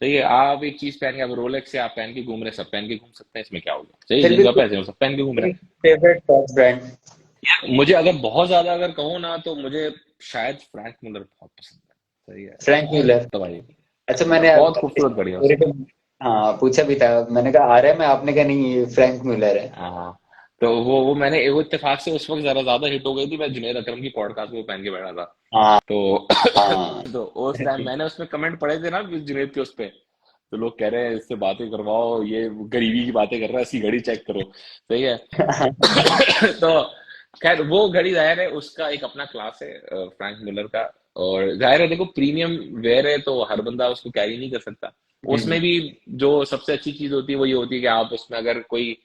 S2: सही है, आप एक चीज पहन के, आप रोलेक्स से आप पहन के घूम रहे हैं, सब पहन के घूम सकते हैं, इसमें क्या हो गया? सही है,
S1: फिर भी
S2: जिनका पैसे हो सब पहन के घूम रहे
S1: फेवरेट टॉप ब्रांड?
S2: हैं। मुझे अगर बहुत ज्यादा अगर कहूँ ना, तो मुझे शायद फ्रैंक मुलर बहुत पसंद है। सही है,
S1: फ्रैंक
S2: बहुत
S1: म्यूलर।
S2: तबाही,
S1: अच्छा, मैंने
S2: बहुत खूबसूरत बढ़िया
S1: पूरे
S2: उसका।
S1: को हाँ पूछा भी था, मैंने कहा आ रहा है, मैं आपने कहा नहीं ये फ्रैंक म्यूलर है।
S2: हाँ, तो वो मैंने वो इत्तेफाक से उस वक्त जरा ज्यादा हिट हो गई थी, मैं जुनैद अकरम की पॉडकास्ट में पहन के बैठा था।
S1: हाँ
S2: तो
S1: हाँ।
S2: तो उस टाइम मैंने उसमें कमेंट पढ़े थे ना जुनैद के उस पे। तो लोग कह रहे हैं इससे बातें करवाओ, ये गरीबी की बातें कर रहा है, इसकी घड़ी चेक करो। सही है। तो खैर वो घड़ी जाहिर है उसका एक अपना क्लास है, फ्रैंक मिलर का। और जाहिर है देखो, प्रीमियम वेयर है तो हर बंदा उसको कैरी नहीं कर सकता। उसमें भी जो सबसे अच्छी चीज होती है वो ये होती है कि आप उसमें अगर कोई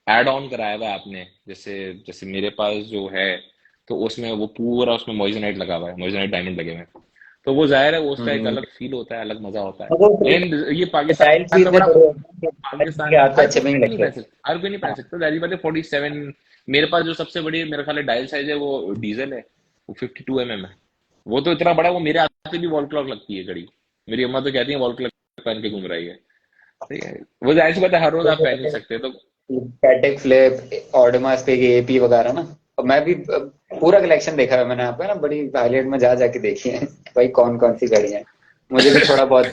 S2: एड ऑन कराया हुआ है आपने, जैसे जैसे मेरे पास जो है, तो उसमें वो पूरा उसमें मॉइजनाइट लगा हुआ है, मॉइजनाइट डायमंड लगे हुए हैं। तो वो जाहिर है वो उसका एक
S1: हम्म,
S2: अलग फील होता है, अलग मजा होता है।
S1: मतलब
S2: लेकिन ये
S1: स्टाइल
S2: पाकिस्तान में
S1: चीज में
S2: बड़ा,
S1: थोड़े
S2: पाकिस्तान
S1: के
S2: में
S1: हाथ
S2: हर
S1: अच्छे भी नहीं
S2: कोई नहीं
S1: लगते।
S2: पहन सकता, हर कोई नहीं पहन सकता। दादी बात है 47, मेरे पास जो सबसे बड़ी मेरे ख्याल है डायल साइज है वो डीजल है, वो 52 mm है। वो तो इतना बड़ा, वो मेरे हाथ से भी वॉल क्लॉक लगती है घड़ी। मेरी अम्मा तो कहती है वॉल क्लॉक पहन के घूम रही है। ठीक है, वो जाहिर सी बात है हर रोज आप पहन नहीं सकते तो।
S1: पैटेक फ्लिप, ऑडोमास पे एपी वगैरह ना। और मैं भी पूरा कलेक्शन देखा है मैंने, यहाँ पे ना बड़ी हाईलाइट में जा जाके देखी है भाई कौन कौन सी गाड़ियां हैं। मुझे भी थोड़ा बहुत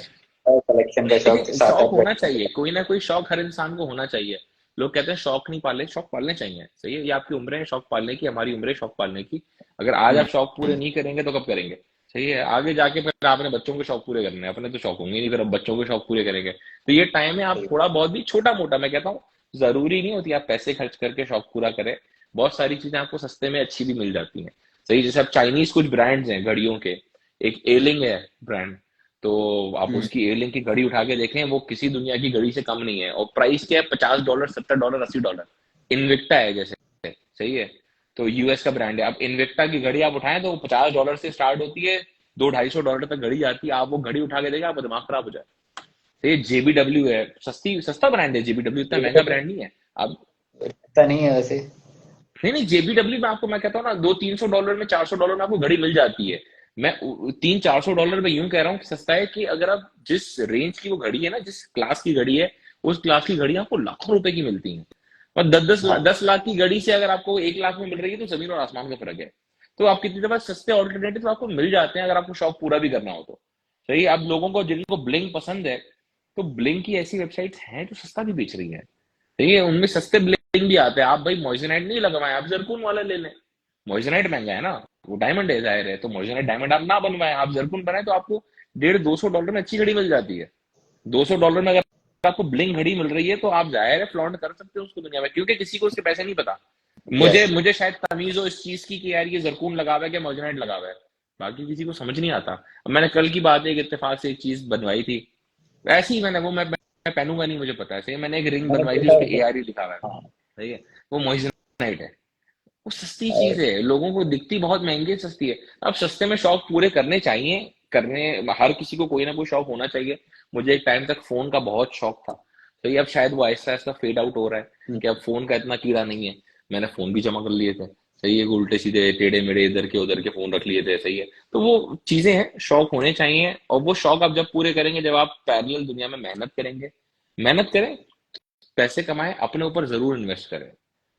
S1: कलेक्शन का शौक,
S2: लेकिन
S1: सात
S2: शौक
S1: आठ
S2: होना
S1: गाड़ी।
S2: चाहिए, कोई ना कोई शौक हर इंसान को होना चाहिए। लोग कहते हैं शौक नहीं पाले, शौक पालने चाहिए। सही है, ये आपकी उम्र है शौक पालने की, हमारी उम्र है शौक पालने की। अगर आज आप शौक पूरे नहीं करेंगे तो कब करेंगे? सही है, आगे जाके फिर आपने बच्चों के शौक पूरे करने हैं, अपने तो शौक होंगे नहीं, फिर अब बच्चों के शौक पूरे करेंगे। तो ये टाइम है, आप थोड़ा बहुत भी छोटा मोटा, मैं कहता हूँ जरूरी नहीं होती आप पैसे खर्च करके शौक पूरा करें। बहुत सारी चीजें आपको सस्ते में अच्छी भी मिल जाती हैं। सही, जैसे अब चाइनीज कुछ ब्रांड्स हैं घड़ियों के, एक एलिंग है ब्रांड। तो आप
S1: हम्म,
S2: उसकी एयरलिंक की घड़ी उठा के देखें, वो किसी दुनिया की घड़ी से कम नहीं है। और प्राइस क्या है, $50, $70, $80। इन्विक्टा है जैसे। सही है, तो यूएस का ब्रांड है। आप इन्विक्टा की घड़ी आप उठाएं तो वो $50 से स्टार्ट होती है, $200-250 तक घड़ी जाती है। आप वो घड़ी उठा के देखें, आपका दिमाग खराब हो जाए। तो ये जेबीडब्ल्यू है, सस्ती सस्ता ब्रांड है जेबीडब्ल्यू, इतना
S1: ये
S2: महंगा
S1: तो
S2: ब्रांड नहीं है। अब
S1: पता नहीं है वैसे।
S2: नहीं नहीं, जेबीडब्ल्यू में आपको मैं कहता हूँ ना, $200-300 में, $400 में आपको घड़ी मिल जाती है। मैं $300-400 में यूं कह रहा हूँ कि सस्ता है, कि अगर आप जिस रेंज की वो घड़ी है ना, जिस क्लास की घड़ी है, उस क्लास की घड़ी आपको लाखों रुपए की मिलती है। और
S1: हाँ
S2: 10 लाख की घड़ी से अगर आपको 1 लाख में मिल रही है, तो जमीन और आसमान का फर्क है। तो आप कितनी दफा सस्ते ऑल्टरनेटिव आपको मिल जाते हैं, अगर आपको शौक पूरा भी करना हो तो। सही, आप लोगों को जिनको ब्लिंग पसंद है, तो ब्लिंग की ऐसी वेबसाइट्स हैं जो सस्ता भी बेच रही है। ठीक है, उनमें सस्ते ब्लिंग भी आते हैं। आप भाई मॉइजनाइट नहीं लगवाएं, आप जरकुन वाला ले लें। मॉइजनाइट महंगा है ना, वो डायमंड है जाहिर है, तो मॉइजनाइट डायमंड आप ना बनवाएं, आप जरकुन बनाए, तो आपको 150-200 डॉलर में अच्छी घड़ी मिल जाती है। $200 में अगर आपको ब्लिंग घड़ी मिल रही है, तो आप जाहिर है फ्लॉन्ट कर सकते हो उसको दुनिया में, क्योंकि किसी को उसके पैसे नहीं पता। मुझे
S1: यस।
S2: मुझे शायद तमीज हो इस चीज की कि यार ये जरकून लगा हुआ है कि मॉइजनाइट लगा हुआ है। बाकी किसी को समझ नहीं आता। अब मैंने कल की बात है, एक इत्तेफाक से एक चीज बनवाई थी, ऐसे ही मैंने वो मैं पहनूंगा नहीं, मुझे पता है। सही है, मैंने एक रिंग
S1: मैंने
S2: बनवाई थी,
S1: देखा
S2: उस पे
S1: है।
S2: ARE लिखा हुआ है।
S1: हाँ।
S2: सही है, वो मॉइजनाइट है। वो सस्ती चीज
S1: और
S2: है, लोगों को दिखती बहुत महंगी है, सस्ती है। अब सस्ते में शौक पूरे करने चाहिए, करने, हर किसी को कोई ना कोई शौक होना चाहिए। मुझे एक टाइम तक फोन का बहुत शौक था। तो ये अब शायद वो आहिस्ता आहिस्ता फेड आउट हो रहा है, कि अब फोन का इतना कीड़ा नहीं है। मैंने फोन भी जमा कर लिए थे। सही है, उल्टे सीधे टेढ़े मेढ़े इधर के उधर के फोन रख लिए थे। सही है, तो वो चीजें हैं, शौक होने चाहिए। और वो शौक आप जब पूरे करेंगे, जब आप पैरेलल दुनिया में मेहनत करेंगे, मेहनत करें, पैसे कमाएं, अपने ऊपर जरूर इन्वेस्ट करें।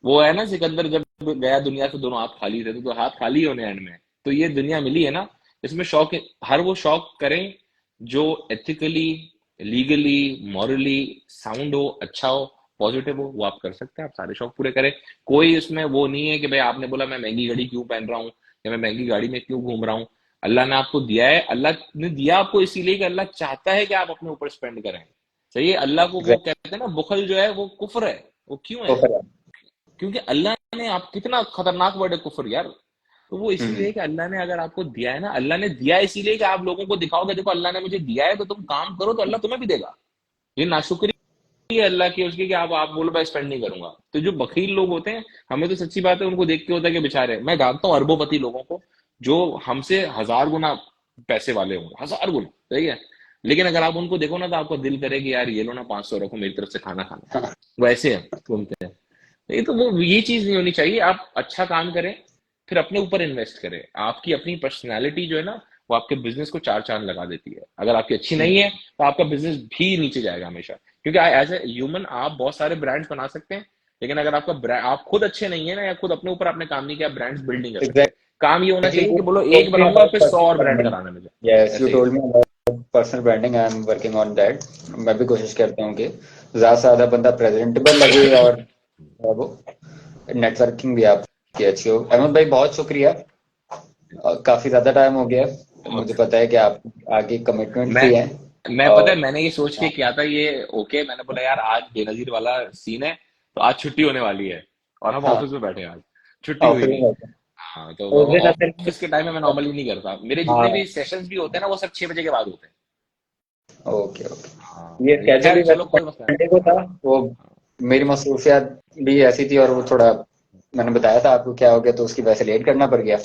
S2: वो है ना, सिकंदर जब गया दुनिया से, दोनों हाथ खाली थे, तो हाथ खाली होने एंड में। तो ये दुनिया मिली है ना, इसमें शौक, हर वो शौक करें जो एथिकली, लीगली, मॉरली साउंड हो, अच्छा हो, पॉजिटिव हो, वो आप कर सकते हैं। आप सारे शौक पूरे करें। कोई इसमें वो नहीं है कि भाई आपने बोला मैं महंगी घड़ी क्यों पहन रहा हूँ, या मैं महंगी गाड़ी में क्यों घूम रहा हूँ। अल्लाह ने आपको दिया है, अल्लाह ने दिया आपको इसीलिए कि अल्लाह चाहता है कि आप अपने ऊपर स्पेंड करें। सही है, अल्लाह को वो
S1: एग्जैक्ट।
S2: कहते हैं ना, बुखल जो है वो कुफ्र है। वो क्यों
S1: तो
S2: है?
S1: फिर
S2: क्योंकि अल्लाह ने, आप कितना खतरनाक वर्ड है कुफ्र यार। तो वो
S1: हम्म,
S2: इसीलिए कि अल्लाह ने अगर आपको दिया है ना, अल्लाह ने दिया है इसीलिए कि आप लोगों को दिखाओगे, देखो अल्लाह ने मुझे दिया है, तो तुम काम करो, तो अल्लाह तुम्हें भी देगा। ये नाशुक्री है अल्लाह की उसकी, कि आप बोलो मैं स्पेंड नहीं करूंगा। तो जो बखील लोग होते हैं, हमें तो सच्ची बात है उनको देख के होता है कि बेचारे, मैं जानता हूँ अरबोपति लोगों को जो हमसे 1000 गुना पैसे वाले होंगे, 1000 गुना। सही है, लेकिन अगर आप उनको देखो ना, तो आपको दिल करे कि यार ये लो ना, 500 रखो, मेरी तरफ से खाना खाना।
S1: हाँ,
S2: वैसे है, घूमते हैं। नहीं तो वो ये चीज नहीं होनी चाहिए। आप अच्छा काम करें, फिर अपने ऊपर इन्वेस्ट करें। आपकी अपनी पर्सनालिटी जो है ना, वो आपके बिजनेस को चार चांद लगा देती है। अगर आपकी अच्छी नहीं है तो आपका बिजनेस भी नीचे जाएगा हमेशा। क्योंकि एज ए ह्यूमन आप बहुत सारे ब्रांड्स बना सकते हैं, लेकिन अगर आपका ब्रांड, आप खुद अच्छे नहीं है ना, या खुद अपने ऊपर आपने काम नहीं किया, ब्रांड्स बिल्ड नहीं कर सकते। काम ये होना
S1: एग्जैक्टली,
S2: चाहिए कि बोलो एक
S1: टोटली
S2: बनाऊंगा
S1: अबाउट
S2: फिर 100
S1: पर्सनल
S2: और ब्रांड
S1: ब्रांडिंग।
S2: कराना मुझे।
S1: यस, यू
S2: ऐसे ही है।
S1: Told me about personal branding, I am working on that. मैं भी कोशिश करता हूँ कि ज्यादा से ज्यादा बंदा प्रेजेंटेबल लगे, और वो नेटवर्किंग भी आपकी अच्छी हो। अहमद भाई बहुत शुक्रिया, काफी ज्यादा टाइम हो गया। मुझे
S2: बहुत
S1: पता है कि आप आगे कमिटमेंट
S2: मैं
S1: भी हैं।
S2: मैं पता है
S1: और
S2: मैंने ये सोच के किया था ये। ओके, मैंने बोला यार आज बेनजीर वाला सीन है, तो आज छुट्टी होने वाली है और हम
S1: हाँ,
S2: ऑफिस में बैठे हैं, आज छुट्टी हुई
S1: ऑफिस में
S2: नहीं।
S1: बैठे हैं।
S2: हाँ, तो
S1: तो उस दिन असल में
S2: ऑफिस के टाइम में मैं नॉर्मली नहीं करता। मेरे जितने
S1: हाँ,
S2: भी सेशंस भी होते हैं ना, वो सब 6 बजे के बाद होते हैं।
S1: ओके
S2: हाँ,
S1: ओके। ये स्केड्यूल
S2: खैर
S1: भी
S2: चलो
S1: वैसे
S2: कोई मसला नहीं।
S1: संडे को था, वो मेरी मसरूफियात भी ऐसी थी, और वो थोड़ा मैंने बताया था आपको क्या हो गया, तो उसकी वजह से लेट करना पड़ गया।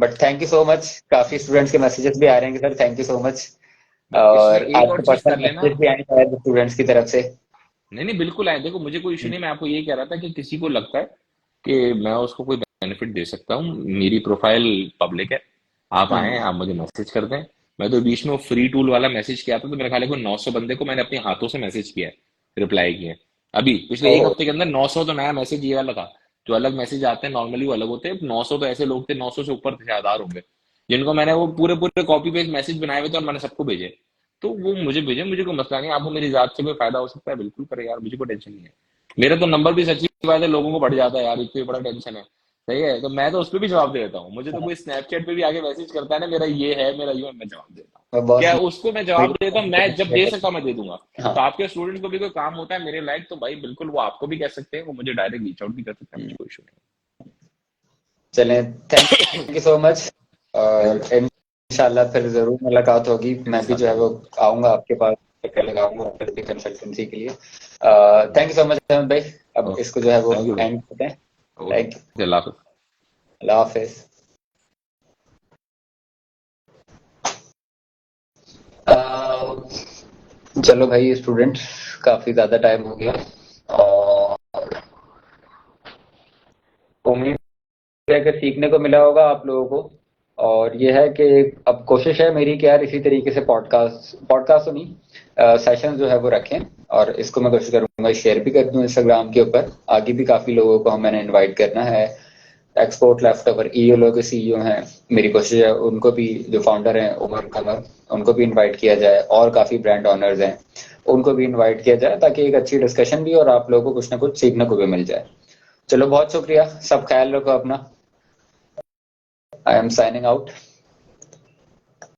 S1: But thank you so much. काफी स्टूडेंट्स के मैसेजेस भी आ रहे हैं कि sir thank you so much.
S2: इसमें
S1: और
S2: एक और
S1: आपके
S2: चीज
S1: पर्सनल
S2: कर लेना।
S1: मैसेजेस भी आने शायद स्टूडेंट्स की तरफ से।
S2: नहीं नहीं, बिल्कुल आए, देखो मुझे कोई इशू नहीं। मैं आपको ये कह रहा था कि किसी को लगता है कि मैं उसको कोई बेनिफिट दे सकता हूँ, मेरी प्रोफाइल पब्लिक है, आप आए,
S1: हम्म।
S2: आप मुझे मैसेज कर दें। मैं तो बीच में फ्री टूल वाला मैसेज किया था, तो मेरे ख्याल है कोई 900 बंदे को मैंने अपने हाथों से मैसेज किया है, रिप्लाई किए। अभी पिछले एक
S1: ओह,
S2: हफ्ते के अंदर 900 तो नया मैसेज ये वाला था। जो अलग मैसेज आते हैं नॉर्मली वो अलग होते हैं, 900 तो ऐसे लोग थे, 900 से ऊपर थे, 1000 होंगे, जिनको मैंने वो पूरे पूरे कॉपी पेस्ट मैसेज बनाए हुए थे और मैंने सबको भेजे। तो वो मुझे भेजे, मुझे कोई मसला नहीं। आपको मेरी जात से कोई फायदा हो सकता है, बिल्कुल करे यार, मुझे कोई टेंशन नहीं है। मेरा तो नंबर भी सच्ची बात है लोगों को बढ़ जाता है यार, इतनी बड़ा टेंशन है। सही है, तो मैं तो उस पर भी जवाब दे देता हूँ। मुझे तो कोई स्नैपचैट पे भी आगे मैसेज करता है ना, मेरा ये है, मेरा ये है, मैं जवाब देता हूँ।
S1: मैं बॉस।
S2: क्या उसको मैं जवाब देता हूँ, मैं जब दे सकता हूँ मैं दे दूंगा।
S1: हाँ।
S2: तो आपके स्टूडेंट को भी कोई काम होता है मेरे लायक, तो भाई बिल्कुल वो आपको भी कह सकते हैं, वो मुझे डायरेक्ट रीच आउट भी कर सकते हैं, मुझे कोई इशू नहीं।
S1: चलें, थैंक यू सो मच। और
S2: थैंक
S1: इंशाल्लाह फिर जरूर मुलाकात होगी।
S2: यू
S1: मैं भी जो है
S2: इंशाल्लाह।
S1: वो आऊंगा आपके पास, चक्कर लगाऊंगा आपकी कंसल्टेंसी के लिए। Thank you so much Ahmed भाई। अब
S2: ओके,
S1: इसको जो है वो
S2: थैंक यू
S1: एंड
S2: भाई।
S1: करते हैं। Thank you.
S2: ओके, अल्लाह हाफिज।
S1: अल्लाह हाफिज। चलो भाई स्टूडेंट, काफी ज्यादा टाइम हो गया, और उम्मीद है कि सीखने को मिला होगा आप लोगों को। और ये है कि अब कोशिश है मेरी कि यार इसी तरीके से पॉडकास्ट पॉडकास्ट तो नहीं, सेशन जो है वो रखें। और इसको मैं कोशिश करूंगा शेयर भी कर दूं इंस्टाग्राम के ऊपर। आगे भी काफी लोगों को मैंने इनवाइट करना है। एक्सपोर्ट लेफ्ट ओवर ईओ लोग सीईओ हैं, मेरी कोशिश है उनको भी, जो फाउंडर हैं उमर कमर, उनको भी इनवाइट किया जाए। और काफी ब्रांड ऑनर्स हैं, उनको भी इनवाइट किया जाए, ताकि एक अच्छी डिस्कशन भी और आप लोगों को कुछ ना कुछ सीखने को भी मिल जाए। चलो बहुत शुक्रिया, सब ख्याल रखो अपना। I am signing out.